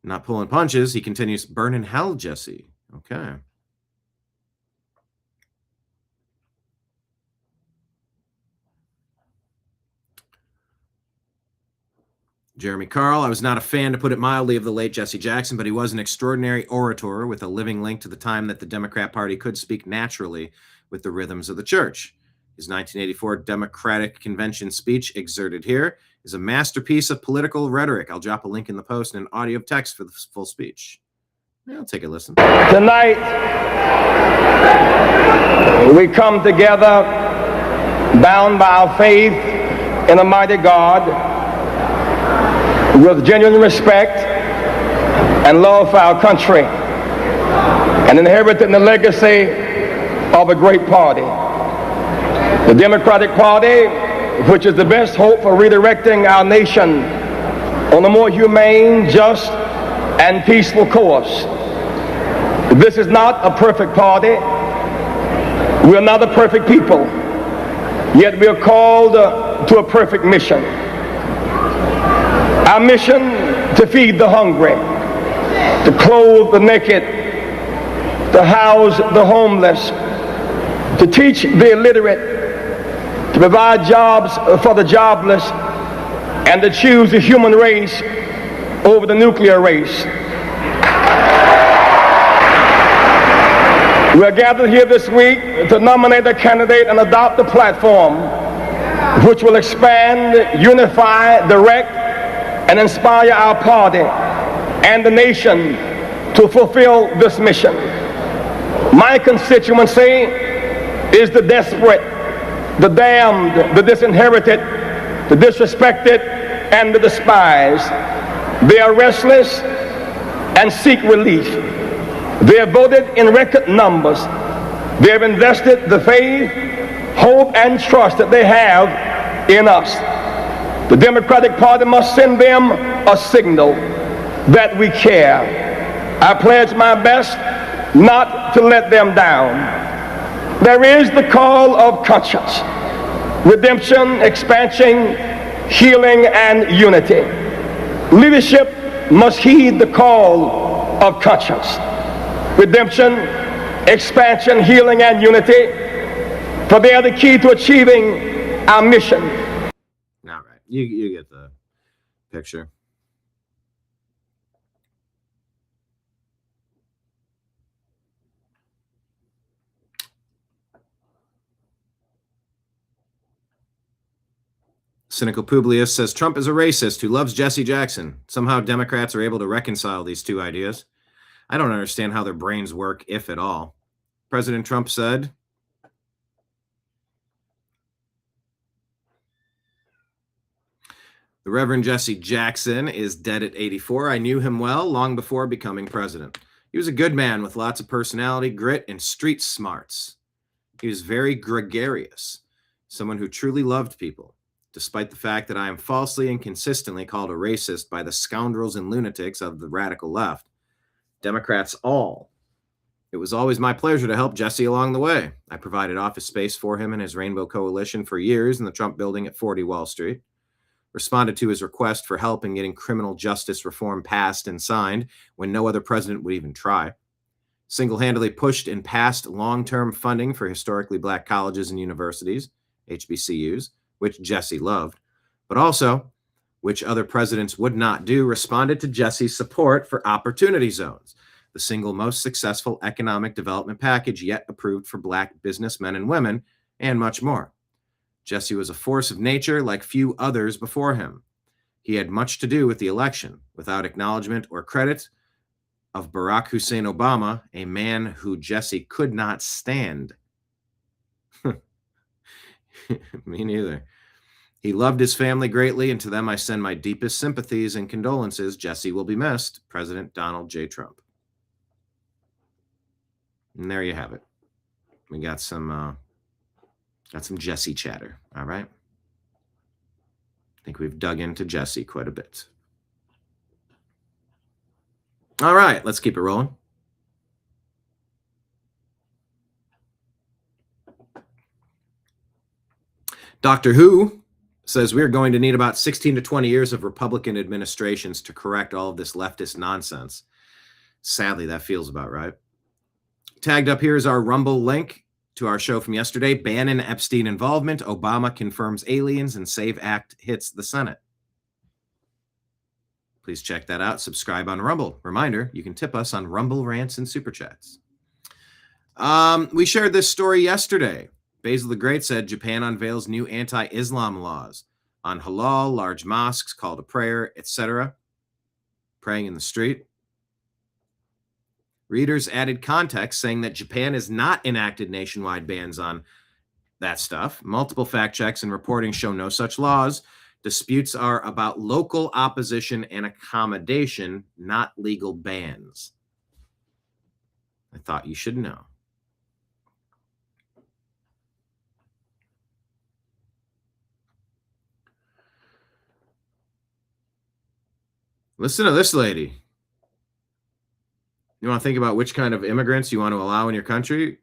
Not pulling punches, he continues, "Burn in hell, Jesse." Okay. Jeremy Carl, I was not a fan, to put it mildly, of the late Jesse Jackson, but he was an extraordinary orator with a living link to the time that the Democrat Party could speak naturally with the rhythms of the church. His 1984 Democratic Convention speech, exerted here, is a masterpiece of political rhetoric. I'll drop a link in the post and an audio of text for the full speech. Yeah, I'll take a listen. Tonight, we come together bound by our faith in a mighty God, with genuine respect and love for our country, and inheriting the legacy of a great party. The Democratic Party, which is the best hope for redirecting our nation on a more humane, just, and peaceful course. This is not a perfect party. We are not a perfect people, yet we are called to a perfect mission. Our mission: to feed the hungry, to clothe the naked, to house the homeless, to teach the illiterate, to provide jobs for the jobless, and to choose the human race over the nuclear race. We are gathered here this week to nominate a candidate and adopt a platform which will expand, unify, direct, and inspire our party and the nation to fulfill this mission. My constituency is the desperate, the damned, the disinherited, the disrespected, and the despised. They are restless and seek relief. They have voted in record numbers. They have invested the faith, hope, and trust that they have in us. The Democratic Party must send them a signal that we care. I pledge my best not to let them down. There is the call of conscience, redemption, expansion, healing, and unity. Leadership must heed the call of conscience, redemption, expansion, healing, and unity, for they are the key to achieving our mission. All right, you get the picture. Cynical Publius says Trump is a racist who loves Jesse Jackson. Somehow Democrats are able to reconcile these two ideas. I don't understand how their brains work, if at all. President Trump said, the Reverend Jesse Jackson is dead at 84. I knew him well long before becoming president. He was a good man with lots of personality, grit, and street smarts. He was very gregarious, someone who truly loved people. Despite the fact that I am falsely and consistently called a racist by the scoundrels and lunatics of the radical left, Democrats all. It was always my pleasure to help Jesse along the way. I provided office space for him and his Rainbow Coalition for years in the Trump building at 40 Wall Street. Responded to his request for help in getting criminal justice reform passed and signed when no other president would even try. Single-handedly pushed and passed long-term funding for historically black colleges and universities, HBCUs, which Jesse loved, but also, which other presidents would not do, responded to Jesse's support for Opportunity Zones, the single most successful economic development package yet approved for black businessmen and women, and much more. Jesse was a force of nature like few others before him. He had much to do with the election, without acknowledgement or credit of Barack Hussein Obama, a man who Jesse could not stand. Me neither. He loved his family greatly, and to them I send my deepest sympathies and condolences. Jesse will be missed. President Donald J. Trump. And there you have it. We got some Jesse chatter. All right. I think we've dug into Jesse quite a bit. All right, let's keep it rolling. Doctor Who says we're going to need about 16 to 20 years of Republican administrations to correct all of this leftist nonsense. Sadly, that feels about right. Tagged up here is our Rumble link to our show from yesterday. Bannon Epstein involvement. Obama confirms aliens and SAVE Act hits the Senate. Please check that out. Subscribe on Rumble. Reminder, you can tip us on Rumble rants and super chats. We shared this story yesterday. Basil the Great said Japan unveils new anti-Islam laws on halal, large mosques, call to prayer, etc. Praying in the street. Readers added context saying that Japan has not enacted nationwide bans on that stuff. Multiple fact checks and reporting show no such laws. Disputes are about local opposition and accommodation, not legal bans. I thought you should know. Listen to this lady. You want to think about which kind of immigrants you want to allow in your country?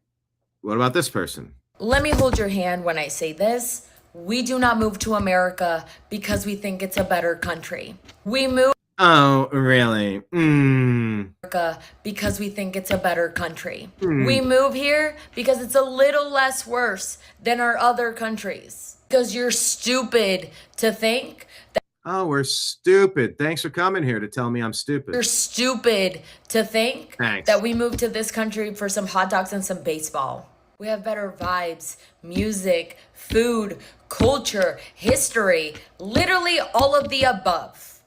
What about this person? Let me hold your hand when I say this. We do not move to America because we think it's a better country. We move Oh, really? America because we think it's a better country. We move here because it's a little less worse than our other countries. Because you're stupid to think that Oh, we're stupid. Thanks for coming here to tell me I'm stupid. you're stupid to think Thanks. that we moved to this country for some hot dogs and some baseball. We have better vibes, music, food, culture, history, literally all of the above.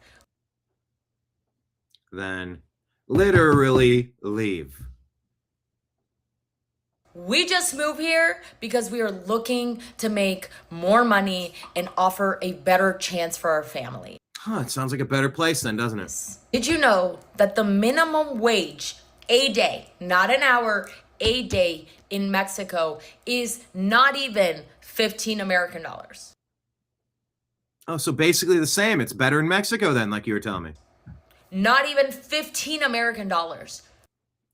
Then literally leave. We just moved here because we are looking to make more money and offer a better chance for our family. Huh, it sounds like a better place then, doesn't it? Did you know that the minimum wage a day, not an hour, a day in Mexico is not even 15 American dollars? Oh, so basically the same. It's better in Mexico then, like you were telling me. Not even 15 American dollars.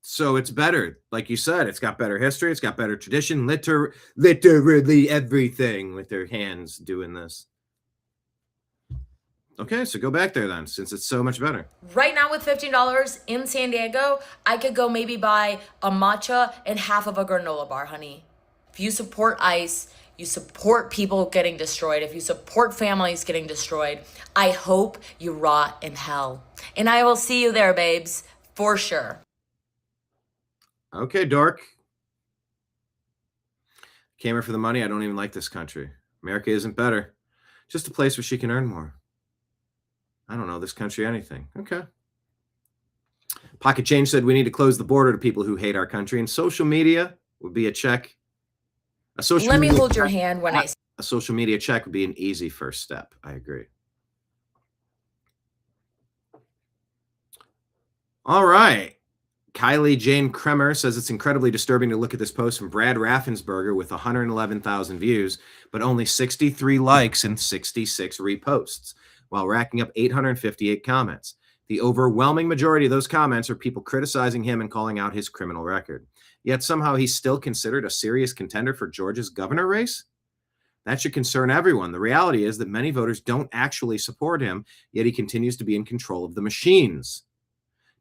So it's better. Like you said, it's got better history. It's got better tradition. Literally everything with their hands doing this. Okay, so go back there then, since it's so much better. Right now with $15 in San Diego, I could go maybe buy a matcha and half of a granola bar, honey. If you support ICE, you support people getting destroyed. If you support families getting destroyed, I hope you rot in hell. And I will see you there, babes, for sure. Okay, dork. Came here for the money. I don't even like this country. America isn't better. Just a place where she can earn more. I don't know this country anything. Okay. Pocket Change said we need to close the border to people who hate our country, and social media would be a check. Let me hold your hand when I... A social media check would be an easy first step. I agree. All right. Kylie Jane Kremer says it's incredibly disturbing to look at this post from Brad Raffensperger with 111,000 views, but only 63 likes and 66 reposts, while racking up 858 comments. The overwhelming majority of those comments are people criticizing him and calling out his criminal record. Yet somehow he's still considered a serious contender for Georgia's governor race? That should concern everyone. The reality is that many voters don't actually support him, yet he continues to be in control of the machines.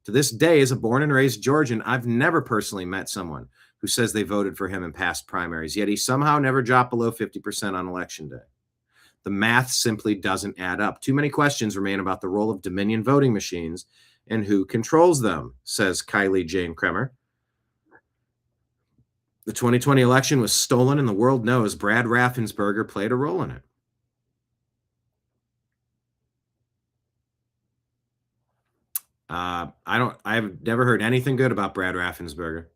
To this day, as a born and raised Georgian, I've never personally met someone who says they voted for him in past primaries, yet he somehow never dropped below 50% on election day. The math simply doesn't add up. Too many questions remain about the role of Dominion voting machines and who controls them, says Kylie Jane Kremer. The 2020 election was stolen, and the world knows Brad Raffensperger played a role in it. I've never heard anything good about Brad Raffensperger.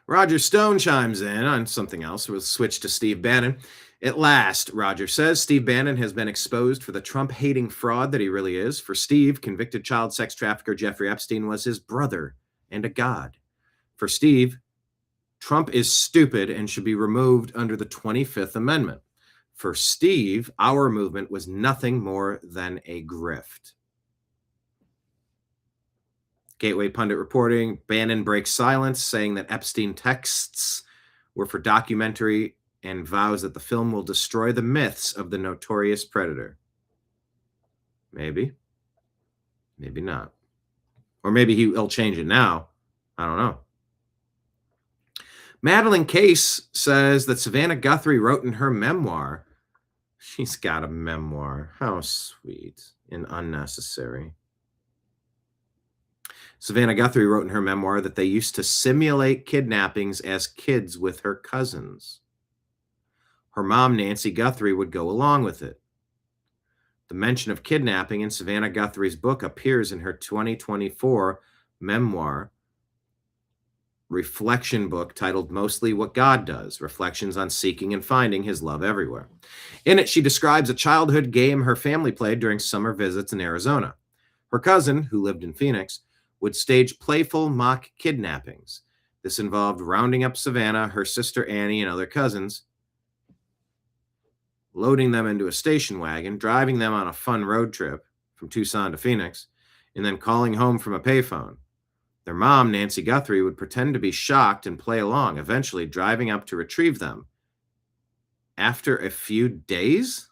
Roger Stone chimes in on something else. We'll switch to Steve Bannon. At last, Roger says, Steve Bannon has been exposed for the Trump-hating fraud that he really is. For Steve, convicted child sex trafficker Jeffrey Epstein was his brother and a god. For Steve, Trump is stupid and should be removed under the 25th Amendment. For Steve, our movement was nothing more than a grift. Gateway Pundit reporting, Bannon breaks silence, saying that Epstein texts were for documentary and vows that the film will destroy the myths of the notorious predator. Maybe. Maybe not. Or maybe he'll change it now. I don't know. Madeline Case says that Savannah Guthrie wrote in her memoir. She's got a memoir. How sweet and unnecessary. Savannah Guthrie wrote in her memoir that they used to simulate kidnappings as kids with her cousins. Her mom, Nancy Guthrie, would go along with it. The mention of kidnapping in Savannah Guthrie's book appears in her 2024 memoir reflection book titled Mostly What God Does, Reflections on Seeking and Finding His Love Everywhere. In it, she describes a childhood game her family played during summer visits in Arizona. Her cousin, who lived in Phoenix, would stage playful mock kidnappings. This involved rounding up Savannah, her sister Annie, and other cousins, loading them into a station wagon, driving them on a fun road trip from Tucson to Phoenix, and then calling home from a payphone. Their mom, Nancy Guthrie, would pretend to be shocked and play along, eventually driving up to retrieve them. After a few days,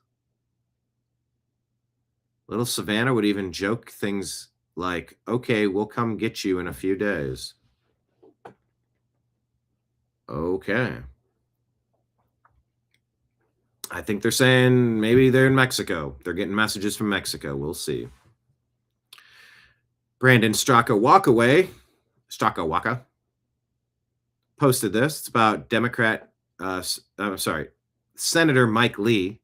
little Savannah would even joke things like, okay, we'll come get you in a few days. Okay. I think they're saying maybe they're in Mexico. They're getting messages from Mexico. We'll see. Brandon Straka Waka posted this. It's about Democrat I'm sorry, Senator Mike Lee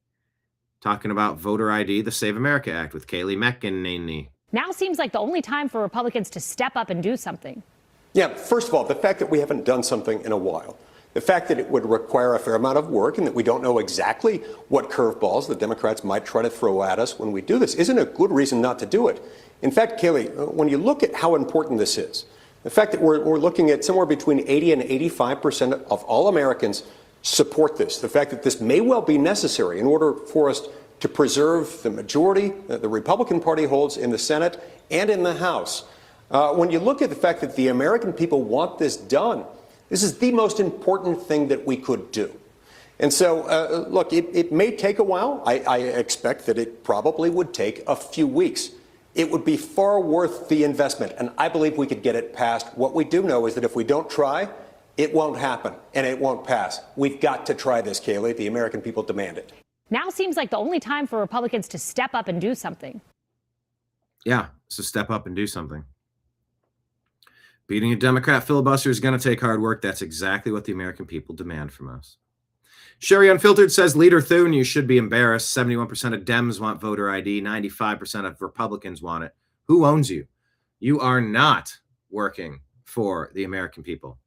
talking about voter ID, the Save America Act with Kayleigh McEnany. Now seems like the only time for Republicans to step up and do something. Yeah, first of all, the fact that we haven't done something in a while, the fact that it would require a fair amount of work and that we don't know exactly what curveballs the Democrats might try to throw at us when we do this isn't a good reason not to do it. In fact, Kayleigh, when you look at how important this is, the fact that we're looking at somewhere between 80 and 85% of all Americans support this, the fact that this may well be necessary in order for us to preserve the majority that the Republican Party holds in the Senate and in the House. When you look at the fact that the American people want this done, this is the most important thing that we could do. And so, look, it may take a while. I expect that it probably would take a few weeks. It would be far worth the investment, and I believe we could get it passed. What we do know is that if we don't try, it won't happen, and it won't pass. We've got to try this, Kayleigh. The American people demand it. Now seems like the only time for Republicans to step up and do something. Yeah, so step up and do something. Beating a Democrat filibuster is going to take hard work. That's exactly what the American people demand from us. Sherry Unfiltered says, Leader Thune, you should be embarrassed. 71% of Dems want voter ID. 95% of Republicans want it. Who owns you? You are not working for the American people.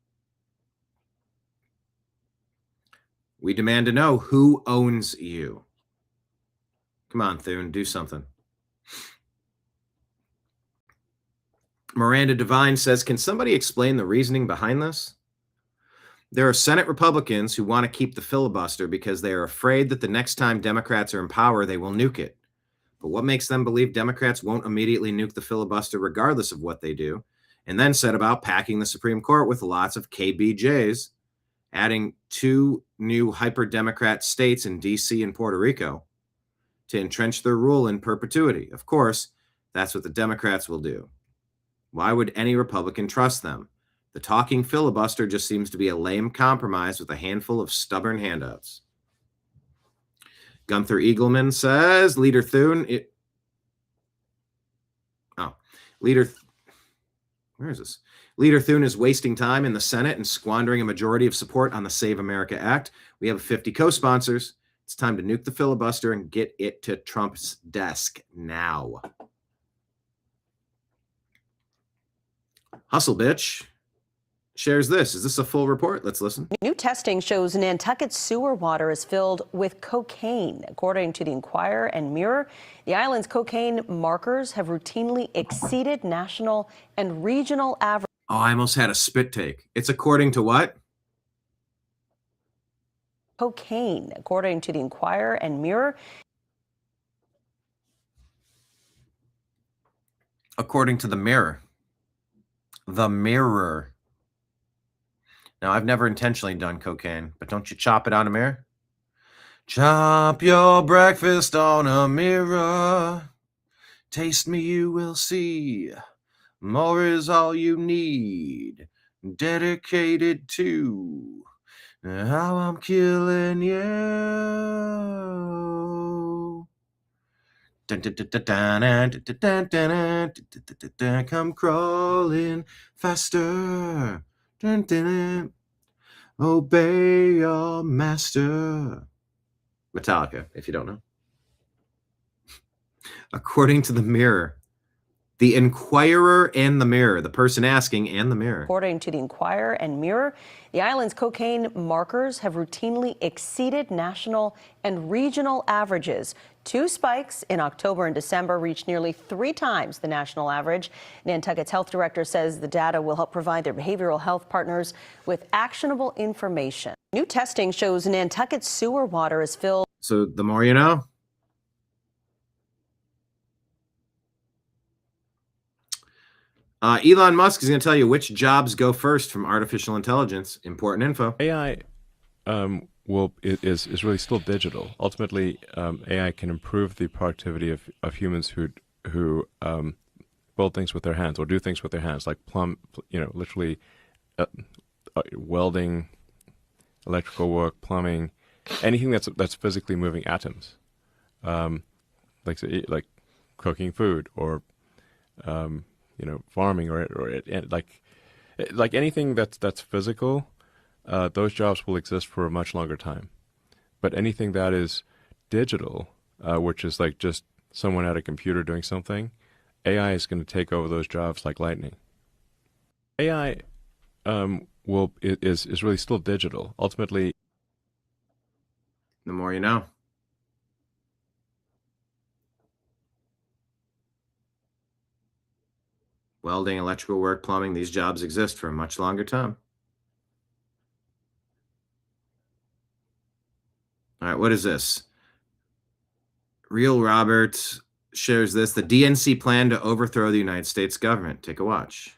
We demand to know who owns you. Come on, Thune, do something. Miranda Devine says, can somebody explain the reasoning behind this? There are Senate Republicans who want to keep the filibuster because they are afraid that the next time Democrats are in power, they will nuke it. But what makes them believe Democrats won't immediately nuke the filibuster regardless of what they do? And then set about packing the Supreme Court with lots of KBJs, adding 2 new hyper-Democrat states in D.C. and Puerto Rico to entrench their rule in perpetuity. Of course, that's what the Democrats will do. Why would any Republican trust them? The talking filibuster just seems to be a lame compromise with a handful of stubborn handouts. Gunther Eagleman says, Leader Thune, where is this? Leader Thune is wasting time in the Senate and squandering a majority of support on the Save America Act. We have 50 co-sponsors. It's time to nuke the filibuster and get it to Trump's desk now. Hustle Bitch shares this. Is this a full report? Let's listen. New testing shows Nantucket's sewer water is filled with cocaine. According to the Inquirer and Mirror, the island's cocaine markers have routinely exceeded national and regional averages. Oh, I almost had a spit take. It's according to what? Cocaine, according to the Inquirer and Mirror. According to the Mirror. The Mirror. Now, I've never intentionally done cocaine, but don't you chop it on a mirror? Chop your breakfast on a mirror. Taste me, you will see. More is all you need. Dedicated to how I'm killing you. Come crawling faster. Obey your master. Metallica, if you don't know. According to the Mirror, the Inquirer and the Mirror, the person asking and the Mirror. According to the Inquirer and Mirror, the island's cocaine markers have routinely exceeded national and regional averages. 2 spikes in October and December reached nearly 3 times the national average. Nantucket's health director says the data will help provide their behavioral health partners with actionable information. New testing shows Nantucket's sewer water is filled. So the more you know. Elon Musk is going to tell you which jobs go first from artificial intelligence. Important info. AI is really still digital. Ultimately, AI can improve the productivity of humans who build things with their hands or do things with their hands, like literally welding, electrical work, plumbing, anything that's physically moving atoms, like cooking food or farming or like anything that's physical. those jobs will exist for a much longer time. But anything that is digital, which is like just someone at a computer doing something, AI is going to take over those jobs like lightning. AI is really still digital. Ultimately, the more you know. Welding, electrical work, plumbing, these jobs exist for a much longer time. All right, what is this? Real Robert shares this. The DNC plan to overthrow the United States government. Take a watch.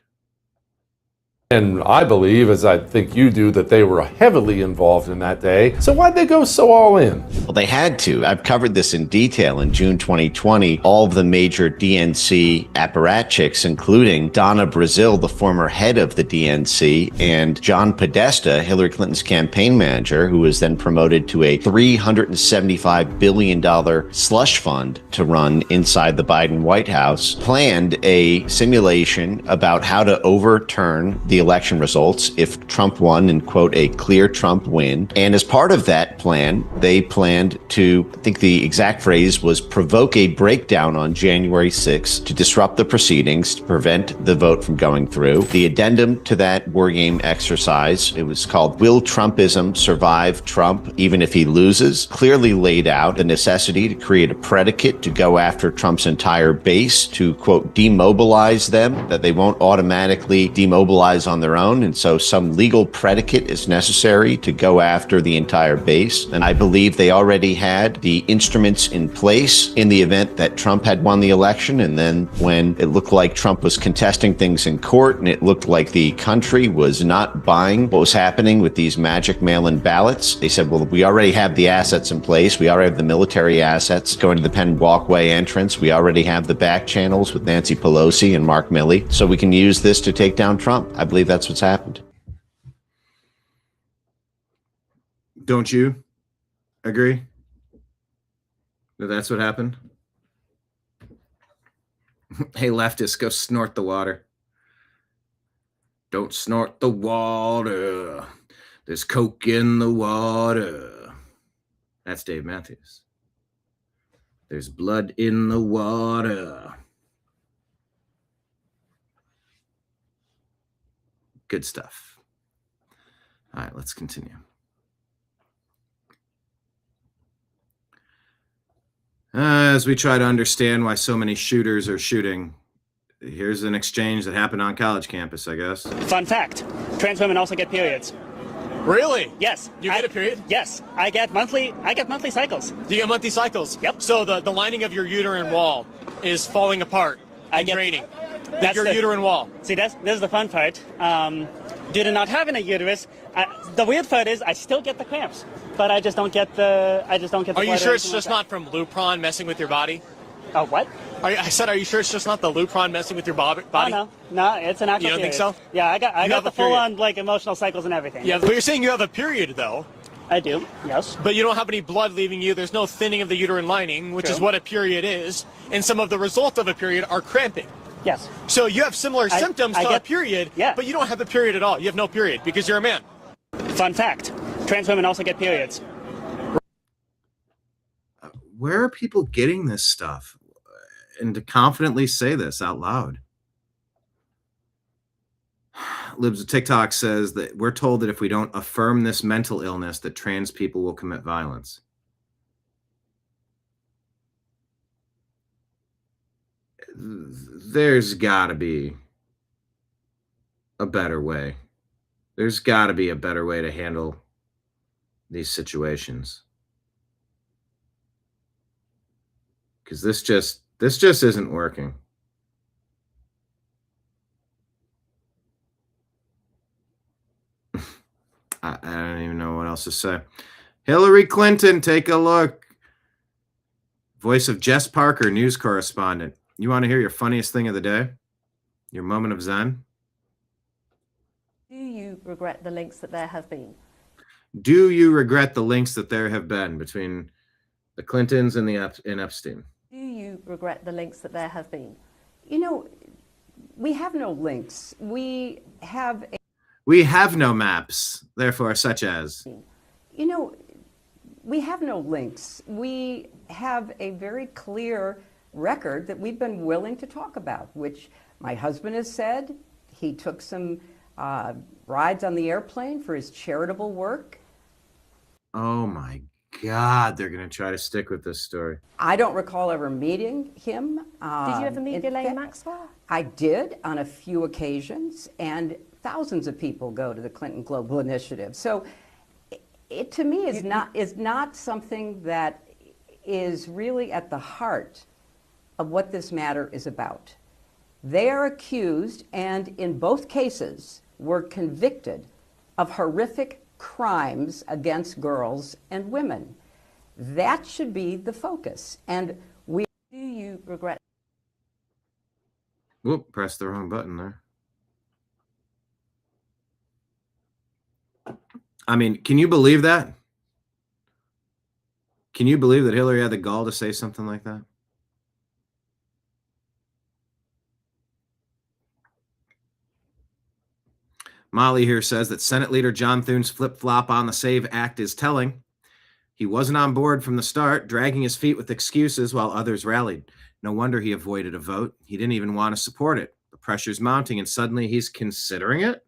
And I believe, as I think you do, that they were heavily involved in that day. So why'd they go so all in? Well, they had to. I've covered this in detail. In June 2020, all of the major DNC apparatchiks, including Donna Brazile, the former head of the DNC, and John Podesta, Hillary Clinton's campaign manager, who was then promoted to a $375 billion slush fund to run inside the Biden White House, planned a simulation about how to overturn the election results if Trump won in, quote, a clear Trump win. And as part of that plan, they planned to, I think the exact phrase was, provoke a breakdown on January 6th to disrupt the proceedings, to prevent the vote from going through. The addendum to that war game exercise, it was called Will Trumpism Survive Trump Even If He Loses, clearly laid out the necessity to create a predicate to go after Trump's entire base, to, quote, demobilize them, that they won't automatically demobilize on their own, and so some legal predicate is necessary to go after the entire base. And I believe they already had the instruments in place in the event that Trump had won the election, and then when it looked like Trump was contesting things in court and it looked like the country was not buying what was happening with these magic mail-in ballots, they said, well, we already have the assets in place. We already have the military assets going to the Penn Walkway entrance. We already have the back channels with Nancy Pelosi and Mark Milley, so we can use this to take down Trump. I believe that's what's happened. Don't you agree that that's what happened? Hey, leftists, go snort the water. Don't snort the water. There's coke in the water. That's Dave Matthews. There's blood in the water. Good stuff. All right, let's continue. As we try to understand why so many shooters are shooting, here's an exchange that happened on college campus, I guess. Fun fact, trans women also get periods. Really? Yes. You get a period? Yes. I get monthly cycles. Do you get monthly cycles? Yep. So the lining of your uterine wall is falling apart and draining. That's your uterine wall. See, this is the fun part. Due to not having a uterus, the weird part is I still get the cramps, but I just don't get the. Are you sure it's just not from Lupron messing with your body? Oh, what? I said, are you sure it's just not the Lupron messing with your body? Oh, no, it's an actual. You don't think so? Yeah, I got the full-on like emotional cycles and everything. Yeah, but you're saying you have a period though. I do. Yes. But you don't have any blood leaving you. There's no thinning of the uterine lining, which is what a period is. And some of the results of a period are cramping. Yes. So you have similar symptoms to a period, yeah. But you don't have the period at all. You have no period because you're a man. Fun fact, trans women also get periods. Where are people getting this stuff? And to confidently say this out loud. Libs of TikTok says that we're told that if we don't affirm this mental illness, that trans people will commit violence. There's got to be a better way. There's got to be a better way to handle these situations. Because this just isn't working. I don't even know what else to say. Hillary Clinton, take a look. Voice of Jess Parker, news correspondent. You want to hear your funniest thing of the day? Your moment of zen? Do you regret the links that there have been? Do you regret the links that there have been between the Clintons and Epstein? Do you regret the links that there have been? You know, we have no links. We have We have no maps, therefore, such as. You know, we have no links. We have a very clear record that we've been willing to talk about, which my husband has said. He took some rides on the airplane for his charitable work. Oh my God, they're going to try to stick with this story. I don't recall ever meeting him. Did you ever meet Ghislaine Maxwell? I did on a few occasions, and thousands of people go to the Clinton Global Initiative. So it to me is not something that is really at the heart of what this matter is about. They are accused, and in both cases were convicted of horrific crimes against girls and women. That should be the focus. And we Do you regret? Whoop, pressed the wrong button there. I mean, can you believe that? Can you believe that Hillary had the gall to say something like that? Molly here says that Senate Leader John Thune's flip-flop on the SAVE Act is telling. He wasn't on board from the start, dragging his feet with excuses while others rallied. No wonder he avoided a vote. He didn't even want to support it. The pressure's mounting, and suddenly he's considering it?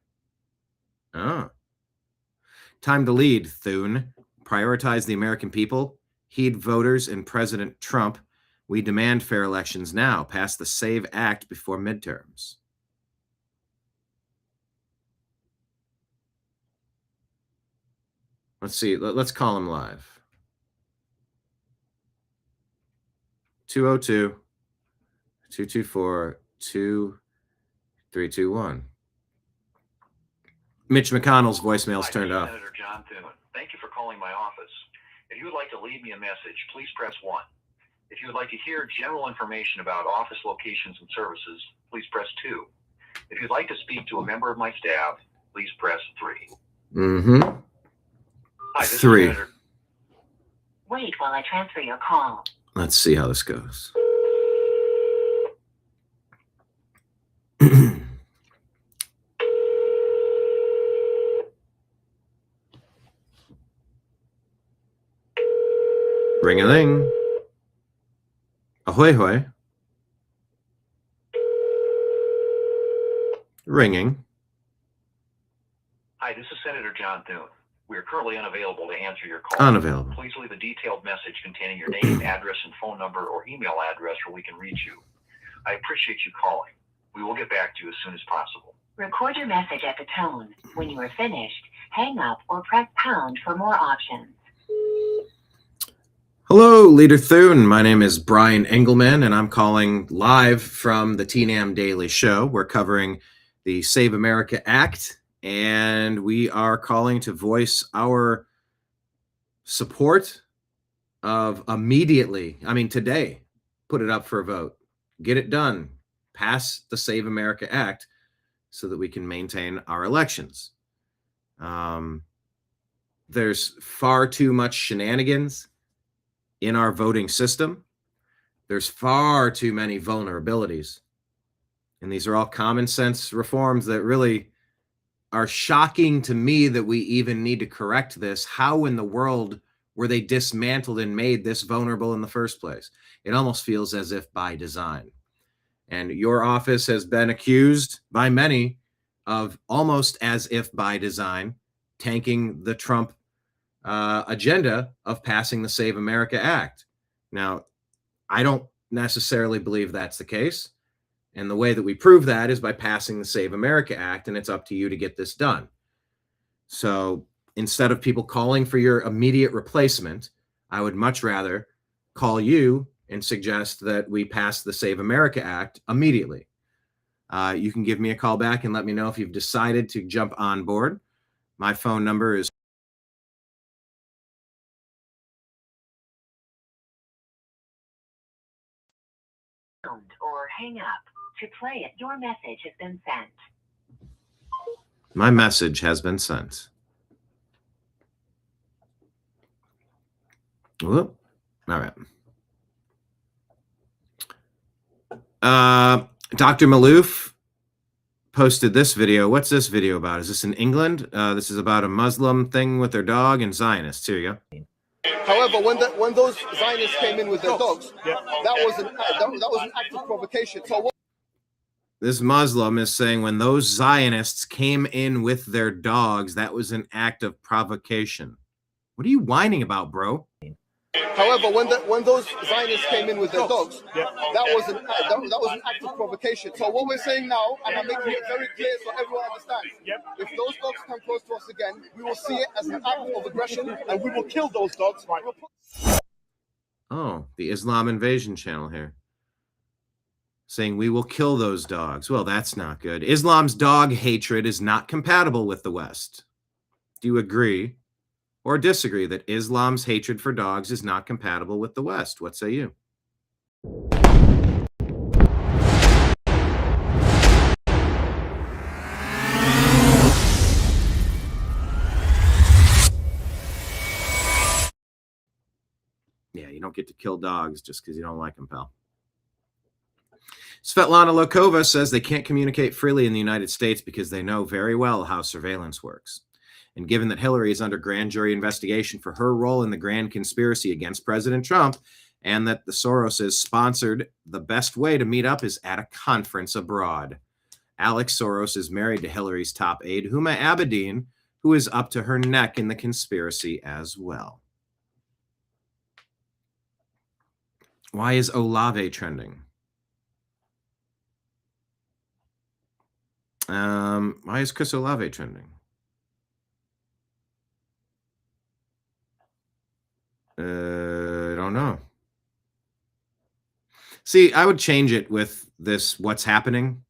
Oh. Time to lead, Thune. Prioritize the American people. Heed voters and President Trump. We demand fair elections now. Pass the SAVE Act before midterms. Let's see. Let's call him live. 202-224-2321. Mitch McConnell's voicemail's turned off. Senator John Thune. Thank you for calling my office. If you would like to leave me a message, please press 1. If you would like to hear general information about office locations and services, please press 2. If you'd like to speak to a member of my staff, please press 3. Mm-hmm. Hi, this is 3. Senator. Wait while I transfer your call. Let's see how this goes. Ring-a-ling. Ahoy hoy. Ringing. Hi, this is Senator John Thune. We are currently unavailable to answer your call. Unavailable. Please leave a detailed message containing your name, address, and phone number or email address where we can reach you. I appreciate you calling. We will get back to you as soon as possible. Record your message at the tone. When you are finished, hang up or press pound for more options. Hello, Leader Thune. My name is BrianEngelman, and I'm calling live from the TNAM Daily Show. We're covering the Save America Act, and we are calling to voice our support of immediately, today, put it up for a vote. Get it done. Pass the Save America Act so that we can maintain our elections. There's far too much shenanigans in our voting system. There's far too many vulnerabilities. And these are all common sense reforms that really are shocking to me that we even need to correct this. How in the world were they dismantled and made this vulnerable in the first place? It almost feels as if by design. And your office has been accused by many of almost as if by design, tanking the Trump agenda of passing the Save America Act. Now, I don't necessarily believe that's the case. And the way that we prove that is by passing the Save America Act, and it's up to you to get this done. So instead of people calling for your immediate replacement, I would much rather call you and suggest that we pass the Save America Act immediately. You can give me a call back and let me know if you've decided to jump on board. My phone number is or hang up. To play it, your message has been sent. My message has been sent. Whoop. All right. Dr. Malouf, posted this video. What's this video about? Is this in England? This is about a Muslim thing with their dog and Zionists. Here you go. However, when those Zionists came in with their dogs, that was an act of provocation. So what? This Muslim is saying when those Zionists came in with their dogs, that was an act of provocation. What are you whining about, bro? However, when those Zionists came in with their dogs, that was an act of provocation. So what we're saying now, and I'm making it very clear so everyone understands, if those dogs come close to us again, we will see it as an act of aggression, and we will kill those dogs. Oh, the Islam Invasion channel here. Saying we will kill those dogs. Well, that's not good. Islam's dog hatred is not compatible with the West. Do you agree or disagree that Islam's hatred for dogs is not compatible with the West? What say you? Yeah, you don't get to kill dogs just because you don't like them, pal. Svetlana Lokova says they can't communicate freely in the United States because they know very well how surveillance works. And given that Hillary is under grand jury investigation for her role in the grand conspiracy against President Trump, and that the Soroses sponsored, the best way to meet up is at a conference abroad. Alex Soros is married to Hillary's top aide, Huma Abedin, who is up to her neck in the conspiracy as well. Why is Olave trending? Why is Chris Olave trending? I don't know. See, I would change it with this what's happening.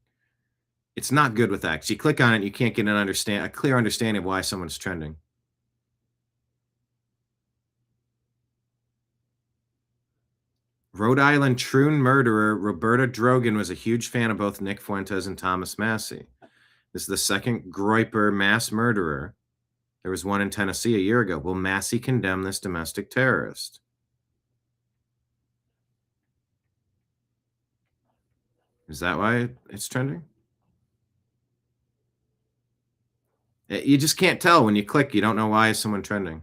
It's not good with that. 'Cause you click on it, you can't get a clear understanding of why someone's trending. Rhode Island Troon murderer Roberta Drogan was a huge fan of both Nick Fuentes and Thomas Massie. This is the second Groyper mass murderer. There was one in Tennessee a year ago. Will Massie condemn this domestic terrorist? Is that why it's trending? You just can't tell when you click. You don't know why is someone trending.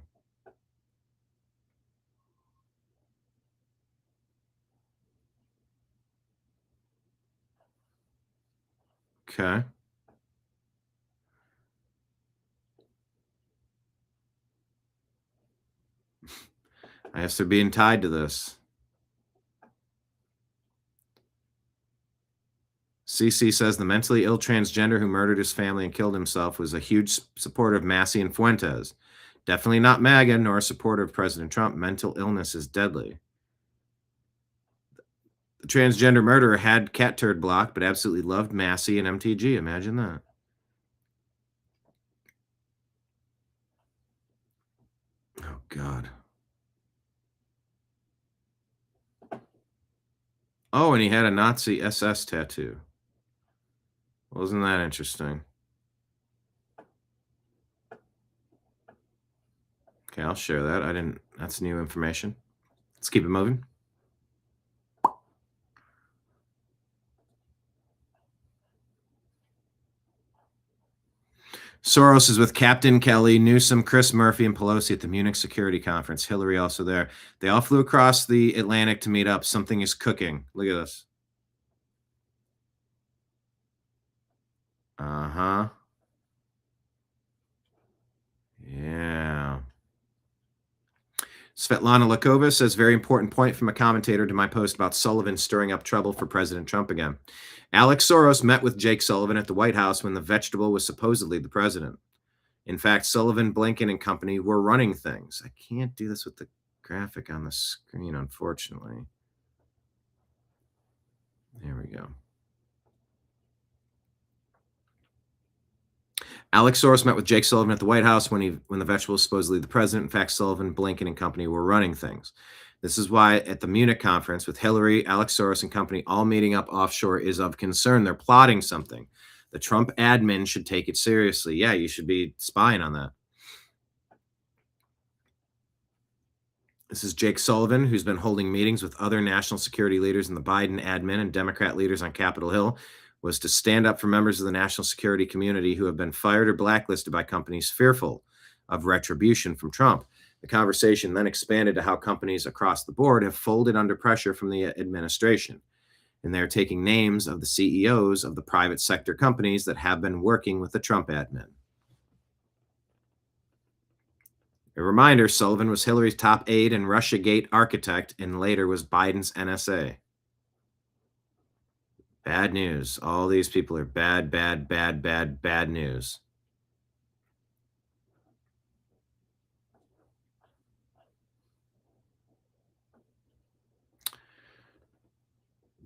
Okay. I guess they're being tied to this. CC says the mentally ill transgender who murdered his family and killed himself was a huge supporter of Massie and Fuentes. Definitely not MAGA nor a supporter of President Trump. Mental illness is deadly. The transgender murderer had cat turd blocked, but absolutely loved Massie and MTG. Imagine that. Oh, God. Oh, and he had a Nazi SS tattoo. Wasn't that interesting? Okay, I'll share that. That's new information. Let's keep it moving. Soros is with Captain Kelly, Newsom, Chris Murphy, and Pelosi at the Munich Security Conference. Hillary also there. They all flew across the Atlantic to meet up. Something is cooking. Look at this. Uh-huh. Yeah. Svetlana Lakova says, very important point from a commentator to my post about Sullivan stirring up trouble for President Trump again. Alex Soros met with Jake Sullivan at the White House when the vegetable was supposedly the president. In fact, Sullivan, Blinken, and company were running things. I can't do this with the graphic on the screen, unfortunately. There we go. Alex Soros met with Jake Sullivan at the White House when the vegetable was supposedly the president. In fact, Sullivan, Blinken, and company were running things. This is why at the Munich conference with Hillary, Alex Soros, and company all meeting up offshore is of concern. They're plotting something. The Trump admin should take it seriously. Yeah, you should be spying on that. This is Jake Sullivan, who's been holding meetings with other national security leaders in the Biden admin and Democrat leaders on Capitol Hill, was to stand up for members of the national security community who have been fired or blacklisted by companies fearful of retribution from Trump. The conversation then expanded to how companies across the board have folded under pressure from the administration, and they're taking names of the CEOs of the private sector companies that have been working with the Trump admin. A reminder, Sullivan was Hillary's top aide and Russiagate architect and later was Biden's NSA. Bad news. All these people are bad news.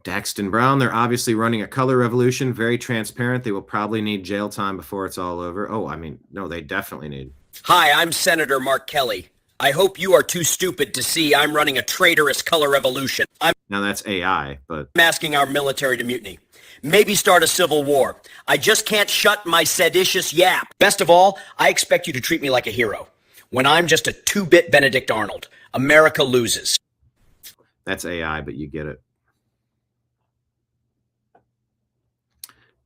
Daxton Brown, they're obviously running a color revolution, very transparent. They will probably need jail time before it's all over. Oh, I mean, no, they definitely need. Hi, I'm Senator Mark Kelly. I hope you are too stupid to see I'm running a traitorous color revolution. Now that's AI, but I'm asking our military to mutiny. Maybe start a civil war. I just can't shut my seditious yap. Best of all, I expect you to treat me like a hero. When I'm just a 2-bit Benedict Arnold, America loses. That's AI, but you get it.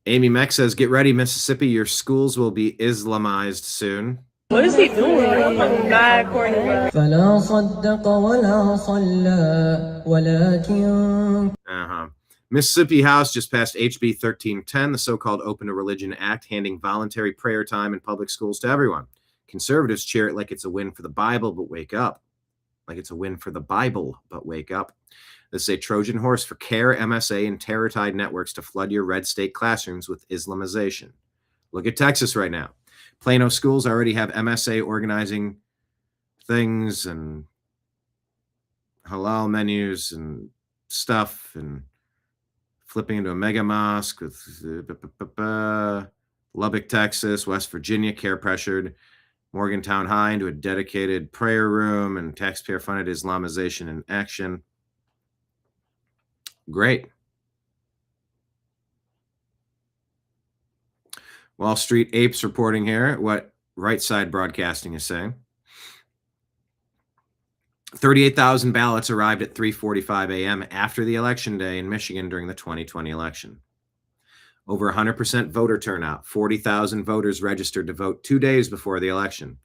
Amy Meck says, get ready, Mississippi. Your schools will be Islamized soon. What is he doing? Not according to Mississippi House just passed HB 1310, the so-called Open to Religion Act, handing voluntary prayer time in public schools to everyone. Conservatives cheer it like it's a win for the Bible, but wake up. Like it's a win for the Bible, but wake up. This is a Trojan horse for CARE, MSA, and terror-tied networks to flood your red state classrooms with Islamization. Look at Texas right now. Plano schools already have MSA organizing things and halal menus and stuff and flipping into a mega mosque with Lubbock, Texas, West Virginia, care pressured Morgantown High into a dedicated prayer room and taxpayer-funded Islamization in action. Great. Wall Street Apes reporting here what Right Side Broadcasting is saying. 38,000 ballots arrived at 3:45 a.m. after the election day in Michigan during the 2020 election. Over 100% voter turnout. 40,000 voters registered to vote 2 days before the election.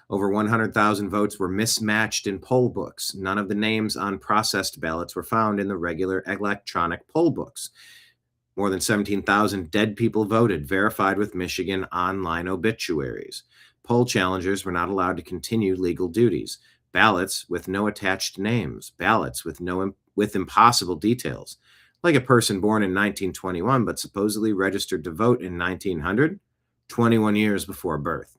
Over 100,000 votes were mismatched in poll books. None of the names on processed ballots were found in the regular electronic poll books. More than 17,000 dead people voted, verified with Michigan online obituaries. Poll challengers were not allowed to continue legal duties. Ballots with no attached names. Ballots with impossible details. Like a person born in 1921 but supposedly registered to vote in 1900, 21 years before birth.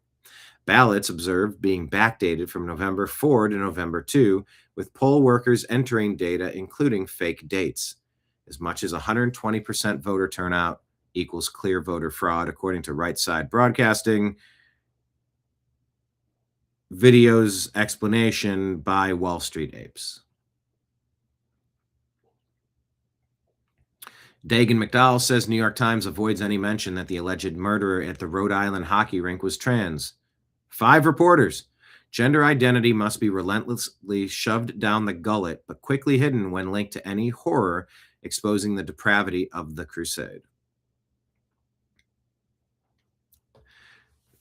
Ballots observed being backdated from November 4 to November 2, with poll workers entering data including fake dates. As much as 120% voter turnout equals clear voter fraud, according to Right Side Broadcasting. Video's explanation by Wall Street Apes. Dagan McDowell says New York Times avoids any mention that the alleged murderer at the Rhode Island hockey rink was trans. 5 reporters. Gender identity must be relentlessly shoved down the gullet, but quickly hidden when linked to any horror exposing the depravity of the crusade.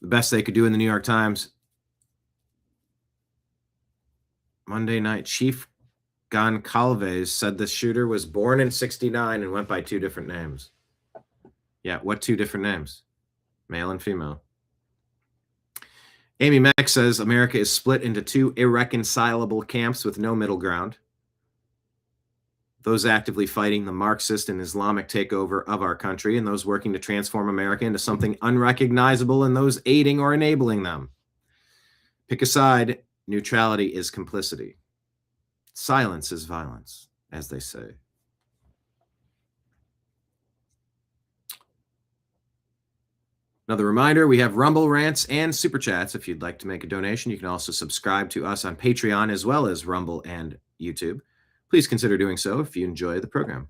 The best they could do in the New York Times. Monday night, Chief Goncalves said the shooter was born in 1969 and went by 2 different names. Yeah, what 2 different names? Male and female. Amy Mack says America is split into 2 irreconcilable camps with no middle ground. Those actively fighting the Marxist and Islamic takeover of our country, and those working to transform America into something unrecognizable, and those aiding or enabling them. Pick a side. Neutrality is complicity. Silence is violence, as they say. Another reminder, we have Rumble Rants and Super Chats. If you'd like to make a donation, you can also subscribe to us on Patreon as well as Rumble and YouTube. Please consider doing so if you enjoy the program.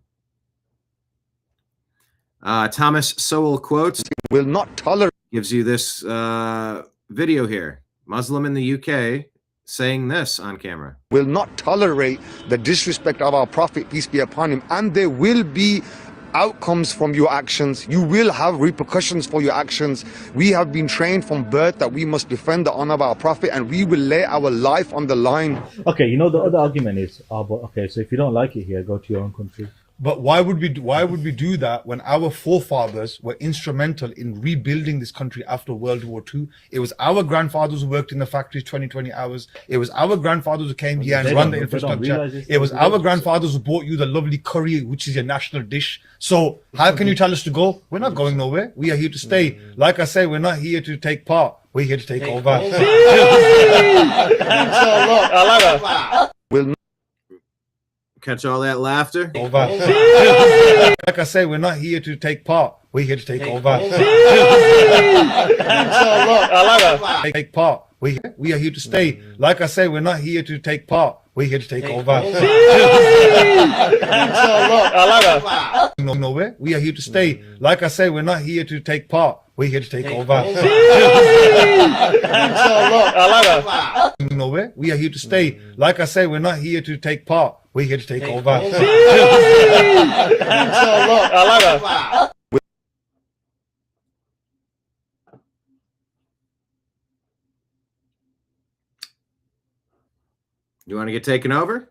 Thomas Sowell quotes, will not tolerate, gives you this video here. Muslim in the UK saying this on camera. Will not tolerate the disrespect of our Prophet, peace be upon him, and there will be outcomes from your actions. You will have repercussions for your actions. We have been trained from birth that we must defend the honor of our prophet, and we will lay our life on the line. Okay, you know, the other argument is, but okay, so if you don't like it here, go to your own country. But why would we do that when our forefathers were instrumental in rebuilding this country after World War II? It was our grandfathers who worked in the factories 20 hours. It was our grandfathers who came here and run the infrastructure. It was our grandfathers who brought you the lovely curry, which is your national dish. So how can you tell us to go? We're not going nowhere. We are here to stay. Like I say, we're not here to take part. We're here to take over. We'll catch all that laughter. Over. Like I say, we're not here to take part. We're here to take over. Take part. We are here to stay. Like I say, we're not here to take part. We're here to take over. Nowhere. We are here to stay. Like I say, we're not here to take part. We're here to take over. Nowhere. We are here to stay. Like I say, we're not here to take part. We're here to take over. You want to get taken over?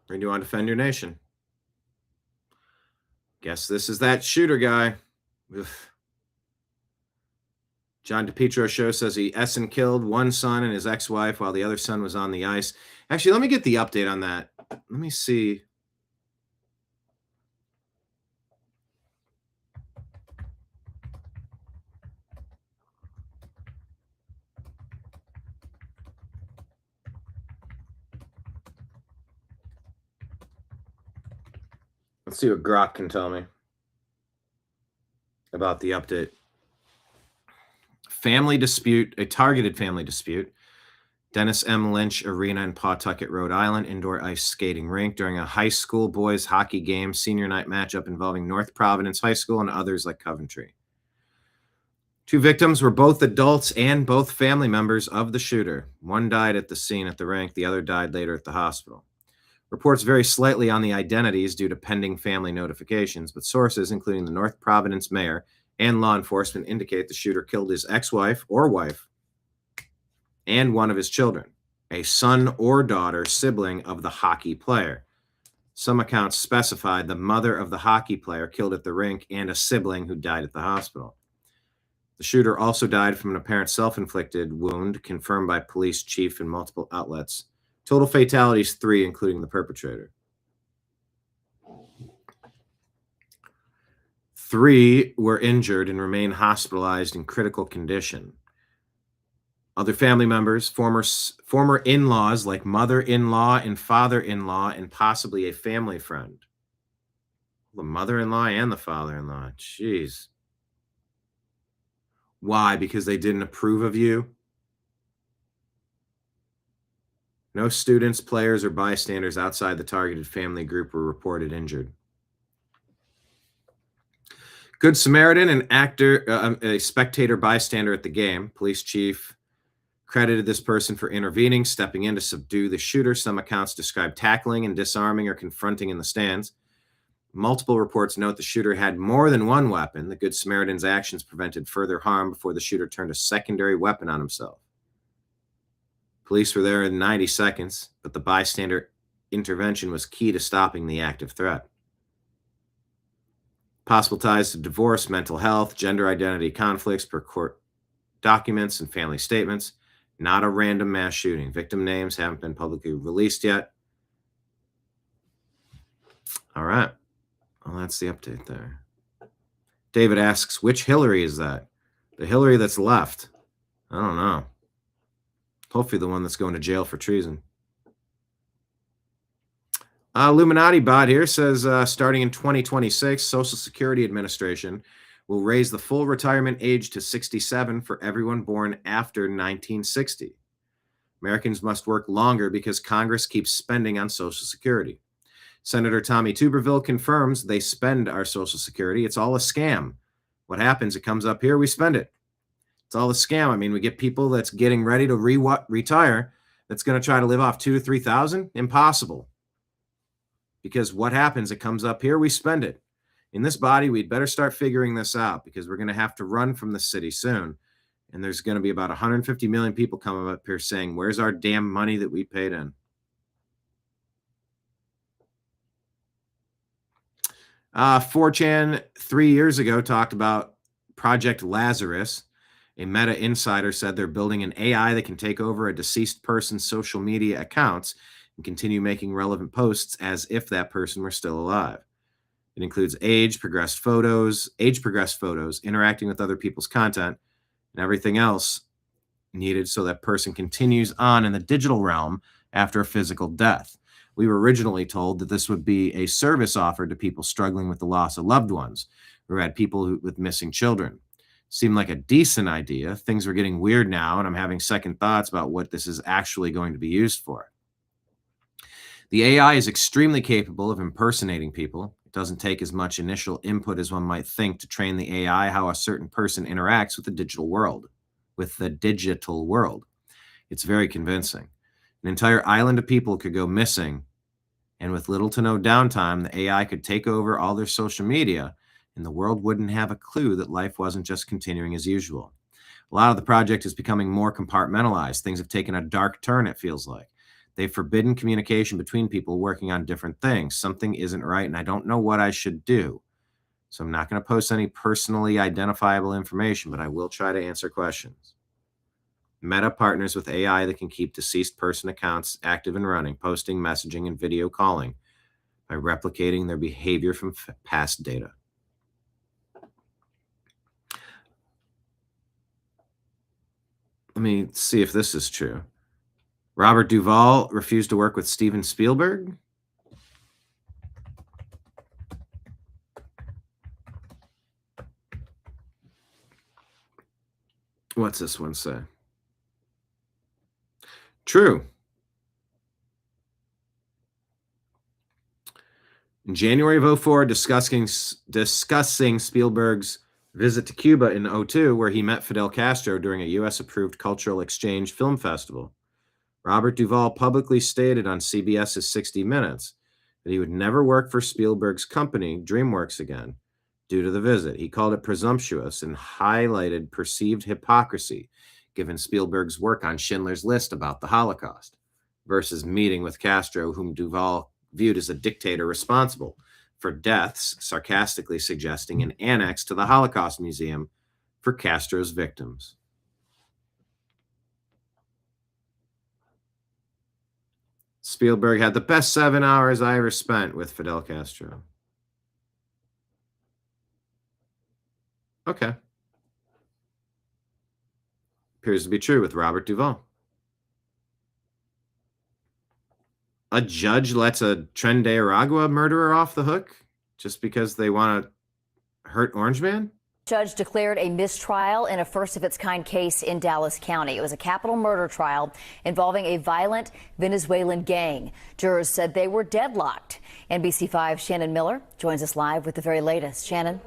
Or do you want to defend your nation? Guess this is that shooter guy. Oof. John DePietro show says he Essen killed one son and his ex-wife while the other son was on the ice. Actually, let me get the update on that. Let me see. Let's see what Grok can tell me about the update. Family dispute, a targeted family dispute. Dennis M. Lynch Arena in Pawtucket, Rhode Island, indoor ice skating rink during a high school boys hockey game, senior night matchup involving North Providence High School and others like Coventry. Two victims were both adults and both family members of the shooter. One died at the scene at the rink. The other died later at the hospital. Reports vary slightly on the identities due to pending family notifications, but sources, including the North Providence mayor and law enforcement, indicate the shooter killed his ex-wife or wife and one of his children, a son or daughter sibling of the hockey player. Some accounts specified the mother of the hockey player killed at the rink and a sibling who died at the hospital. The shooter also died from an apparent self-inflicted wound, confirmed by police chief in multiple outlets. Total fatalities 3, including the perpetrator. 3 were injured and remain hospitalized in critical condition. Other family members, former in-laws like mother-in-law and father-in-law, and possibly a family friend. The mother-in-law and the father-in-law. Jeez. Why? Because they didn't approve of you? No students, players, or bystanders outside the targeted family group were reported injured. Good Samaritan, an actor, a spectator bystander at the game. Police chief credited this person for intervening, stepping in to subdue the shooter. Some accounts describe tackling and disarming or confronting in the stands. Multiple reports note the shooter had more than one weapon. The Good Samaritan's actions prevented further harm before the shooter turned a secondary weapon on himself. Police were there in 90 seconds, but the bystander intervention was key to stopping the active threat. Possible ties to divorce, mental health, gender identity conflicts per court documents and family statements. Not a random mass shooting. Victim names haven't been publicly released yet. All right. Well, that's the update there. David asks, which Hillary is that? The Hillary that's left. I don't know. Hopefully the one that's going to jail for treason. Illuminati bot here says, starting in 2026, Social Security Administration will raise the full retirement age to 67 for everyone born after 1960. Americans must work longer because Congress keeps spending on Social Security. Senator Tommy Tuberville confirms they spend our Social Security. It's all a scam. What happens? It comes up here, we spend it. It's all a scam. I mean, we get people that's getting ready to retire that's going to try to live off $2,000 to $3,000. Impossible. Because what happens? It comes up here, we spend it. In this body, we'd better start figuring this out, because we're going to have to run from the city soon. And there's going to be about 150 million people coming up here saying, where's our damn money that we paid in? 4chan 3 years ago talked about Project Lazarus. A Meta insider said they're building an AI that can take over a deceased person's social media accounts and continue making relevant posts as if that person were still alive. It includes age-progressed photos, interacting with other people's content, and everything else needed so that person continues on in the digital realm after a physical death. We were originally told that this would be a service offered to people struggling with the loss of loved ones, who had people with missing children. Seemed like a decent idea. Things were getting weird now, and I'm having second thoughts about what this is actually going to be used for. The AI is extremely capable of impersonating people. It doesn't take as much initial input as one might think to train the AI how a certain person interacts with the digital world. It's very convincing. An entire island of people could go missing, and with little to no downtime, the AI could take over all their social media, and the world wouldn't have a clue that life wasn't just continuing as usual. A lot of the project is becoming more compartmentalized. Things have taken a dark turn, it feels like. They've forbidden communication between people working on different things. Something isn't right, and I don't know what I should do. So I'm not going to post any personally identifiable information, but I will try to answer questions. Meta partners with AI that can keep deceased person accounts active and running, posting, messaging, and video calling by replicating their behavior from past data. Let me see if this is true. Robert Duval refused to work with Steven Spielberg. What's this one say? True. In January of 2004, discussing Spielberg's visit to Cuba in 2002, where he met Fidel Castro during a U.S.-approved cultural exchange film festival, Robert Duval publicly stated on CBS's 60 Minutes that he would never work for Spielberg's company, DreamWorks, again due to the visit. He called it presumptuous and highlighted perceived hypocrisy given Spielberg's work on Schindler's List about the Holocaust versus meeting with Castro, whom Duval viewed as a dictator responsible for deaths, sarcastically suggesting an annex to the Holocaust Museum for Castro's victims. Spielberg had the best 7 hours I ever spent with Fidel Castro. Okay. Appears to be true with Robert Duval. A judge lets a Tren de Aragua murderer off the hook just because they want to hurt Orange Man? Judge declared a mistrial in a first-of-its-kind case in Dallas County. It was a capital murder trial involving a violent Venezuelan gang. Jurors said they were deadlocked. NBC5's Shannon Miller joins us live with the very latest. Shannon?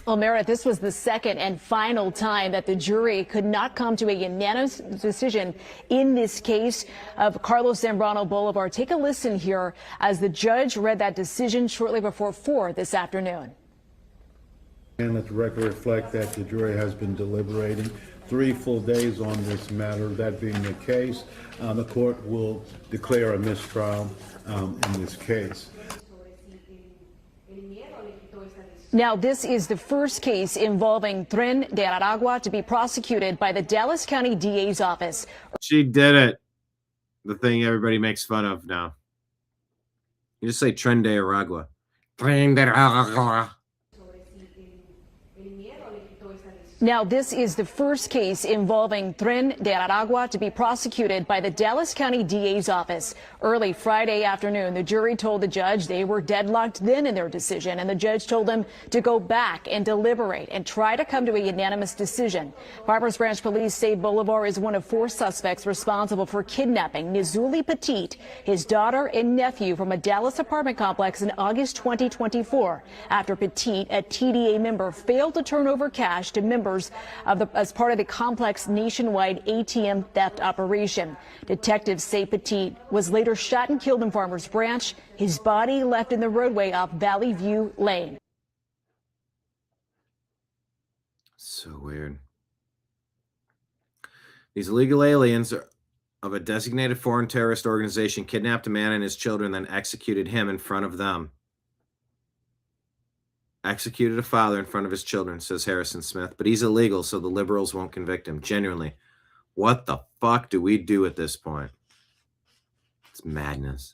Well, Merritt, this was the second and final time that the jury could not come to a unanimous decision in this case of Carlos Zambrano Bolivar. Take a listen here as the judge read that decision shortly before 4 this afternoon. And let the record reflect that the jury has been deliberating 3 full days on this matter. That being the case, the court will declare a mistrial in this case. Now, this is the first case involving Tren de Aragua to be prosecuted by the Dallas County DA's office. She did it. The thing everybody makes fun of now. You just say Tren de Aragua. Tren de Aragua. Now, this is the first case involving Tren de Aragua to be prosecuted by the Dallas County DA's office. Early Friday afternoon, the jury told the judge they were deadlocked then in their decision, and the judge told them to go back and deliberate and try to come to a unanimous decision. Farmers Branch police say Bolivar is one of 4 suspects responsible for kidnapping Nizuli Petit, his daughter and nephew, from a Dallas apartment complex in August 2024 after Petit, a TDA member, failed to turn over cash to members members as part of the complex nationwide ATM theft operation. Detectives say Petit was later shot and killed in Farmers Branch. His body left in the roadway off Valley View Lane. So weird. These illegal aliens of a designated foreign terrorist organization kidnapped a man and his children, then executed him in front of them. Executed a father in front of his children, says Harrison Smith, but he's illegal, so the liberals won't convict him. Genuinely, what the fuck do we do at this point? It's madness.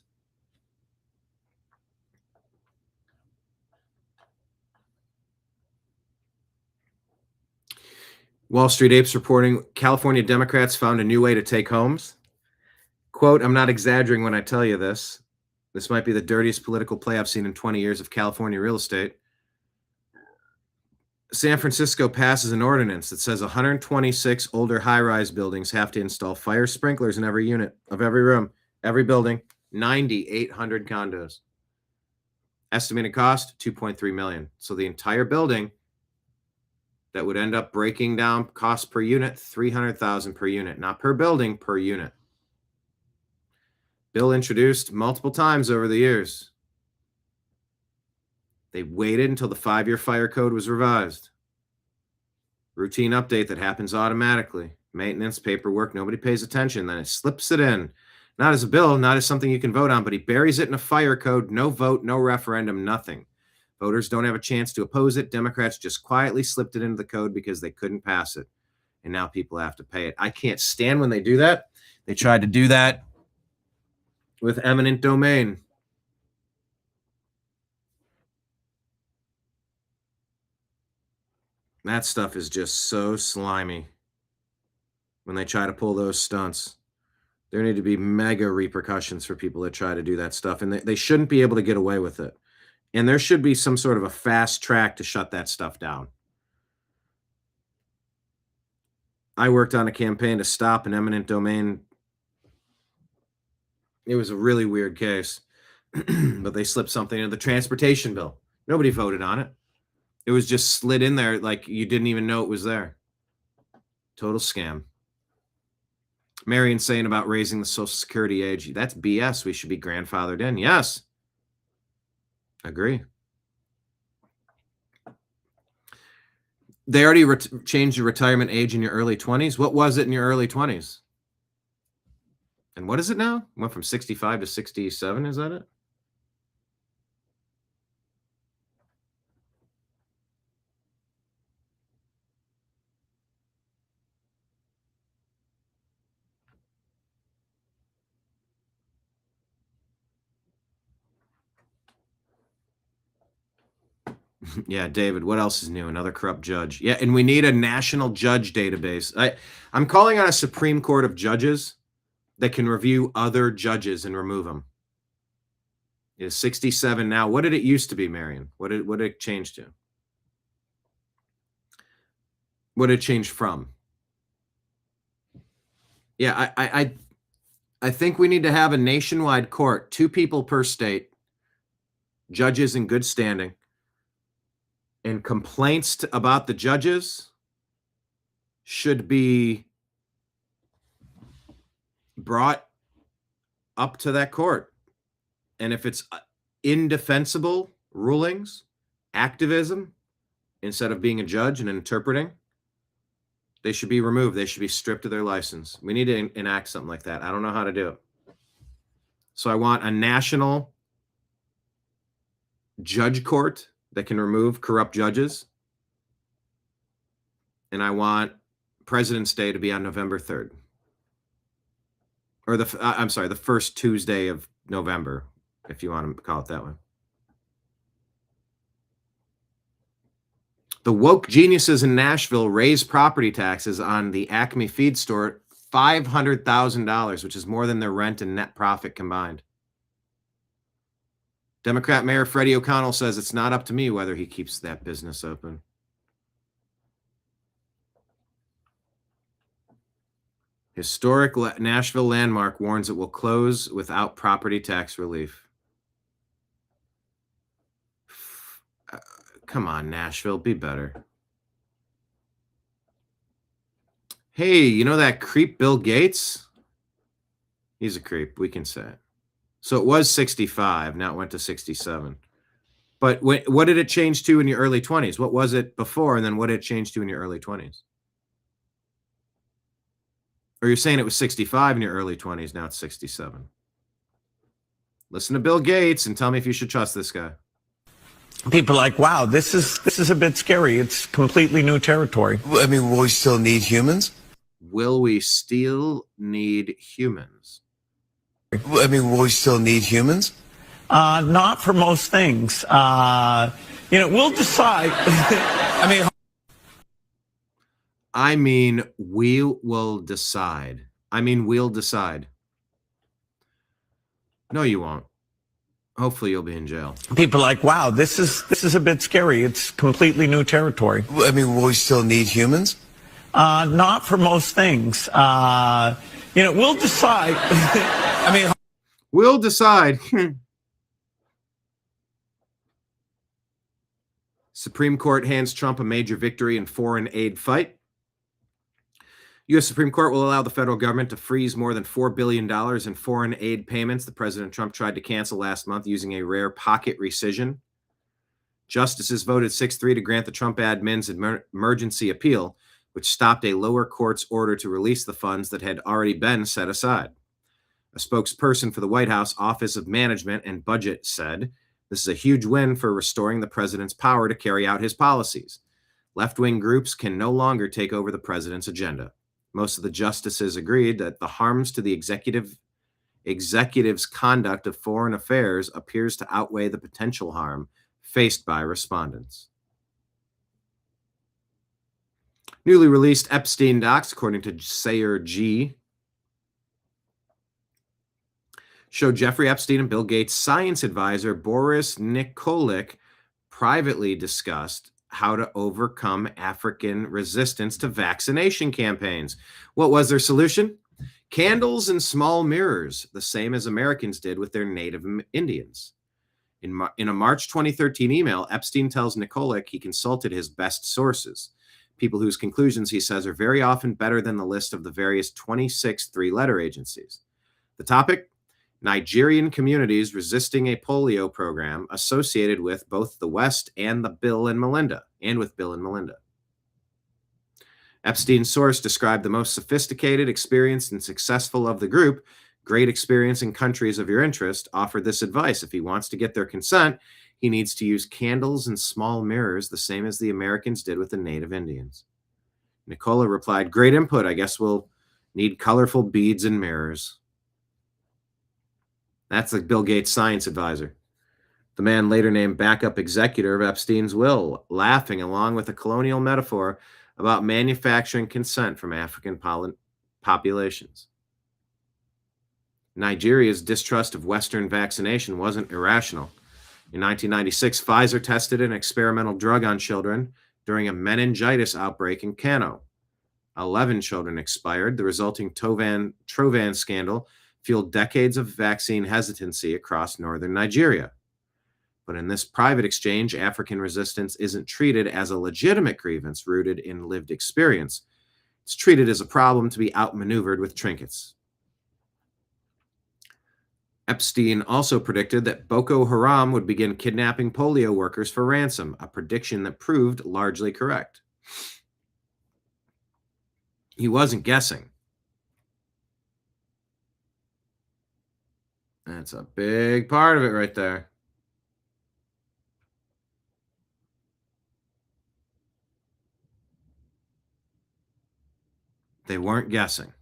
Wall Street Apes reporting California Democrats found a new way to take homes. Quote, I'm not exaggerating when I tell you this. This might be the dirtiest political play I've seen in 20 years of California real estate. San Francisco passes an ordinance that says 126 older high-rise buildings have to install fire sprinklers in every unit of every room, every building, 9,800 condos. Estimated cost, $2.3 million. So the entire building that would end up breaking down cost per unit, $300,000 per unit, not per building, per unit. Bill introduced multiple times over the years. They waited until the 5-year fire code was revised. Routine update that happens automatically. Maintenance, paperwork, nobody pays attention. Then it slips it in. Not as a bill, not as something you can vote on, but he buries it in a fire code. No vote, no referendum, nothing. Voters don't have a chance to oppose it. Democrats just quietly slipped it into the code because they couldn't pass it. And now people have to pay it. I can't stand when they do that. They tried to do that with eminent domain. That stuff is just so slimy when they try to pull those stunts. There need to be mega repercussions for people that try to do that stuff, and they shouldn't be able to get away with it. And there should be some sort of a fast track to shut that stuff down. I worked on a campaign to stop an eminent domain. It was a really weird case, but they slipped something in the transportation bill. Nobody voted on it. It was just slid in there like you didn't even know it was there. Total scam. Marion saying about raising the Social Security age. That's BS. We should be grandfathered in. Yes. Agree. They already changed your retirement age in your early 20s. What was it in your early 20s? And what is it now? Went from 65 to 67. Is that it? Yeah, David, what else is new? Another corrupt judge. Yeah, and we need a national judge database. I'm calling on a Supreme Court of judges that can review other judges and remove them. It is 67 now. What did it used to be, Marion? What did it change to? What did it change from? Yeah, I think we need to have a nationwide court, 2 people per state, judges in good standing. And complaints about the judges should be brought up to that court. And if it's indefensible rulings, activism, instead of being a judge and interpreting, they should be removed. They should be stripped of their license. We need to enact something like that. I don't know how to do it. So I want a national judge court that can remove corrupt judges. And I want President's Day to be on November 3rd. Or the first Tuesday of November, if you want to call it that way. The woke geniuses in Nashville raised property taxes on the Acme feed store $500,000, which is more than their rent and net profit combined. Democrat Mayor Freddie O'Connell says it's not up to me whether he keeps that business open. Historic Nashville landmark warns it will close without property tax relief. Come on, Nashville, be better. Hey, you know that creep Bill Gates? He's a creep, we can say it. So it was 65, now it went to 67. But what did it change to in your early 20s? What was it before, and then what did it change to in your early 20s? Or you're saying it was 65 in your early 20s, now it's 67. Listen to Bill Gates and tell me if you should trust this guy. People are like, wow, this is a bit scary. It's completely new territory. I mean, will we still need humans? Will we still need humans? I mean, will we still need humans? Not for most things. We'll decide. I mean, we will decide. We'll decide. No, you won't. Hopefully you'll be in jail. People are like, wow, this is a bit scary. It's completely new territory. I mean, will we still need humans? Not for most things. We'll decide. We'll decide. Supreme Court hands Trump a major victory in foreign aid fight. U.S. Supreme Court will allow the federal government to freeze more than $4 billion in foreign aid payments that President Trump tried to cancel last month using a rare pocket rescission. Justices voted 6-3 to grant the Trump admin's emergency appeal, which stopped a lower court's order to release the funds that had already been set aside. A spokesperson for the White House Office of Management and Budget said, "This is a huge win for restoring the president's power to carry out his policies. Left-wing groups can no longer take over the president's agenda." Most of the justices agreed that the harms to the executive's conduct of foreign affairs appears to outweigh the potential harm faced by respondents. Newly released Epstein docs, according to Sayer G, show Jeffrey Epstein and Bill Gates' science advisor Boris Nikolic privately discussed how to overcome African resistance to vaccination campaigns. What was their solution? Candles and small mirrors, the same as Americans did with their native Indians. In a March 2013 email, Epstein tells Nikolic he consulted his best sources, people whose conclusions, he says, are very often better than the list of the various 26 three-letter agencies. The topic? Nigerian communities resisting a polio program associated with both the West and Bill and Melinda. Epstein's source described the most sophisticated, experienced, and successful of the group, great experience in countries of your interest, offered this advice. If he wants to get their consent, he needs to use candles and small mirrors, the same as the Americans did with the native Indians. Nicola replied, "Great input. I guess we'll need colorful beads and mirrors." That's the Bill Gates science advisor. The man later named backup executor of Epstein's will, laughing along with a colonial metaphor about manufacturing consent from African populations. Nigeria's distrust of Western vaccination wasn't irrational. In 1996, Pfizer tested an experimental drug on children during a meningitis outbreak in Kano. 11 children expired. The resulting Trovan scandal fueled decades of vaccine hesitancy across northern Nigeria. But in this private exchange, African resistance isn't treated as a legitimate grievance rooted in lived experience. It's treated as a problem to be outmaneuvered with trinkets. Epstein also predicted that Boko Haram would begin kidnapping polio workers for ransom, a prediction that proved largely correct. He wasn't guessing. That's a big part of it right there. They weren't guessing.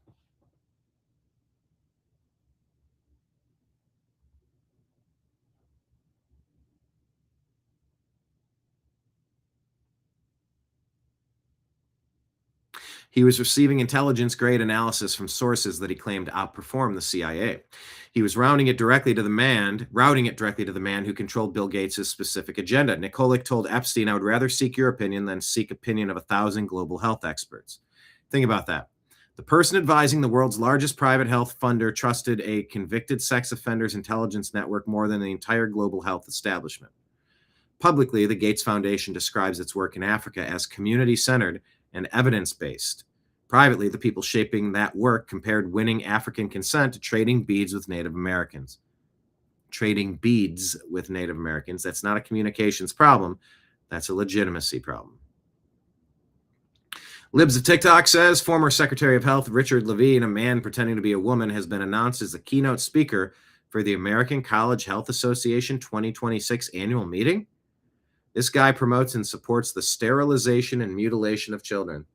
He was receiving intelligence-grade analysis from sources that he claimed outperformed the CIA. He was routing it directly to the man who controlled Bill Gates' specific agenda. Nikolic told Epstein, "I would rather seek your opinion than seek opinion of 1,000 global health experts." Think about that. The person advising the world's largest private health funder trusted a convicted sex offender's intelligence network more than the entire global health establishment. Publicly, the Gates Foundation describes its work in Africa as community-centered and evidence-based. Privately, the people shaping that work compared winning African consent to trading beads with Native Americans. Trading beads with Native Americans. That's not a communications problem. That's a legitimacy problem. Libs of TikTok says former Secretary of Health Richard Levine, a man pretending to be a woman, has been announced as the keynote speaker for the American College Health Association 2026 annual meeting. This guy promotes and supports the sterilization and mutilation of children.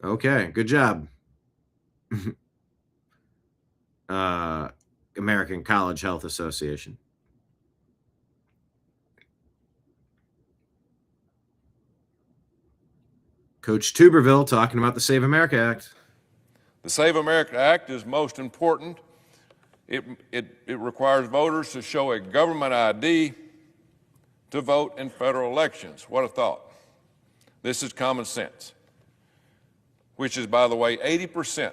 Okay, good job. American College Health Association. Coach Tuberville talking about the Save America Act. The Save America Act is most important. It requires voters to show a government ID to vote in federal elections. What a thought. This is common sense, which is, by the way, 83%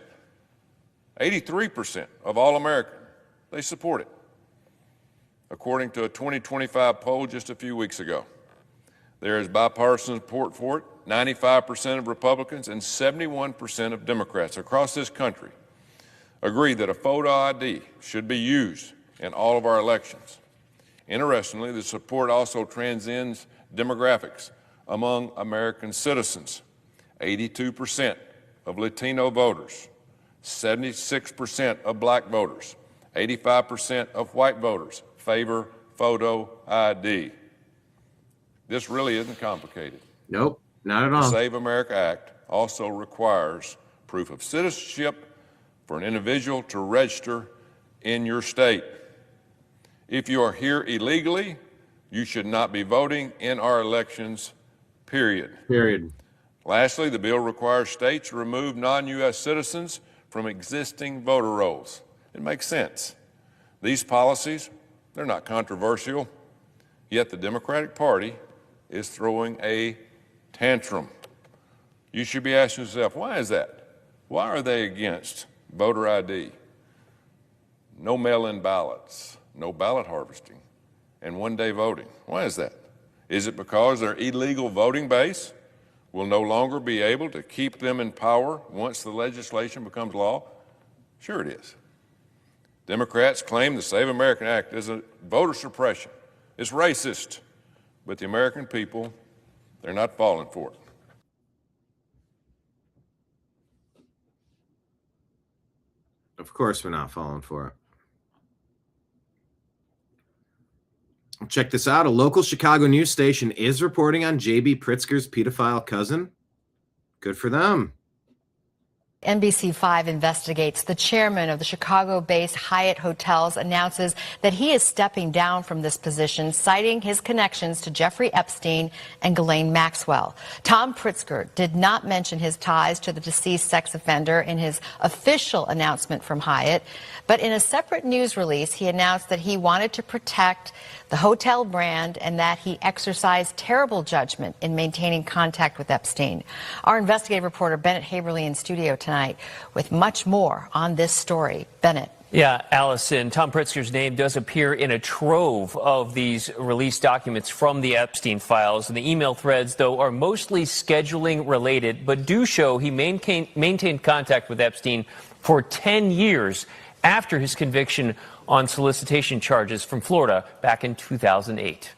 of all Americans, they support it, according to a 2025 poll just a few weeks ago. There is bipartisan support for it. 95% of Republicans and 71% of Democrats across this country agree that a photo ID should be used in all of our elections. Interestingly, the support also transcends demographics among American citizens. 82% of Latino voters, 76% of black voters, 85% of white voters favor photo ID. This really isn't complicated. Nope, not at all. The Save America Act also requires proof of citizenship for an individual to register in your state. If you are here illegally, you should not be voting in our elections, period. Period. Lastly, the bill requires states to remove non-U.S. citizens from existing voter rolls. It makes sense. These policies, they're not controversial, yet the Democratic Party is throwing a tantrum. You should be asking yourself, why is that? Why are they against voter ID? No mail-in ballots, no ballot harvesting, and one-day voting. Why is that? Is it because their illegal voting base will no longer be able to keep them in power once the legislation becomes law? Sure it is. Democrats claim the Save America Act is a voter suppression. It's racist. But the American people, they're not falling for it. Of course we're not falling for it. Check this out. A local Chicago news station is reporting on J.B. Pritzker's pedophile cousin. Good for them. NBC5 investigates. The chairman of the Chicago-based Hyatt Hotels announces that he is stepping down from this position, citing his connections to Jeffrey Epstein and Ghislaine Maxwell. Tom Pritzker did not mention his ties to the deceased sex offender in his official announcement from Hyatt, but in a separate news release, he announced that he wanted to protect the hotel brand and that he exercised terrible judgment in maintaining contact with Epstein. Our investigative reporter Bennett Haberly in studio tonight with much more on this story. Bennett. Yeah, Allison, Tom Pritzker's name does appear in a trove of these released documents from the Epstein files. And the email threads, though, are mostly scheduling related, but do show he maintained contact with Epstein for 10 years after his conviction on solicitation charges from Florida back in 2008.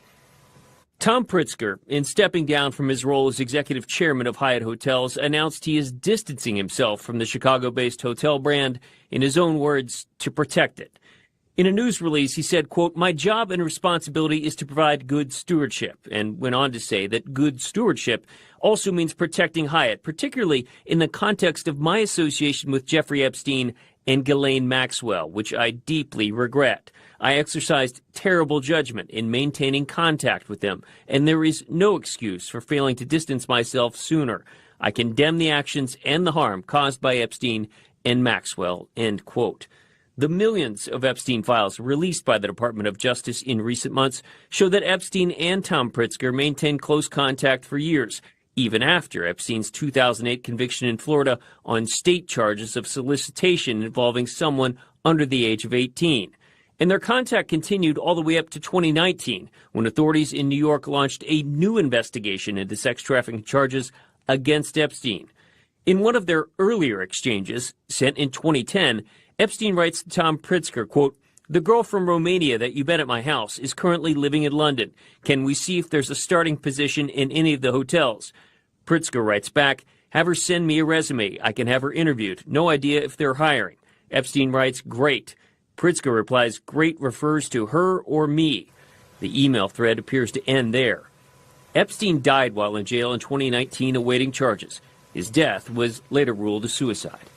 Tom Pritzker, in stepping down from his role as executive chairman of Hyatt Hotels, announced he is distancing himself from the Chicago-based hotel brand, in his own words, to protect it. In a news release, he said, quote, "My job and responsibility is to provide good stewardship," and went on to say that good stewardship also means protecting Hyatt, particularly in the context of my association with Jeffrey Epstein and Ghislaine Maxwell, which I deeply regret. I exercised terrible judgment in maintaining contact with them, and there is no excuse for failing to distance myself sooner. I condemn the actions and the harm caused by Epstein and Maxwell, end quote. The millions of Epstein files released by the Department of Justice in recent months show that Epstein and Tom Pritzker maintained close contact for years, even after Epstein's 2008 conviction in Florida on state charges of solicitation involving someone under the age of 18. And their contact continued all the way up to 2019, when authorities in New York launched a new investigation into sex trafficking charges against Epstein. In one of their earlier exchanges, sent in 2010, Epstein writes to Tom Pritzker, quote, "The girl from Romania that you met at my house is currently living in London. Can we see if there's a starting position in any of the hotels?" Pritzker writes back, "Have her send me a resume. I can have her interviewed. No idea if they're hiring." Epstein writes, "Great." Pritzker replies, "Great" refers to her or me. The email thread appears to end there. Epstein died while in jail in 2019 awaiting charges. His death was later ruled a suicide.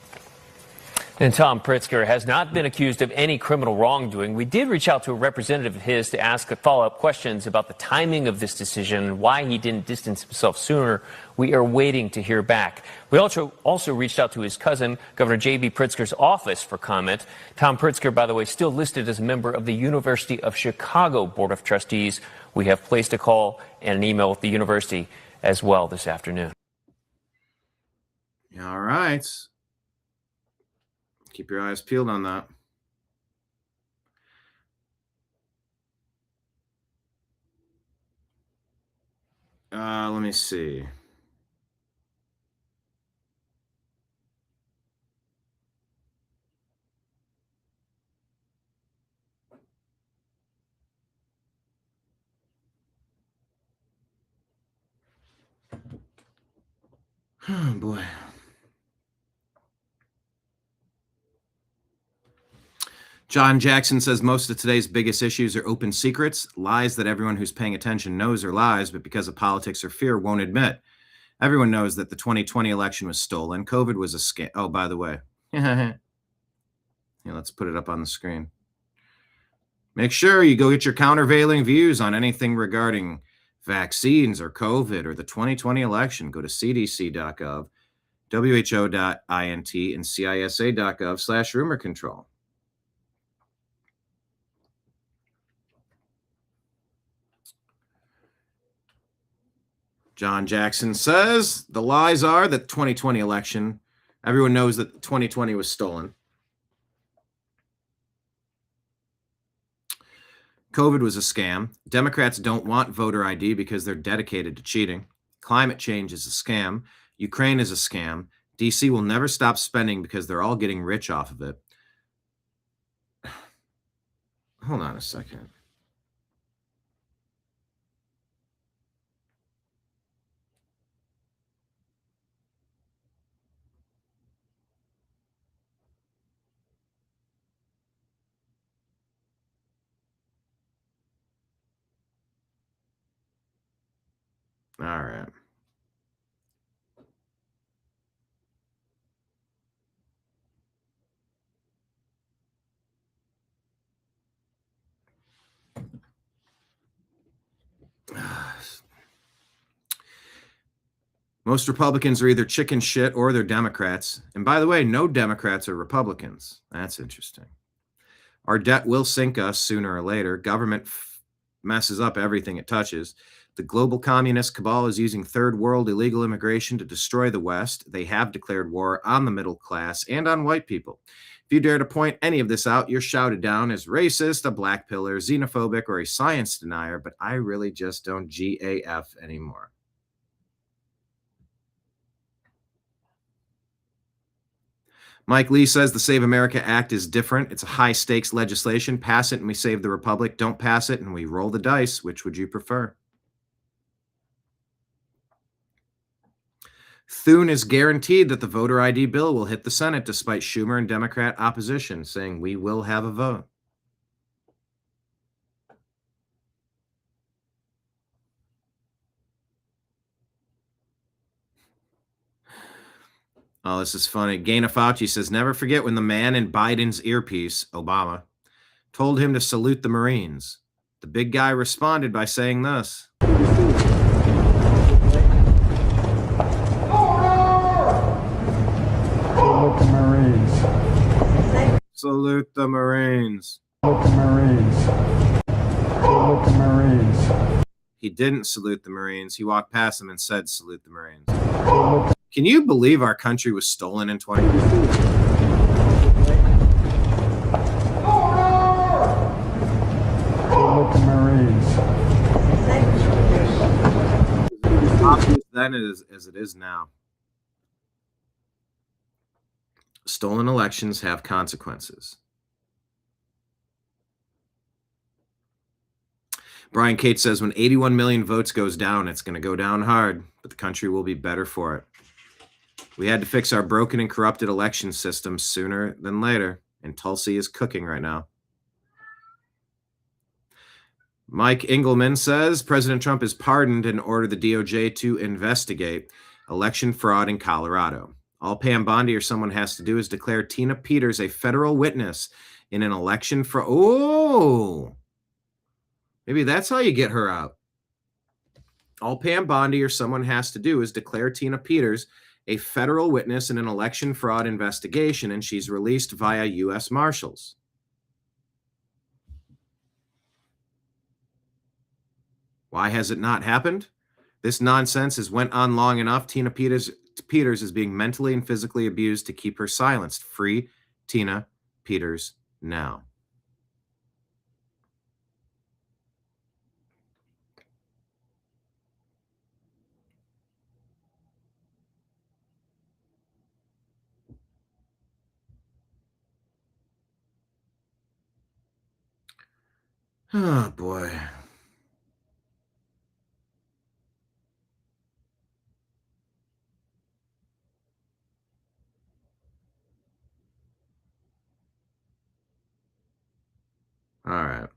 And Tom Pritzker has not been accused of any criminal wrongdoing. We did reach out to a representative of his to ask follow-up questions about the timing of this decision and why he didn't distance himself sooner. We are waiting to hear back. We also reached out to his cousin, Governor J.B. Pritzker's office, for comment. Tom Pritzker, by the way, still listed as a member of the University of Chicago Board of Trustees. We have placed a call and an email with the university as well this afternoon. All right. Keep your eyes peeled on that. Let me see. Oh, boy. John Jackson says most of today's biggest issues are open secrets, lies that everyone who's paying attention knows are lies, but because of politics or fear won't admit. Everyone knows that the 2020 election was stolen. COVID was a scam. Oh, by the way. Yeah, let's put it up on the screen. Make sure you go get your countervailing views on anything regarding vaccines or COVID or the 2020 election. Go to cdc.gov, who.int, and cisa.gov/rumor control. John Jackson says the lies are that the 2020 election, everyone knows that 2020 was stolen. COVID was a scam. Democrats don't want voter ID because they're dedicated to cheating. Climate change is a scam. Ukraine is a scam. DC will never stop spending because they're all getting rich off of it. Hold on a second. All right. Most Republicans are either chicken shit or they're Democrats. And by the way, no Democrats are Republicans. That's interesting. Our debt will sink us sooner or later. Government messes up everything it touches. The global communist cabal is using third world illegal immigration to destroy the West. They have declared war on the middle class and on white people. If you dare to point any of this out, you're shouted down as racist, a black pillar, xenophobic, or a science denier, but I really just don't GAF anymore. Mike Lee says the Save America Act is different. It's a high-stakes legislation. Pass it and we save the republic. Don't pass it and we roll the dice. Which would you prefer? Thune is guaranteed that the voter ID bill will hit the Senate despite Schumer and Democrat opposition, saying we will have a vote. Oh, this is funny. Gaina Fauci says, never forget when the man in Biden's earpiece, Obama, told him to salute the Marines. The big guy responded by saying this. Salute the Marines. Salute the Marines. Salute the Marines. He didn't salute the Marines. He walked past them and said, salute the Marines. Can you believe our country was stolen in 2015? Salute the Marines. As obvious then as it is now. Stolen elections have consequences. Brian Cates says when 81 million votes goes down, it's going to go down hard, but the country will be better for it. We had to fix our broken and corrupted election system sooner than later, and Tulsi is cooking right now. Mike Engelman says President Trump has pardoned and ordered the DOJ to investigate election fraud in Colorado. All Pam Bondi or someone has to do is declare Tina Peters a federal witness in an election fraud. Oh! Maybe that's how you get her out. All Pam Bondi or someone has to do is declare Tina Peters a federal witness in an election fraud investigation, and she's released via U.S. Marshals. Why has it not happened? This nonsense has went on long enough. Tina Peters is being mentally and physically abused to keep her silenced. Free Tina Peters now. Oh, boy. All right.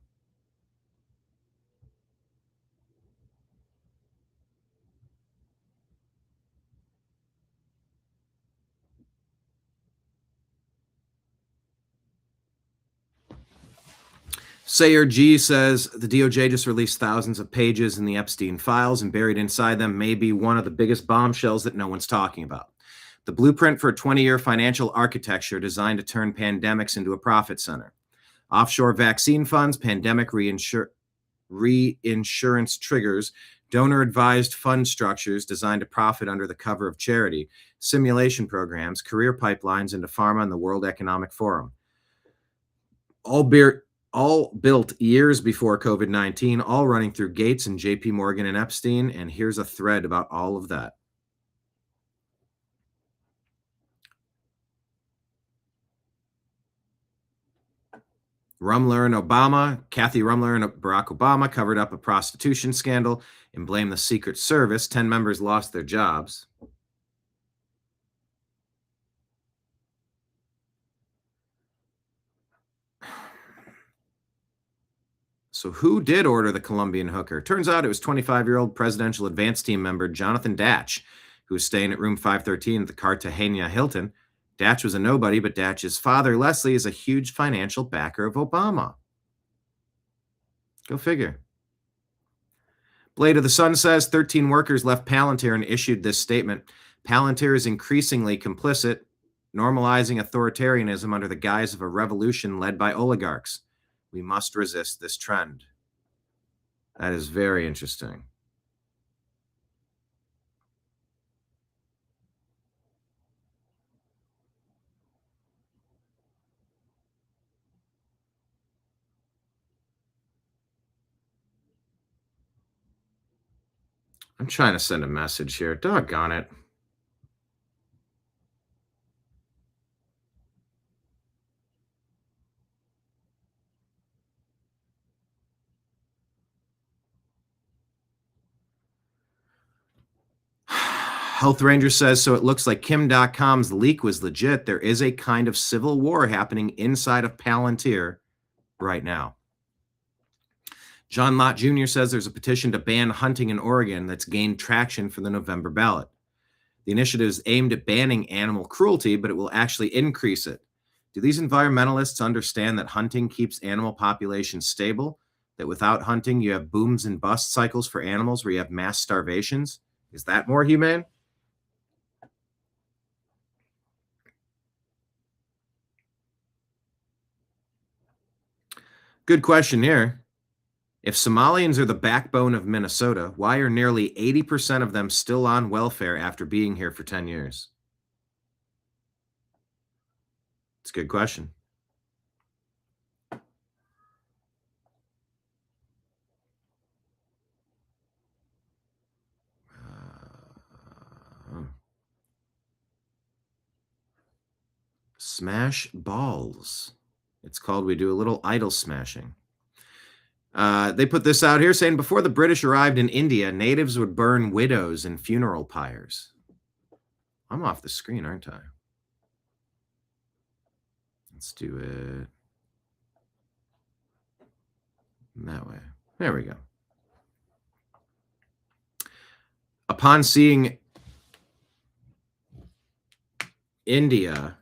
Sayer G says the DOJ just released thousands of pages in the Epstein files, and buried inside them may be one of the biggest bombshells that no one's talking about. The blueprint for a 20-year financial architecture designed to turn pandemics into a profit center. Offshore vaccine funds, pandemic reinsurance triggers, donor-advised fund structures designed to profit under the cover of charity, simulation programs, career pipelines into pharma and the World Economic Forum. All built years before COVID-19, all running through Gates and JP Morgan and Epstein, and here's a thread about all of that. Rumler and Obama, Kathy Rumler and Barack Obama covered up a prostitution scandal and blamed the Secret Service. 10 members lost their jobs. So who did order the Colombian hooker? Turns out it was 25-year-old presidential advance team member Jonathan Datch, who was staying at room 513 at the Cartagena Hilton. Datch was a nobody, but Datch's father, Leslie, is a huge financial backer of Obama. Go figure. Blade of the Sun says 13 workers left Palantir and issued this statement. Palantir is increasingly complicit, normalizing authoritarianism under the guise of a revolution led by oligarchs. We must resist this trend. That is very interesting. I'm trying to send a message here. Doggone it. Health Ranger says, so it looks like Kim.com's leak was legit. There is a kind of civil war happening inside of Palantir right now. John Lott Jr. says there's a petition to ban hunting in Oregon that's gained traction for the November ballot. The initiative is aimed at banning animal cruelty, but it will actually increase it. Do these environmentalists understand that hunting keeps animal populations stable? That without hunting, you have booms and bust cycles for animals where you have mass starvations? Is that more humane? Good question here. If Somalians are the backbone of Minnesota, why are nearly 80% of them still on welfare after being here for 10 years? It's a good question. Smash balls. It's called We Do a Little Idol Smashing. They put this out here saying before the British arrived in India, natives would burn widows in funeral pyres. I'm off the screen, aren't I? Let's do it that way. There we go. Upon seeing India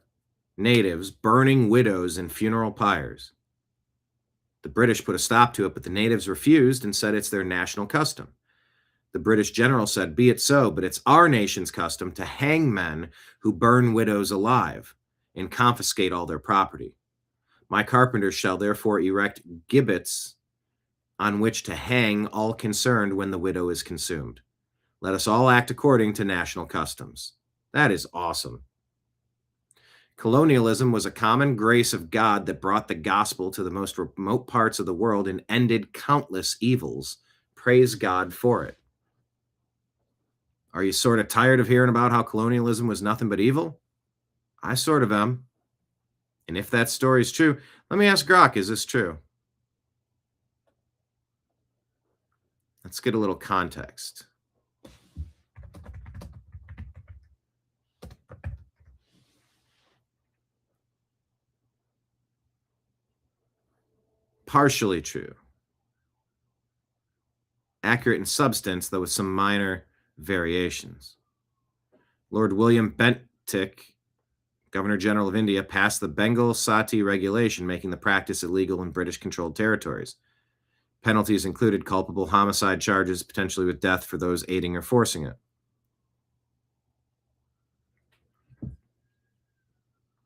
natives burning widows in funeral pyres, the British put a stop to it, but the natives refused and said it's their national custom. The British general said, "Be it so, but it's our nation's custom to hang men who burn widows alive and confiscate all their property. My carpenters shall therefore erect gibbets on which to hang all concerned when the widow is consumed. Let us all act according to national customs." That is awesome. Colonialism was a common grace of God that brought the gospel to the most remote parts of the world and ended countless evils. Praise God for it. Are you sort of tired of hearing about how colonialism was nothing but evil? I sort of am. And if that story is true, let me ask Grok, is this true? Let's get a little context. Partially true. Accurate in substance, though with some minor variations. Lord William Bentinck, Governor General of India, passed the Bengal Sati regulation, making the practice illegal in British-controlled territories. Penalties included culpable homicide charges, potentially with death for those aiding or forcing it.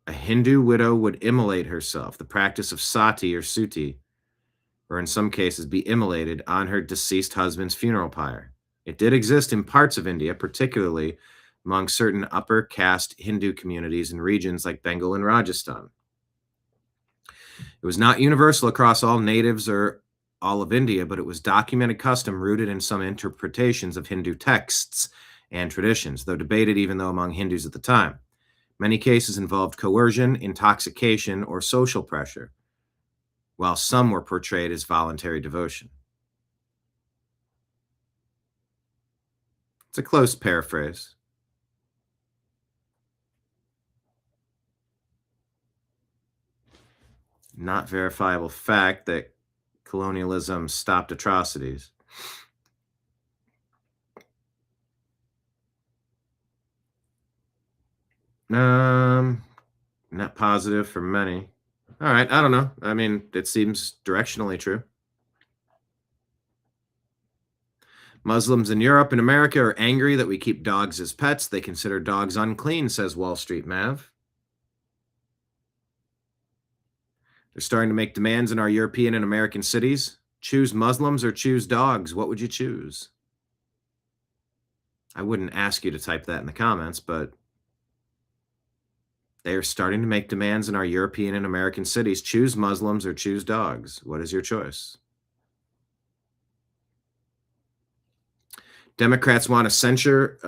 A Hindu widow would immolate herself, the practice of sati or suti, or in some cases be immolated on her deceased husband's funeral pyre. It did exist in parts of India, particularly among certain upper caste Hindu communities in regions like Bengal and Rajasthan. It was not universal across all natives or all of India, but it was documented custom rooted in some interpretations of Hindu texts and traditions, though debated even though among Hindus at the time. Many cases involved coercion, intoxication, or social pressure, while some were portrayed as voluntary devotion. It's a close paraphrase. Not verifiable fact that colonialism stopped atrocities. Not positive for many. All right, I don't know. I mean, it seems directionally true. Muslims in Europe and America are angry that we keep dogs as pets. They consider dogs unclean, says Wall Street Mav. They're starting to make demands in our European and American cities. Choose Muslims or choose dogs. What would you choose? I wouldn't ask you to type that in the comments, but they are starting to make demands in our European and American cities. Choose Muslims or choose dogs. What is your choice? Democrats want to censure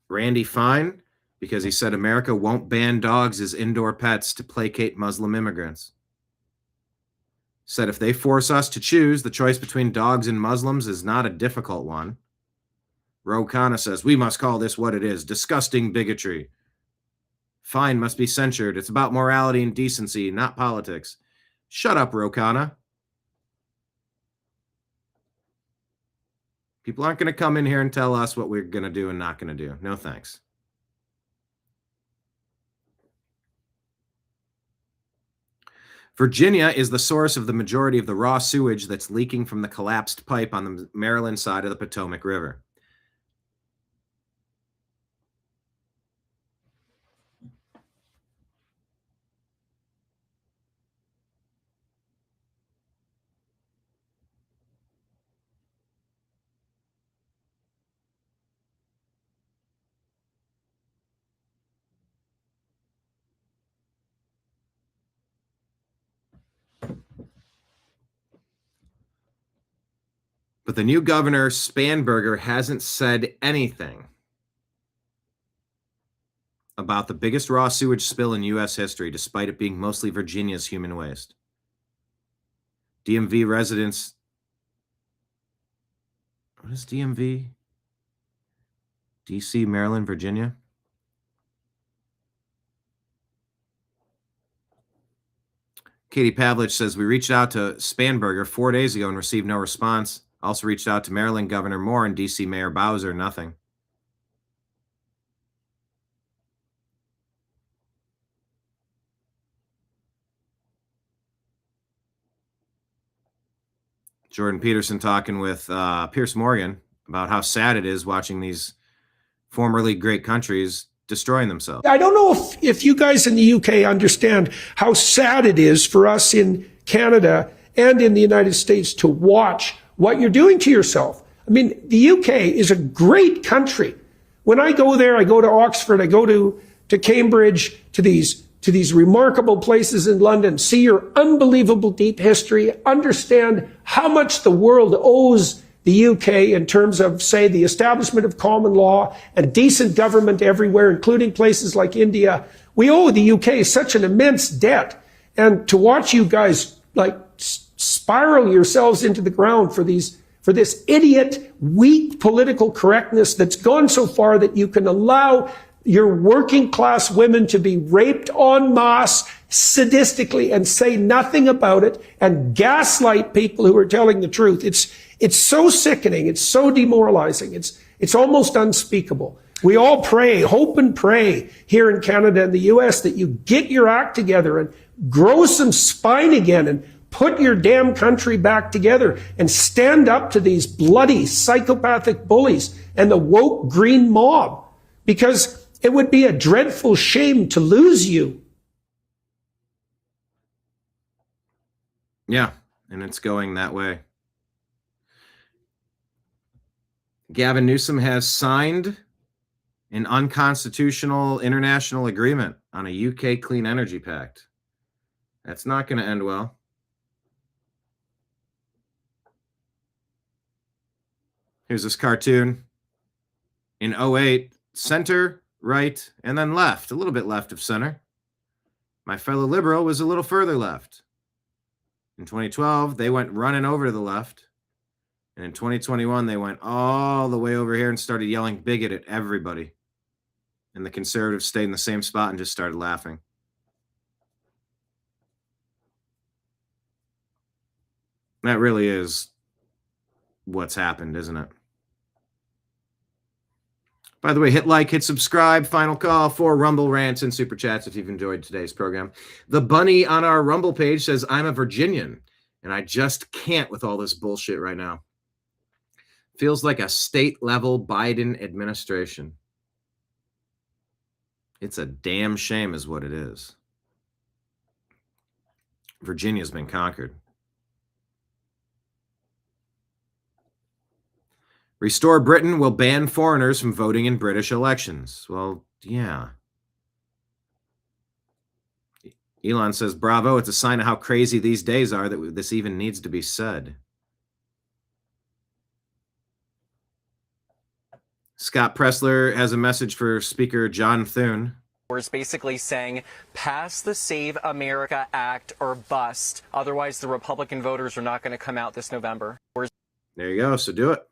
Randy Fine because he said America won't ban dogs as indoor pets to placate Muslim immigrants. Said if they force us to choose, the choice between dogs and Muslims is not a difficult one. Ro Khanna says, we must call this what it is, disgusting bigotry. Fine must be censured. It's about morality and decency, not politics. Shut up, Ro Khanna. People aren't going to come in here and tell us what we're going to do and not going to do. No thanks. Virginia is the source of the majority of the raw sewage that's leaking from the collapsed pipe on the Maryland side of the Potomac River. But the new governor, Spanberger, hasn't said anything about the biggest raw sewage spill in U.S. history, despite it being mostly Virginia's human waste. DMV residents. What is DMV? DC, Maryland, Virginia. Katie Pavlich says, we reached out to Spanberger 4 days ago and received no response. Also reached out to Maryland Governor Moore and DC Mayor Bowser, nothing. Jordan Peterson talking with Pierce Morgan about how sad it is watching these formerly great countries destroying themselves. I don't know if you guys in the UK understand how sad it is for us in Canada and in the United States to watch what you're doing to yourself. I mean, the UK is a great country. When I go there, I go to Oxford, I go to Cambridge, to these remarkable places in London, see your unbelievable deep history, understand how much the world owes the UK in terms of, say, the establishment of common law and decent government everywhere, including places like India. We owe the UK such an immense debt. And to watch you guys like spiral yourselves into the ground for this idiot, weak political correctness that's gone so far that you can allow your working class women to be raped en masse sadistically and say nothing about it and gaslight people who are telling the truth. It's so sickening. It's so demoralizing. It's almost unspeakable. We all pray, hope and pray here in Canada and the US that you get your act together and grow some spine again and put your damn country back together and stand up to these bloody psychopathic bullies and the woke green mob, because it would be a dreadful shame to lose you. Yeah, and it's going that way. Gavin Newsom has signed an unconstitutional international agreement on a UK Clean Energy Pact. That's not going to end well. Here's this cartoon. In 2008, center, right, and then left, a little bit left of center. My fellow liberal was a little further left. In 2012, they went running over to the left. And in 2021, they went all the way over here and started yelling bigot at everybody. And the conservatives stayed in the same spot and just started laughing. That really is what's happened, isn't it? By the way, hit like, hit subscribe, final call for Rumble rants and super chats if you've enjoyed today's program. The bunny on our Rumble page says, I'm a Virginian, and I just can't with all this bullshit right now. Feels like a state-level Biden administration. It's a damn shame is what it is. Virginia's been conquered. Restore Britain will ban foreigners from voting in British elections. Well, yeah. Elon says, bravo, it's a sign of how crazy these days are that this even needs to be said. Scott Pressler has a message for Speaker John Thune. Is basically saying, pass the Save America Act or bust. Otherwise, the Republican voters are not going to come out this November. There you go. So do it.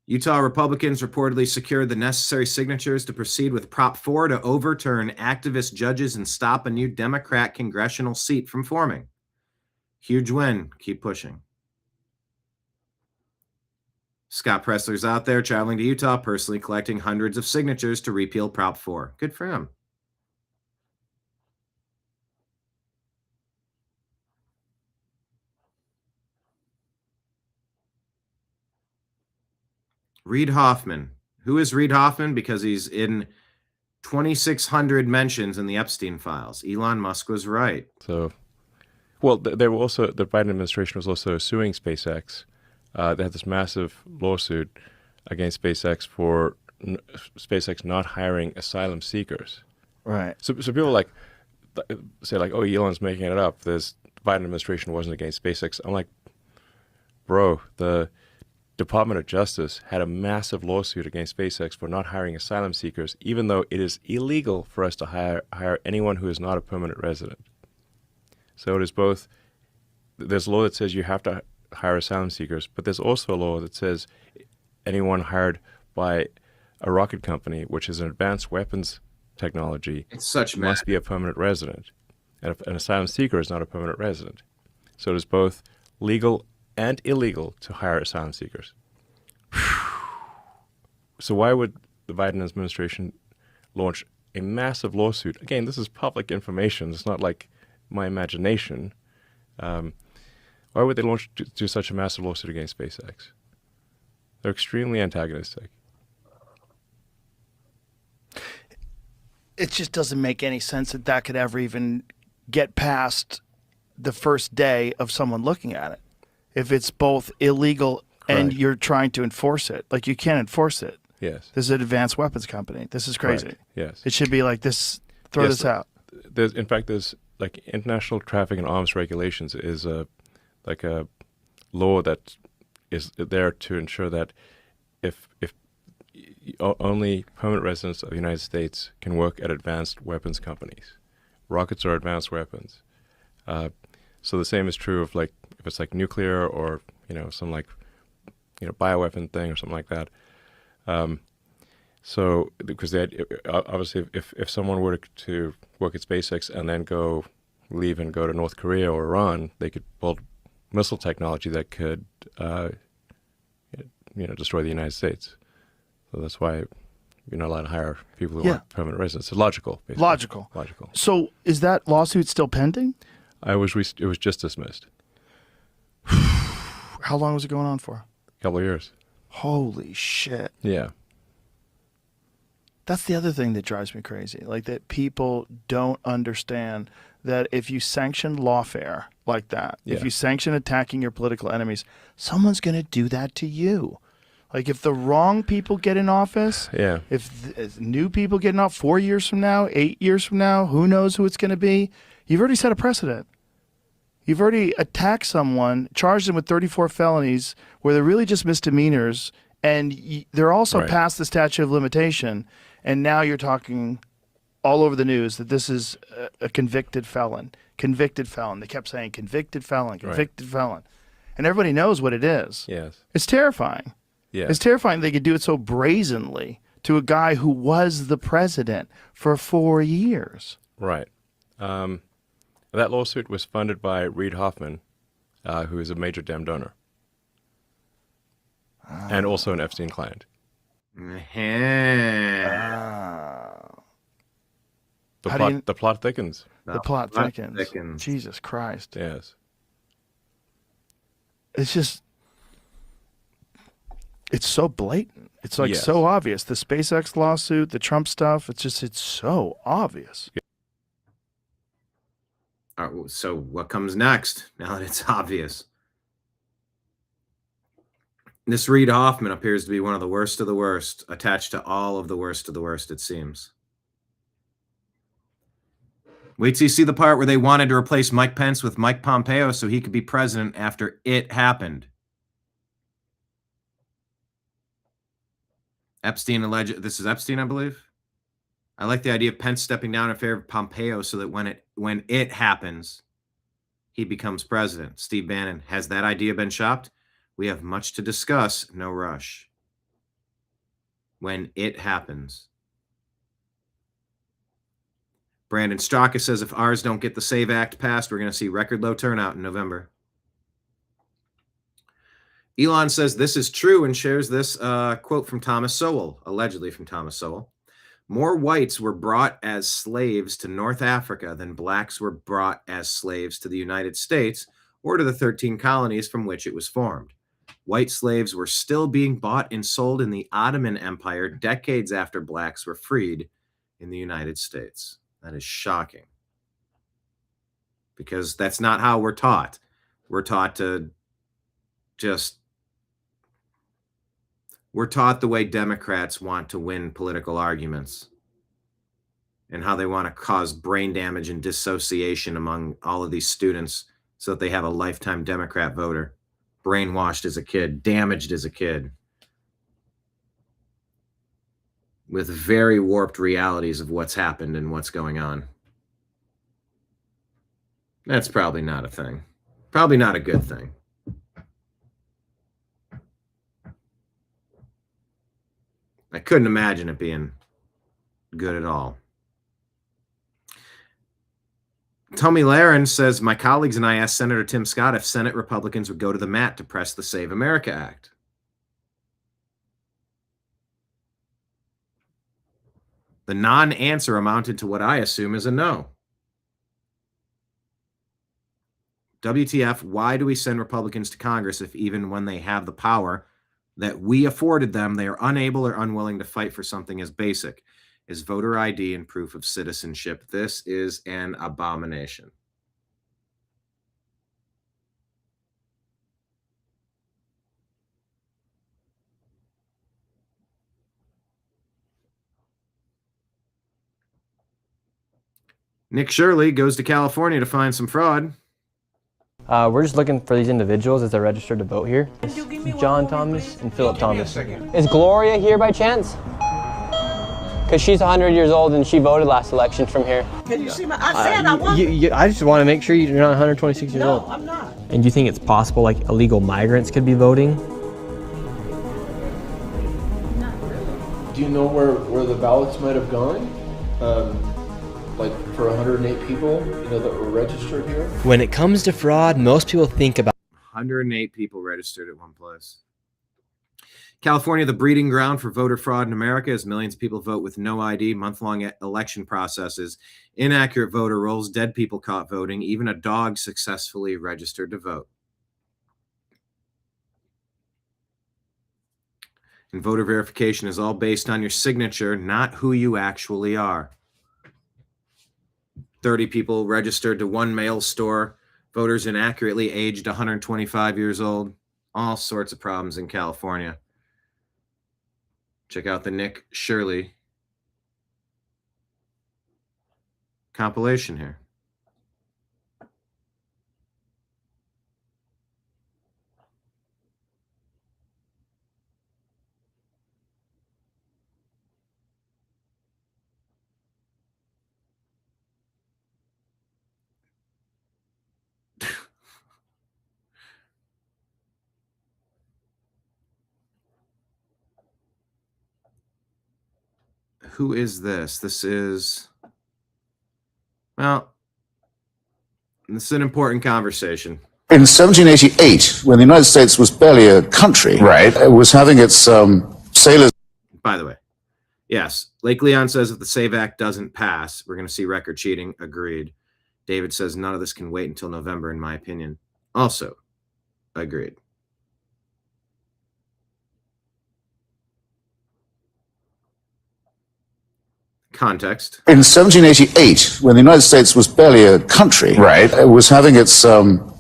Utah Republicans reportedly secured the necessary signatures to proceed with Prop 4 to overturn activist judges and stop a new Democrat congressional seat from forming. Huge win. Keep pushing. Scott Pressler's out there traveling to Utah, personally collecting hundreds of signatures to repeal Prop 4. Good for him. Reid Hoffman. Who is Reid Hoffman? Because he's in 2,600 mentions in the Epstein files. Elon Musk was right. So, well, there were also, the Biden administration was also suing SpaceX. They had this massive lawsuit against SpaceX for SpaceX not hiring asylum seekers. Right. So people like say like, oh, Elon's making it up. The Biden administration wasn't against SpaceX. I'm like, bro, the Department of Justice had a massive lawsuit against SpaceX for not hiring asylum seekers, even though it is illegal for us to hire anyone who is not a permanent resident. So it is both, there's a law that says you have to hire asylum seekers, but there's also a law that says anyone hired by a rocket company, which is an advanced weapons technology, must be a permanent resident. And an asylum seeker is not a permanent resident. So it is both legal and illegal to hire asylum seekers. So why would the Biden administration launch a massive lawsuit? Again, this is public information. It's not like my imagination. Why would they do such a massive lawsuit against SpaceX? They're extremely antagonistic. It just doesn't make any sense that that could ever even get past the first day of someone looking at it. If it's both illegal and you're trying to enforce it, like you can't enforce it. Yes. This is an advanced weapons company. This is crazy. Right. Yes. It should be like this, throw this out. In fact, there's like international traffic and arms regulations is a law that is there to ensure that if only permanent residents of the United States can work at advanced weapons companies. Rockets are advanced weapons. So the same is true of like if it's like nuclear or some like bioweapon thing or something like that. So because obviously if someone were to work at SpaceX and then leave and go to North Korea or Iran, they could build missile technology that could destroy the United States. So that's why you're not allowed to hire people who aren't permanent residents. It's logical. Basically. Logical. So is that lawsuit still pending? It was just dismissed. How long was it going on for? A couple of years. Holy shit. Yeah. That's the other thing that drives me crazy. Like that people don't understand that if you sanction lawfare like that, if you sanction attacking your political enemies, someone's going to do that to you. Like if the wrong people get in office, if new people get in office 4 years from now, 8 years from now, who knows who it's going to be? You've already set a precedent. You've already attacked someone, charged them with 34 felonies where they're really just misdemeanors, and they're also past the statute of limitation, and now you're talking all over the news that this is a convicted felon. Convicted felon. They kept saying convicted felon, convicted felon. And everybody knows what it is. Yes. It's terrifying. Yeah. It's terrifying they could do it so brazenly to a guy who was the president for 4 years. Right. That lawsuit was funded by Reid Hoffman, who is a major Dem donor. And also an Epstein client. The plot thickens. The plot thickens. Jesus Christ. Yes. It's just, it's so blatant. It's like so obvious. The SpaceX lawsuit, the Trump stuff, it's so obvious. All right, so what comes next now that it's obvious? This Reid Hoffman appears to be one of the worst, attached to all of the worst, it seems. Wait till you see the part where they wanted to replace Mike Pence with Mike Pompeo so he could be president after it happened. Epstein alleged, this is Epstein, I believe. I like the idea of Pence stepping down in favor of Pompeo so that when it happens, he becomes president. Steve Bannon, has that idea been shopped? We have much to discuss. No rush. When it happens. Brandon Straka says if ours don't get the SAVE Act passed, we're going to see record low turnout in November. Elon says this is true and shares this quote from Thomas Sowell, allegedly from Thomas Sowell. More whites were brought as slaves to North Africa than blacks were brought as slaves to the United States or to the 13 colonies from which it was formed. White slaves were still being bought and sold in the Ottoman Empire decades after blacks were freed in the United States. That is shocking. Because that's not how we're taught. We're taught to we're taught the way Democrats want to win political arguments and how they want to cause brain damage and dissociation among all of these students so that they have a lifetime Democrat voter. brainwashed as a kid, damaged as a kid, with very warped realities of what's happened and what's going on. That's probably not a thing. Probably not a good thing. I couldn't imagine it being good at all. Tommy Laren says, my colleagues and I asked Senator Tim Scott if Senate Republicans would go to the mat to press the Save America Act. The non-answer amounted to what I assume is a no. WTF, why do we send Republicans to Congress if even when they have the power that we afforded them, they are unable or unwilling to fight for something as basic as voter ID and proof of citizenship? This is an abomination. Nick Shirley goes to California to find some fraud. We're just looking for these individuals as they're registered to vote here. John Thomas and Philip Thomas. Is Gloria here by chance? Because she's 100 years old and she voted last election from here. Can you see my? I said I want. I just want to make sure you're not 126 years old. No, I'm not. And do you think it's possible like illegal migrants could be voting? Do you know where the ballots might have gone? Like for 108 people, that were registered here? When it comes to fraud, most people think about 108 people registered at one place. California, the breeding ground for voter fraud in America, as millions of people vote with no ID, month-long election processes, inaccurate voter rolls, dead people caught voting, even a dog successfully registered to vote. And voter verification is all based on your signature, not who you actually are. 30 people registered to one mail store, voters inaccurately aged 125 years old, all sorts of problems in California. Check out the Nick Shirley compilation here. Who is this? This is, well, this is an important conversation. In 1788, when the United States was barely a country, right, it was having its sailors. By the way, yes, Lake Leon says if the SAVE Act doesn't pass, we're going to see record cheating. Agreed. David says none of this can wait until November, in my opinion. Also, agreed. Context. In 1788, when the United States was barely a country, right, it was having its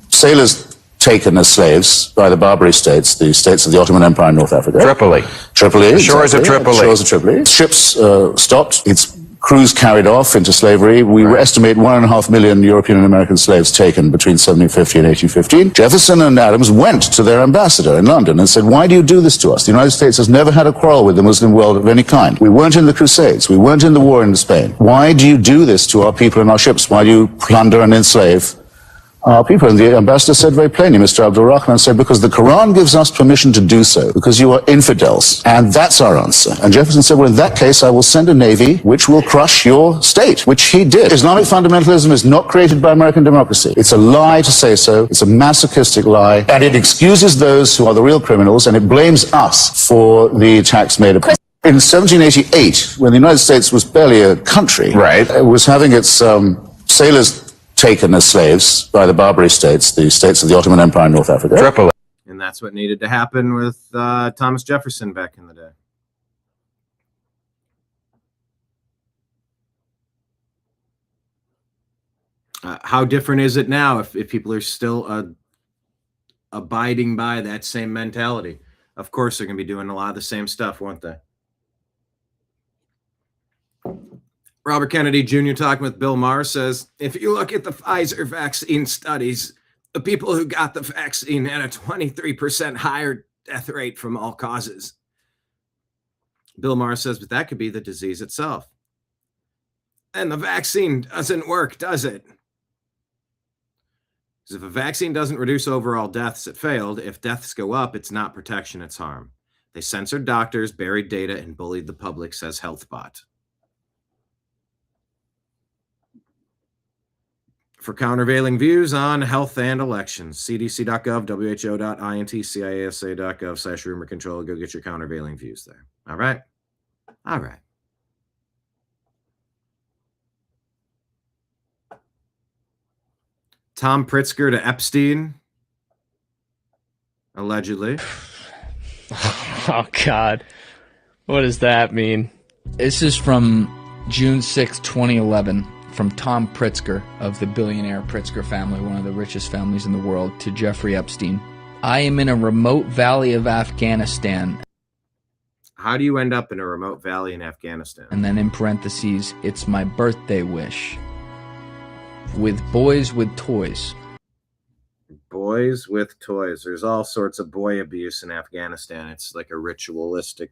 sailors taken as slaves by the Barbary states, the states of the Ottoman Empire in North Africa. Tripoli. Tripoli. Shores of Tripoli. Shores of Tripoli. Ships stopped. Its crews carried off into slavery. We estimate 1.5 million European and American slaves taken between 1750 and 1815. Jefferson and Adams went to their ambassador in London and said, why do you do this to us? The United States has never had a quarrel with the Muslim world of any kind. We weren't in the Crusades. We weren't in the war in Spain. Why do you do this to our people and our ships? Why do you plunder and enslave our people? And the ambassador said very plainly, Mr. Abdul Rahman said, because the Quran gives us permission to do so, because you are infidels. And that's our answer. And Jefferson said, well, in that case, I will send a navy which will crush your state, which he did. Islamic fundamentalism is not created by American democracy. It's a lie to say so. It's a masochistic lie. And it excuses those who are the real criminals, and it blames us for the attacks made upon us. In 1788, when the United States was barely a country, right, it was having its sailors taken as slaves by the Barbary states, the states of the Ottoman Empire in North Africa. Tripoli. And that's what needed to happen with Thomas Jefferson back in the day. How different is it now if people are still abiding by that same mentality? Of course, they're going to be doing a lot of the same stuff, won't they? Robert Kennedy Jr. talking with Bill Maher says, if you look at the Pfizer vaccine studies, The people who got the vaccine had a 23% higher death rate from all causes. Bill Maher says, but that could be the disease itself. And the vaccine doesn't work, does it? Because if a vaccine doesn't reduce overall deaths, it failed. If deaths go up, it's not protection, it's harm. They censored doctors, buried data, and bullied the public, says HealthBot. For countervailing views on health and elections, cdc.gov, who.int, ciasa.gov/rumor control. Go get your countervailing views there. All right? All right. Tom Pritzker to Epstein, allegedly. Oh, God. What does that mean? This is from June 6, 2011, from Tom Pritzker of the billionaire Pritzker family, one of the richest families in the world, to Jeffrey Epstein. I am in a remote valley of Afghanistan. How do you end up in a remote valley in Afghanistan? And then in parentheses, it's my birthday wish. With boys with toys. Boys with toys. There's all sorts of boy abuse in Afghanistan. It's like a ritualistic,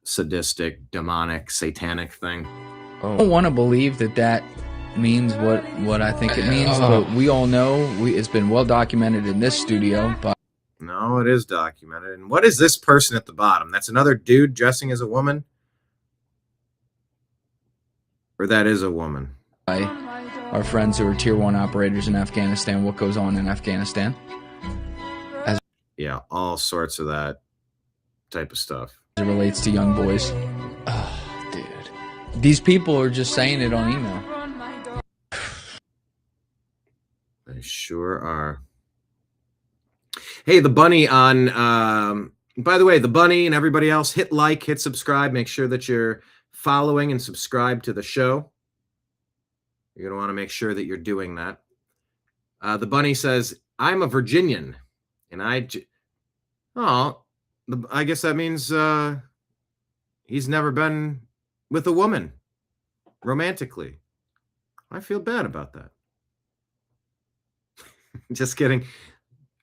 sadistic, demonic, satanic thing. I don't want to believe that that means what I think it means, but we all know, it's been well documented in this studio. But no, it is documented. And what is this person at the bottom? That's another dude dressing as a woman? Or that is a woman? Our friends who are tier 1 operators in Afghanistan, what goes on in Afghanistan. Yeah, all sorts of that type of stuff. As it relates to young boys. Oh, dude. These people are just saying it on email. They sure are. Hey, the bunny on, by the way, the bunny and everybody else, hit like, hit subscribe. Make sure that you're following and subscribe to the show. You're going to want to make sure that you're doing that. The bunny says, I'm a Virginian. And I guess that means he's never been with a woman romantically. I feel bad about that. Just kidding.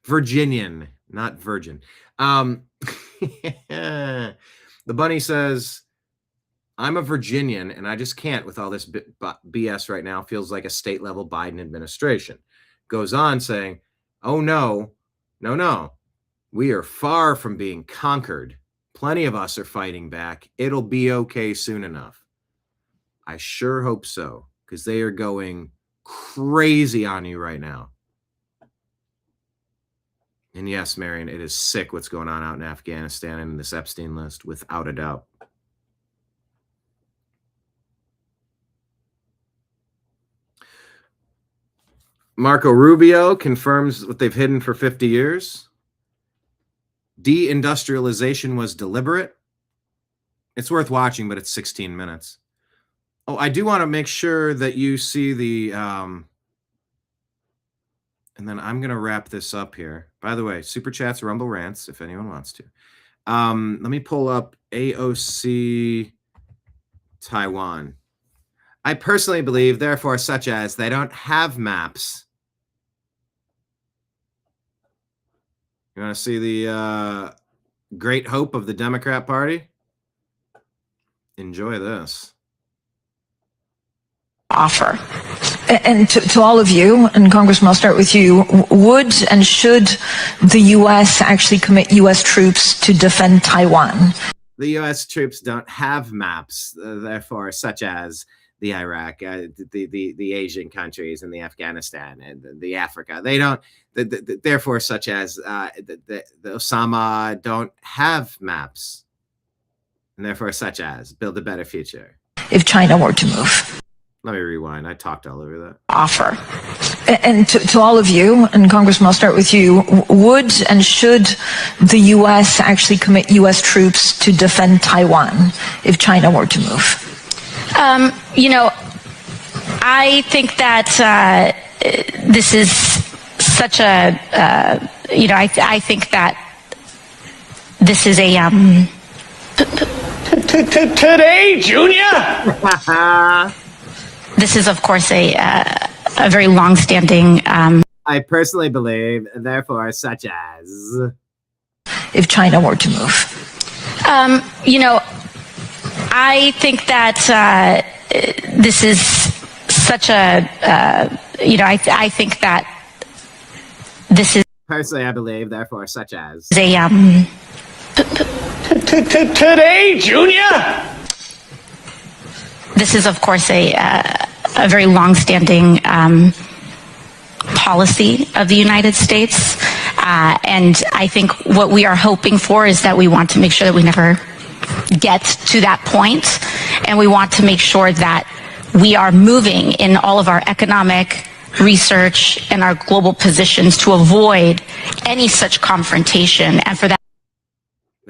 Virginian, not virgin. The bunny says, I'm a Virginian, and I just can't with all this BS right now. Feels like a state-level Biden administration. Goes on saying, oh, no. We are far from being conquered. Plenty of us are fighting back. It'll be okay soon enough. I sure hope so, because they are going crazy on you right now. And yes, Marion, it is sick what's going on out in Afghanistan and in this Epstein list, without a doubt. Marco Rubio confirms what they've hidden for 50 years. Deindustrialization was deliberate. It's worth watching, but it's 16 minutes. Oh, I do want to make sure that you see the... and then I'm going to wrap this up here. By the way, Super Chats, Rumble Rants, if anyone wants to. Let me pull up AOC Taiwan. I personally believe, therefore, such as they don't have maps. You want to see the great hope of the Democrat Party? Enjoy this. Offer. And to all of you, and Congressman, I'll start with you, would and should the U.S. actually commit U.S. troops to defend Taiwan? The U.S. troops don't have maps, therefore, such as the Iraq, the Asian countries, and the Afghanistan, and the Africa. They don't, therefore, such as the Osama don't have maps, and therefore, such as build a better future. If China were to move. Let me rewind. I talked all over that. Offer. And to all of you, and Congressman, I'll start with you, would and should the U.S. actually commit U.S. troops to defend Taiwan if China were to move? I think that this is such a, I think that this is a, Today, Junior? This is, of course, a very long-standing I personally believe, therefore, such as. If China were to move? I think that this is such a, I think that this is. Personally, I believe, therefore, such as. A, Today, Junior! This is, of course, a very long-standing policy of the United States. And I think what we are hoping for is that we want to make sure that we never get to that point. And we want to make sure that we are moving in all of our economic research and our global positions to avoid any such confrontation. And for that,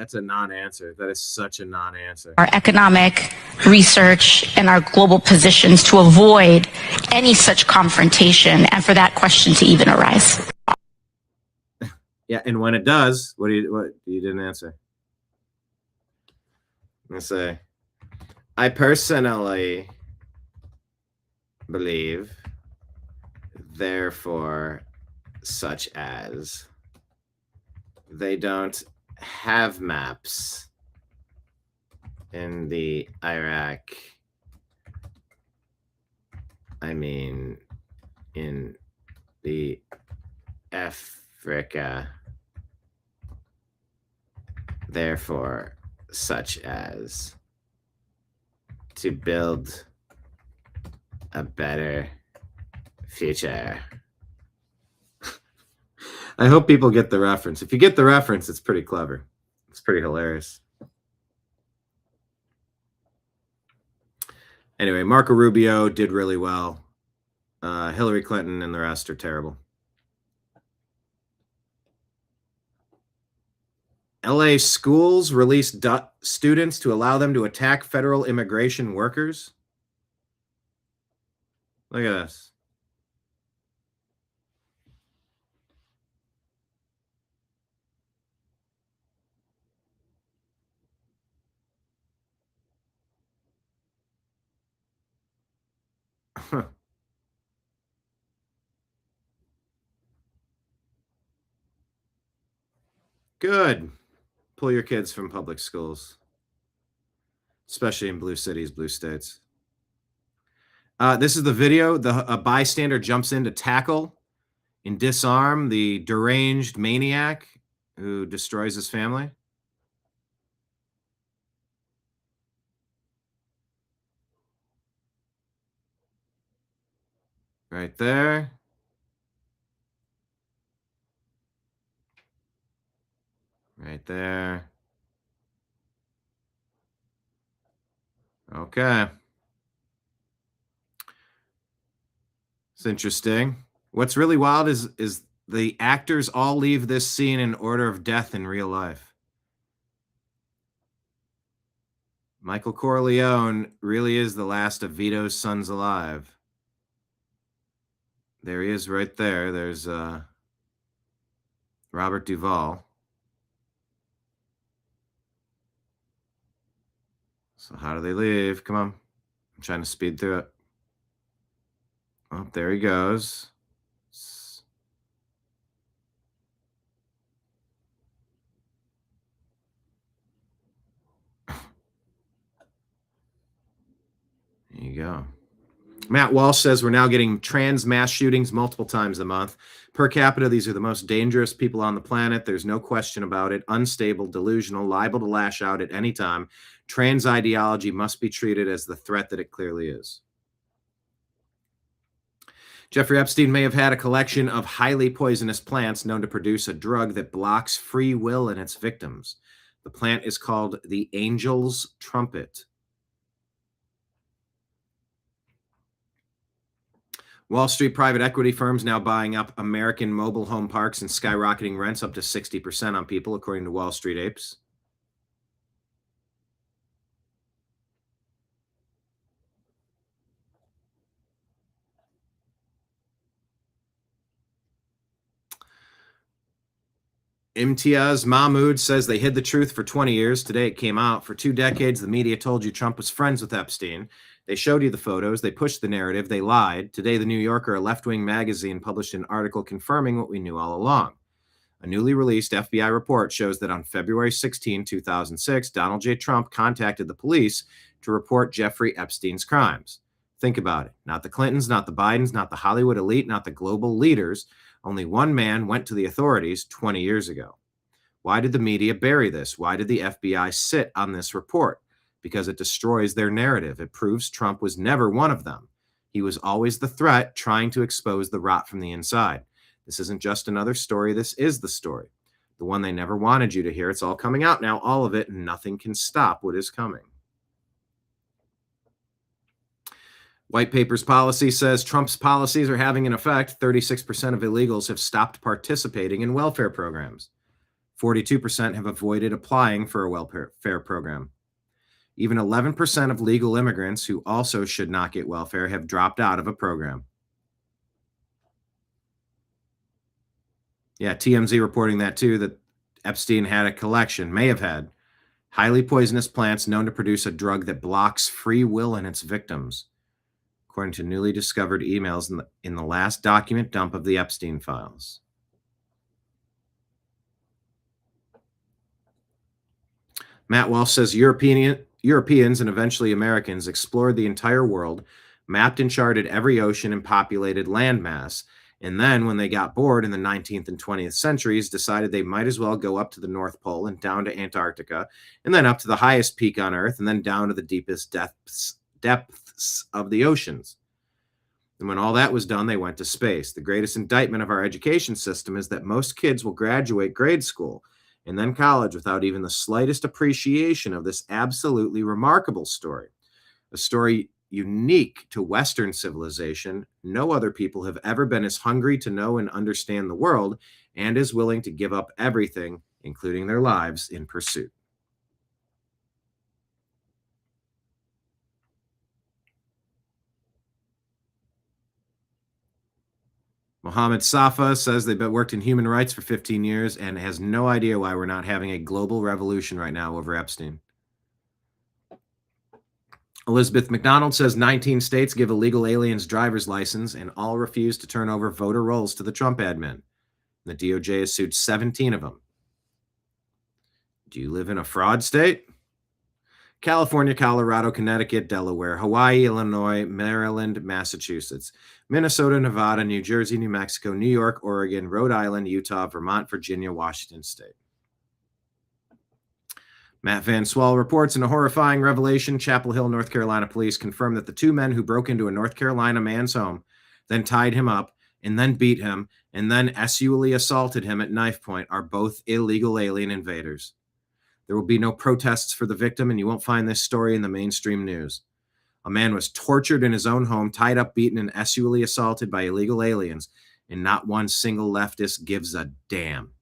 That's a non-answer. That is such a non-answer. our economic research and our global positions to avoid any such confrontation and for that question to even arise. Yeah, and when it does, what you didn't answer? I'm gonna say, I personally believe, therefore, such as. They don't have maps in the Iraq. I mean, in the Africa. Therefore, such as to build a better future. I hope people get the reference. If you get the reference, it's pretty clever. It's pretty hilarious. Anyway, Marco Rubio did really well. Hillary Clinton and the rest are terrible. LA schools release students to allow them to attack federal immigration workers. Look at this. Good. Pull your kids from public schools, especially in blue cities, blue states. This is the video. A bystander jumps in to tackle and disarm the deranged maniac who destroys his family. Right there. Right there. Okay. It's interesting. What's really wild is the actors all leave this scene in order of death in real life. Michael Corleone really is the last of Vito's sons alive. There he is right there. There's Robert Duval. So how do they leave? Come on. I'm trying to speed through it. Oh, there he goes. There you go. Matt Walsh says we're now getting trans mass shootings multiple times a month. Per capita, these are the most dangerous people on the planet. There's no question about it. Unstable, delusional, liable to lash out at any time. Trans ideology must be treated as the threat that it clearly is. Jeffrey Epstein may have had a collection of highly poisonous plants known to produce a drug that blocks free will in its victims. The plant is called the angel's trumpet. Wall Street private equity firms now buying up American mobile home parks and skyrocketing rents up to 60% on people, according to Wall Street Apes. Imtiaz Mahmoud says they hid the truth for 20 years. Today it came out. For 2 decades, the media told you Trump was friends with Epstein. They showed you the photos. They pushed the narrative. They lied. Today, the New Yorker, a left-wing magazine, published an article confirming what we knew all along. A newly released FBI report shows that on February 16, 2006, Donald J. Trump contacted the police to report Jeffrey Epstein's crimes. Think about it. Not the Clintons, not the Bidens, not the Hollywood elite, not the global leaders. Only one man went to the authorities 20 years ago. Why did the media bury this? Why did the FBI sit on this report? Because it destroys their narrative. It proves Trump was never one of them. He was always the threat, trying to expose the rot from the inside. This isn't just another story. This is the story. The one they never wanted you to hear. It's all coming out now, all of it, and nothing can stop what is coming. White Paper's policy says Trump's policies are having an effect. 36% of illegals have stopped participating in welfare programs. 42% have avoided applying for a welfare program. Even 11% of legal immigrants who also should not get welfare have dropped out of a program. Yeah, TMZ reporting that too, that Epstein had a collection, may have had, highly poisonous plants known to produce a drug that blocks free will in its victims, according to newly discovered emails in the last document dump of the Epstein files. Matt Walsh says Europeans and eventually Americans explored the entire world, mapped and charted every ocean and populated landmass, and then when they got bored in the 19th and 20th centuries, decided they might as well go up to the North Pole and down to Antarctica, and then up to the highest peak on Earth, and then down to the deepest depths of the oceans. And when all that was done, they went to space. The greatest indictment of our education system is that most kids will graduate grade school and then college without even the slightest appreciation of this absolutely remarkable story. A story unique to Western civilization. No other people have ever been as hungry to know and understand the world and as willing to give up everything, including their lives, in pursuit. Mohammed Safa says they've been worked in human rights for 15 years and has no idea why we're not having a global revolution right now over Epstein. Elizabeth McDonald says 19 states give illegal aliens driver's license and all refuse to turn over voter rolls to the Trump admin. The DOJ has sued 17 of them. Do you live in a fraud state? California, Colorado, Connecticut, Delaware, Hawaii, Illinois, Maryland, Massachusetts, Minnesota, Nevada, New Jersey, New Mexico, New York, Oregon, Rhode Island, Utah, Vermont, Virginia, Washington State. Matt Van Swall reports in a horrifying revelation, Chapel Hill, North Carolina police confirmed that the 2 men who broke into a North Carolina man's home, then tied him up, and then beat him, and then sexually assaulted him at knife point are both illegal alien invaders. There will be no protests for the victim, and you won't find this story in the mainstream news. A man was tortured in his own home, tied up, beaten, and sexually assaulted by illegal aliens, and not one single leftist gives a damn.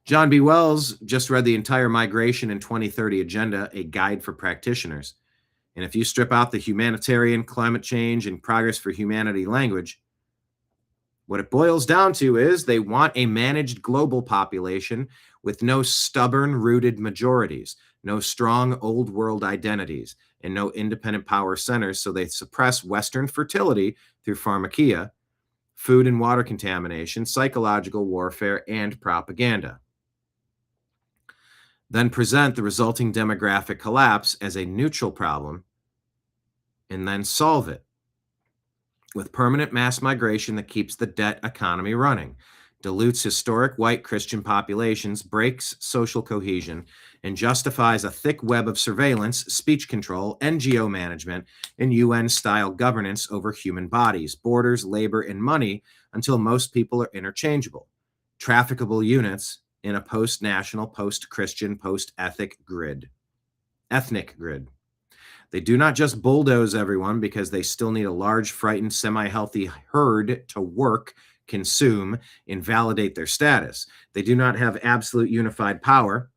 John B. Wells just read the entire Migration and 2030 Agenda, a guide for practitioners. And if you strip out the humanitarian, climate change, and progress for humanity language, what it boils down to is they want a managed global population with no stubborn, rooted majorities, no strong old world identities, and no independent power centers, so they suppress Western fertility through pharmakeia, food and water contamination, psychological warfare, and propaganda. Then present the resulting demographic collapse as a neutral problem, and then solve it with permanent mass migration that keeps the debt economy running, dilutes historic white Christian populations, breaks social cohesion, and justifies a thick web of surveillance, speech control, NGO management, and UN-style governance over human bodies, borders, labor, and money until most people are interchangeable, trafficable units in a post-national, post-Christian, post-ethnic grid. They do not just bulldoze everyone because they still need a large, frightened, semi-healthy herd to work, consume, and validate their status. They do not have absolute unified power.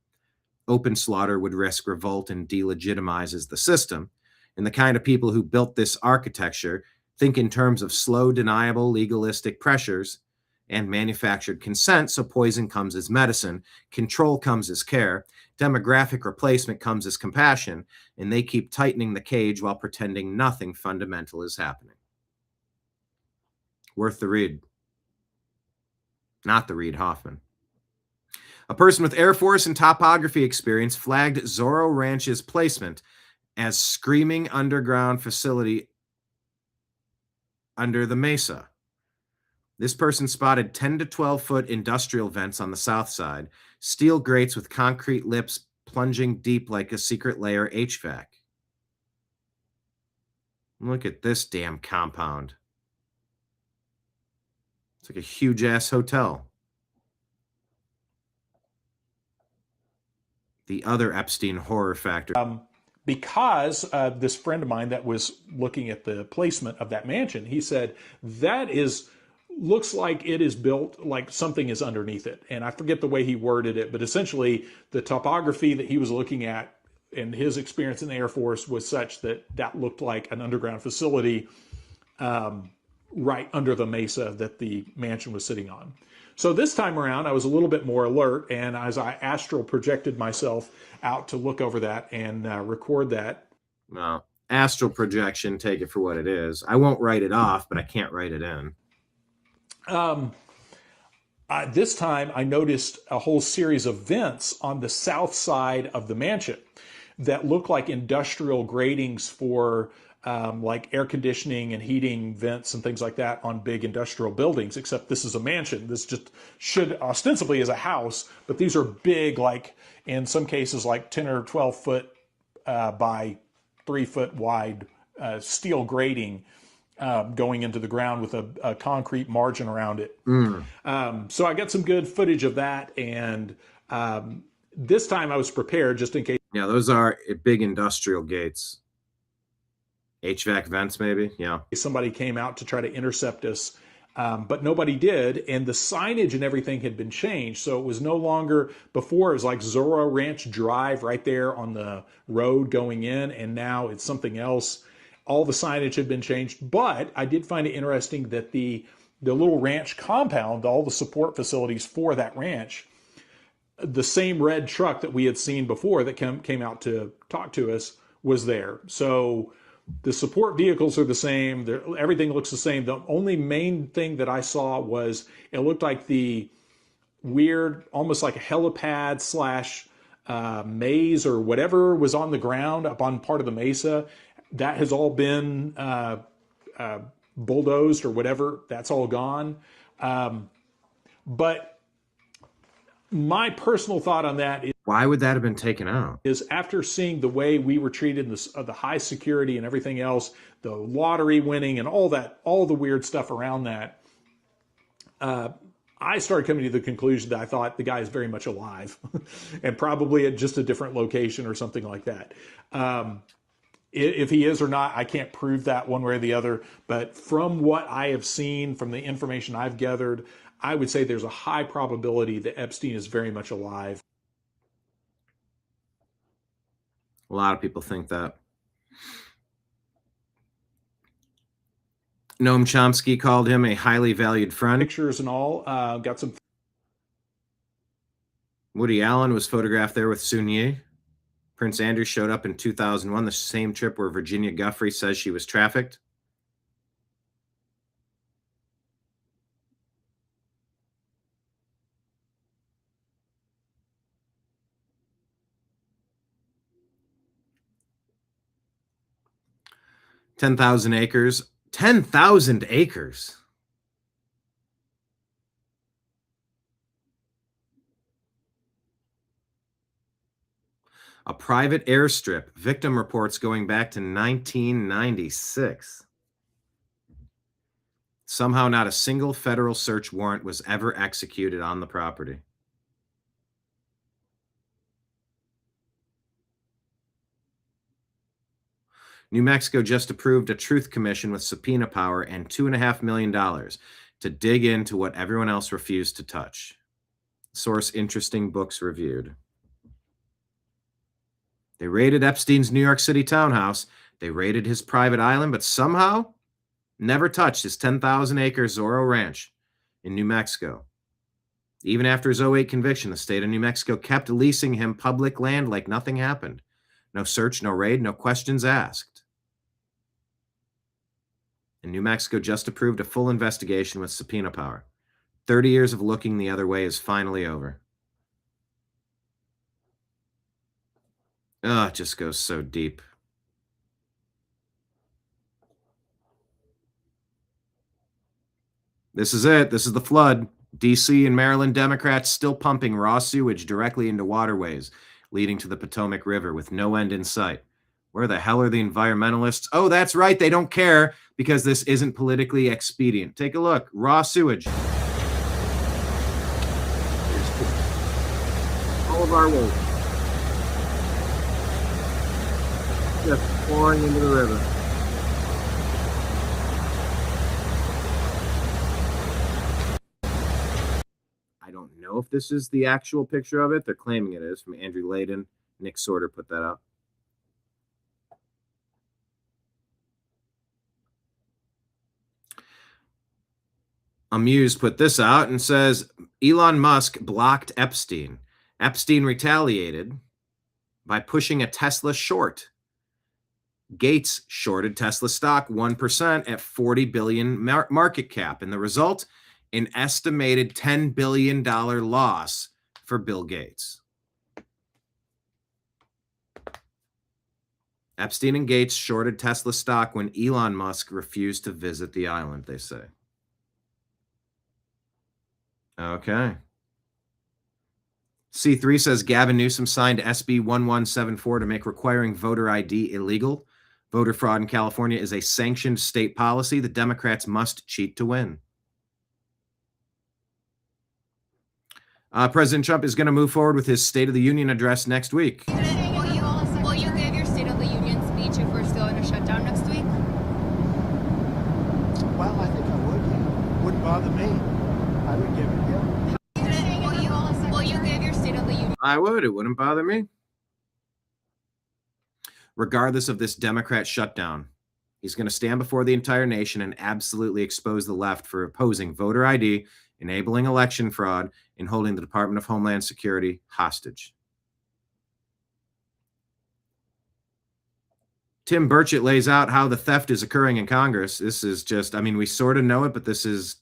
Open slaughter would risk revolt and delegitimizes the system. And the kind of people who built this architecture think in terms of slow, deniable, legalistic pressures and manufactured consent, so poison comes as medicine, control comes as care, demographic replacement comes as compassion, and they keep tightening the cage while pretending nothing fundamental is happening. Worth the read. Not the Reid Hoffman. A person with Air Force and topography experience flagged Zorro Ranch's placement as screaming underground facility under the mesa. This person spotted 10 to 12 foot industrial vents on the south side, steel grates with concrete lips plunging deep like a secret layer HVAC. Look at this damn compound. It's like a huge ass hotel. The other Epstein horror factor. Because this friend of mine that was looking at the placement of that mansion, he said, that looks like it is built like something is underneath it. And I forget the way he worded it, but essentially the topography that he was looking at and his experience in the Air Force was such that that looked like an underground facility right under the mesa that the mansion was sitting on. So this time around, I was a little bit more alert, and as I astral projected myself out to look over that and record that. Well, astral projection, take it for what it is. I won't write it off, but I can't write it in. This time, I noticed a whole series of vents on the south side of the mansion that looked like industrial gratings for like air conditioning and heating vents and things like that on big industrial buildings, except this is a mansion. This just should ostensibly is a house, but these are big, like in some cases, like 10 or 12 foot by 3 foot wide steel grating going into the ground with a concrete margin around it. So I got some good footage of that, and this time I was prepared just in case. Yeah, those are big industrial gates. HVAC vents, maybe. Yeah. Somebody came out to try to intercept us, but nobody did. And the signage and everything had been changed. So it was no longer, before it was like Zorro Ranch Drive right there on the road going in. And now it's something else. All the signage had been changed. But I did find it interesting that the little ranch compound, all the support facilities for that ranch, the same red truck that we had seen before that came out to talk to us was there. So the support vehicles are the same. Everything looks the same. The only main thing that I saw was it looked like the weird, almost like a helipad slash maze or whatever was on the ground up on part of the mesa. That has all been bulldozed or whatever. That's all gone. But my personal thought on that is, why would that have been taken out? Is after seeing the way we were treated in the high security and everything else, the lottery winning and all that, all the weird stuff around that, I started coming to the conclusion that I thought the guy is very much alive and probably at just a different location or something like that. If he is or not, I can't prove that one way or the other. But from what I have seen, from the information I've gathered, I would say there's a high probability that Epstein is very much alive. A lot of people think that. Noam Chomsky called him a highly valued friend. Pictures and all, got some. Woody Allen was photographed there with Sun Yi. Prince Andrew showed up in 2001, the same trip where Virginia Giuffre says she was trafficked. $10,000 acres. 10,000 acres. A private airstrip. Victim reports going back to 1996. Somehow not a single federal search warrant was ever executed on the property. New Mexico just approved a truth commission with subpoena power and $2.5 million to dig into what everyone else refused to touch. Source: Interesting Books Reviewed. They raided Epstein's New York City townhouse. They raided his private island, but somehow never touched his 10,000-acre Zorro Ranch in New Mexico. Even after his 2008 conviction, the state of New Mexico kept leasing him public land like nothing happened. No search, no raid, no questions asked. And New Mexico just approved a full investigation with subpoena power. 30 years of looking the other way is finally over. Oh, it just goes so deep. This is it. This is the flood. D.C. and Maryland Democrats still pumping raw sewage directly into waterways leading to the Potomac River with no end in sight. Where the hell are the environmentalists? Oh, that's right. They don't care because this isn't politically expedient. Take a look. Raw sewage. All of our waste. Just pouring into the river. I don't know if this is the actual picture of it. They're claiming it is, from Andrew Layden. Nick Sorter put that up. Amuse put this out and says, Elon Musk blocked Epstein. Epstein retaliated by pushing a Tesla short. Gates shorted Tesla stock 1% at 40 billion market cap. And the result, an estimated $10 billion loss for Bill Gates. Epstein and Gates shorted Tesla stock when Elon Musk refused to visit the island, they say. Okay. C3 says Gavin Newsom signed SB 1174 to make requiring voter ID illegal. Voter fraud in California is a sanctioned state policy. The Democrats must cheat to win. President Trump is going to move forward with his State of the Union address next week. Will you give your State of the Union speech if we're still in a shutdown next week? Well, I think I would. Yeah. Wouldn't bother me. I would give it, yeah. Will you give your State of the Union? I would. It wouldn't bother me. Regardless of this Democrat shutdown, he's going to stand before the entire nation and absolutely expose the left for opposing voter ID, enabling election fraud, and holding the Department of Homeland Security hostage. Tim Burchett lays out how the theft is occurring in Congress. This is just, I mean, we sort of know it, but this is,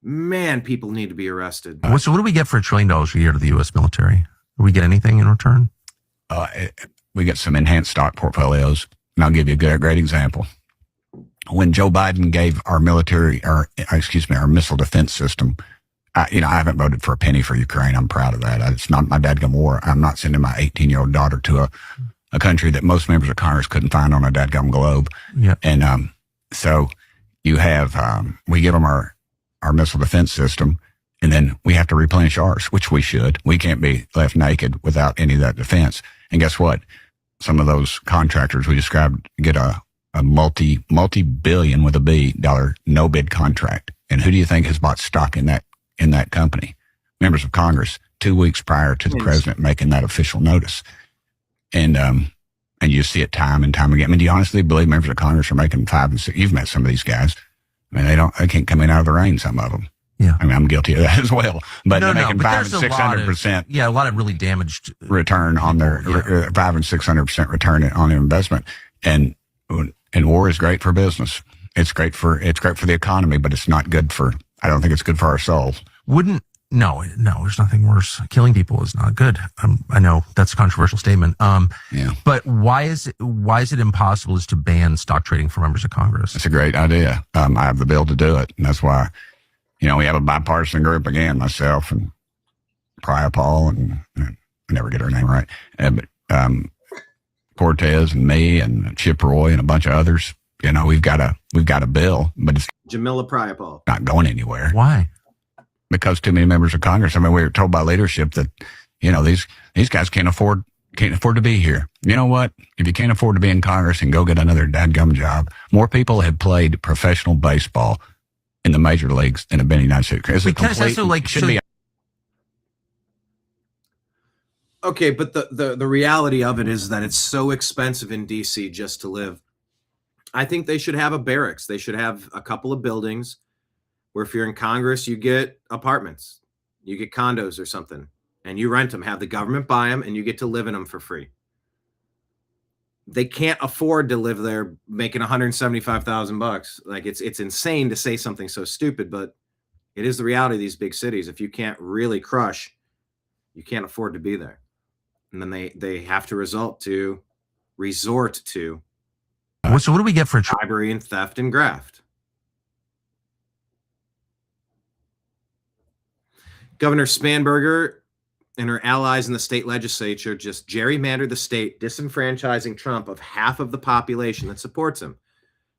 man, people need to be arrested. So what do we get for $1 trillion a year to the U.S. military? Do we get anything in return? We get some enhanced stock portfolios, and I'll give you a great example. When Joe Biden gave our military, our missile defense system, I haven't voted for a penny for Ukraine. I'm proud of that. It's not my dadgum war. I'm not sending my 18-year-old daughter to a country that most members of Congress couldn't find on a dadgum globe. Yeah. And so you have, we give them our missile defense system, and then we have to replenish ours, which we should. We can't be left naked without any of that defense. And guess what? Some of those contractors we described get a multi-billion with a B dollar no bid contract. And who do you think has bought stock in that company? Members of Congress, 2 weeks prior to the president making that official notice. And you see it time and time again. I mean, do you honestly believe members of Congress are making 5 and 6? You've met some of these guys. I mean, they can't come in out of the rain, some of them. Yeah. I mean, I'm guilty of that as well. But they're making 500 and 600%. Yeah, a lot of really damaged return on their 500 and 600% return on their investment. And war is great for business. It's great for the economy, but it's not good for, I don't think it's good for our souls. No, there's nothing worse. Killing people is not good. I know that's a controversial statement. Yeah. But why is it impossible to ban stock trading for members of Congress? It's a great idea. I have the bill to do it. And that's why, we have a bipartisan group again, myself and Priapol and I never get her name right. But Cortez and me and Chip Roy and a bunch of others. We've got a bill, but it's Jamila Priapol not going anywhere. Why? Because too many members of Congress. I mean, we were told by leadership that, these guys can't afford to be here. You know what? If you can't afford to be in Congress, and go get another dadgum job. More people have played professional baseball in the major leagues than have been in the United States. Okay, but the reality of it is that it's so expensive in DC just to live. I think they should have a barracks. They should have a couple of buildings where if you're in Congress, you get apartments, you get condos or something, and you rent them, have the government buy them, and you get to live in them for free. They can't afford to live there making $175,000. Like it's insane to say something so stupid, but it is the reality of these big cities. If you can't really crush, you can't afford to be there. And then they have to resort to So what do we get for bribery and theft and graft? Governor Spanberger and her allies in the state legislature just gerrymandered the state, disenfranchising Trump of half of the population that supports him.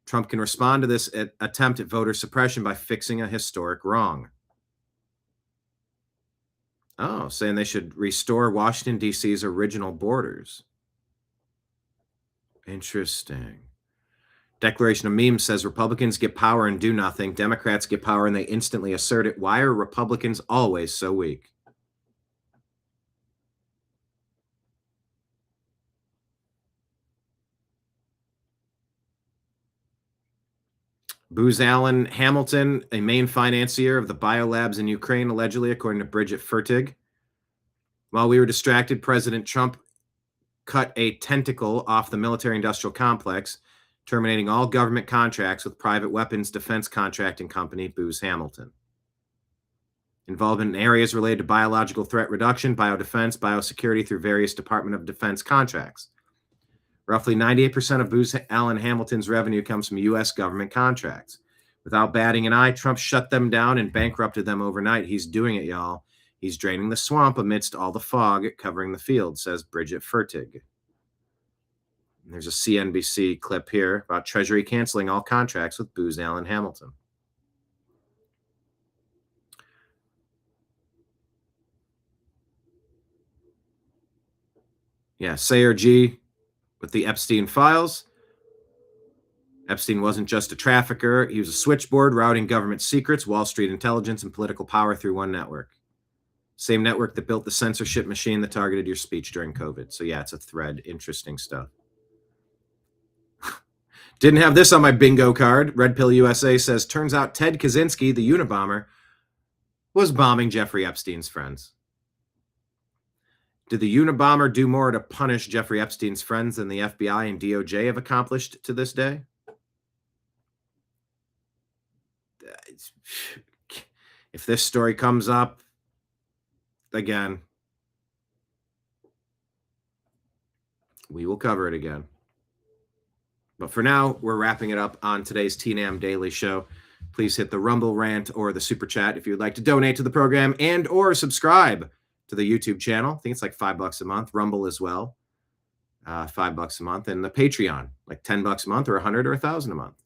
Trump can respond to this attempt at voter suppression by fixing a historic wrong. Oh, saying they should restore Washington, D.C.'s original borders. Interesting. Declaration of Memes says Republicans get power and do nothing. Democrats get power and they instantly assert it. Why are Republicans always so weak? Booz Allen Hamilton, a main financier of the biolabs in Ukraine, allegedly, according to Bridget Fertig. While we were distracted, President Trump cut a tentacle off the military-industrial complex, terminating all government contracts with private weapons defense contracting company Booz Hamilton. Involvement in areas related to biological threat reduction, biodefense, biosecurity through various Department of Defense contracts. Roughly 98% of Booz Allen Hamilton's revenue comes from U.S. government contracts. Without batting an eye, Trump shut them down and bankrupted them overnight. He's doing it, y'all. He's draining the swamp amidst all the fog covering the field, says Bridget Fertig. And there's a CNBC clip here about Treasury canceling all contracts with Booz Allen Hamilton. Yeah, Sayer G with the Epstein files. Epstein wasn't just a trafficker. He was a switchboard routing government secrets, Wall Street intelligence, and political power through one network. Same network that built the censorship machine that targeted your speech during COVID. So yeah, it's a thread. Interesting stuff. Didn't have this on my bingo card. Red Pill USA says, turns out Ted Kaczynski, the Unabomber, was bombing Jeffrey Epstein's friends. Did the Unabomber do more to punish Jeffrey Epstein's friends than the FBI and DOJ have accomplished to this day? If this story comes up again, we will cover it again. But for now, we're wrapping it up on today's TNAM Daily Show. Please hit the Rumble rant or the Super Chat if you would like to donate to the program and or subscribe to the YouTube channel. I think it's like $5 a month. Rumble as well, $5 a month. And the Patreon, like $10 a month or $100 or $1,000 a month.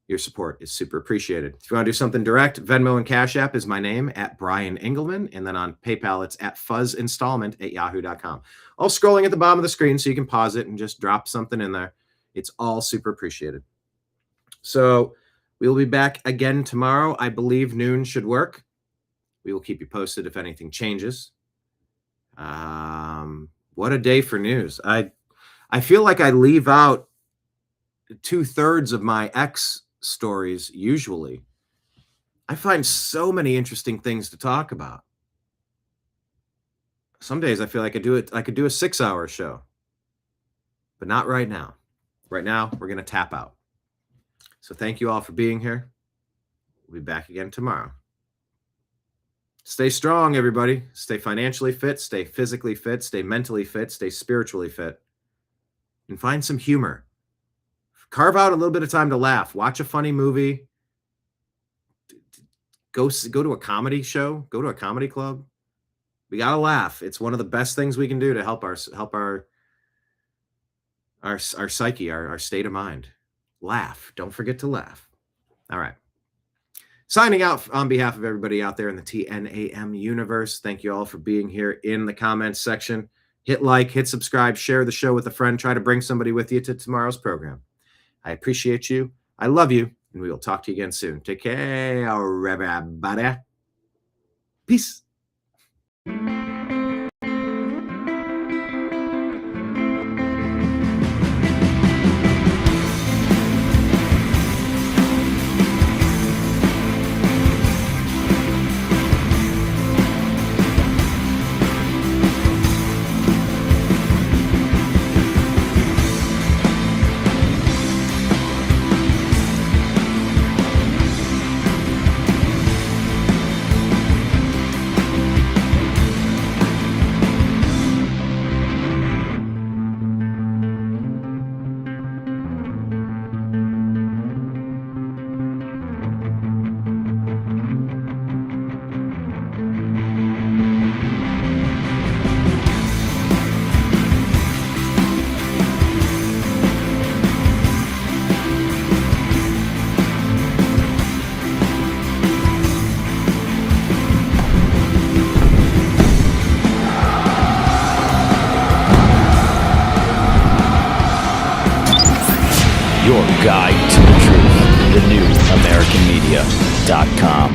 Your support is super appreciated. If you want to do something direct, Venmo and Cash App is my name, at BrianEngelman. And then on PayPal, it's at fuzzinstallment@yahoo.com. All scrolling at the bottom of the screen so you can pause it and just drop something in there. It's all super appreciated. So we will be back again tomorrow. I believe noon should work. We will keep you posted if anything changes. What a day for news. I feel like I leave out 2/3 of my X stories usually. I find so many interesting things to talk about. Some days I feel like I could do a 6-hour show. But not right now. Right now, we're going to tap out. So thank you all for being here. We'll be back again tomorrow. Stay strong, everybody. Stay financially fit, stay physically fit, stay mentally fit, stay spiritually fit. And find some humor. Carve out a little bit of time to laugh. Watch a funny movie. Go to a comedy show. Go to a comedy club. We got to laugh. It's one of the best things we can do to help our psyche, our state of mind. Laugh. Don't forget to laugh. All right. Signing out on behalf of everybody out there in the TNAM universe. Thank you all for being here in the comments section. Hit like, hit subscribe, share the show with a friend. Try to bring somebody with you to tomorrow's program. I appreciate you. I love you. And we will talk to you again soon. Take care, everybody. Peace. guide to the truth. TheNewAmericanMedia.com.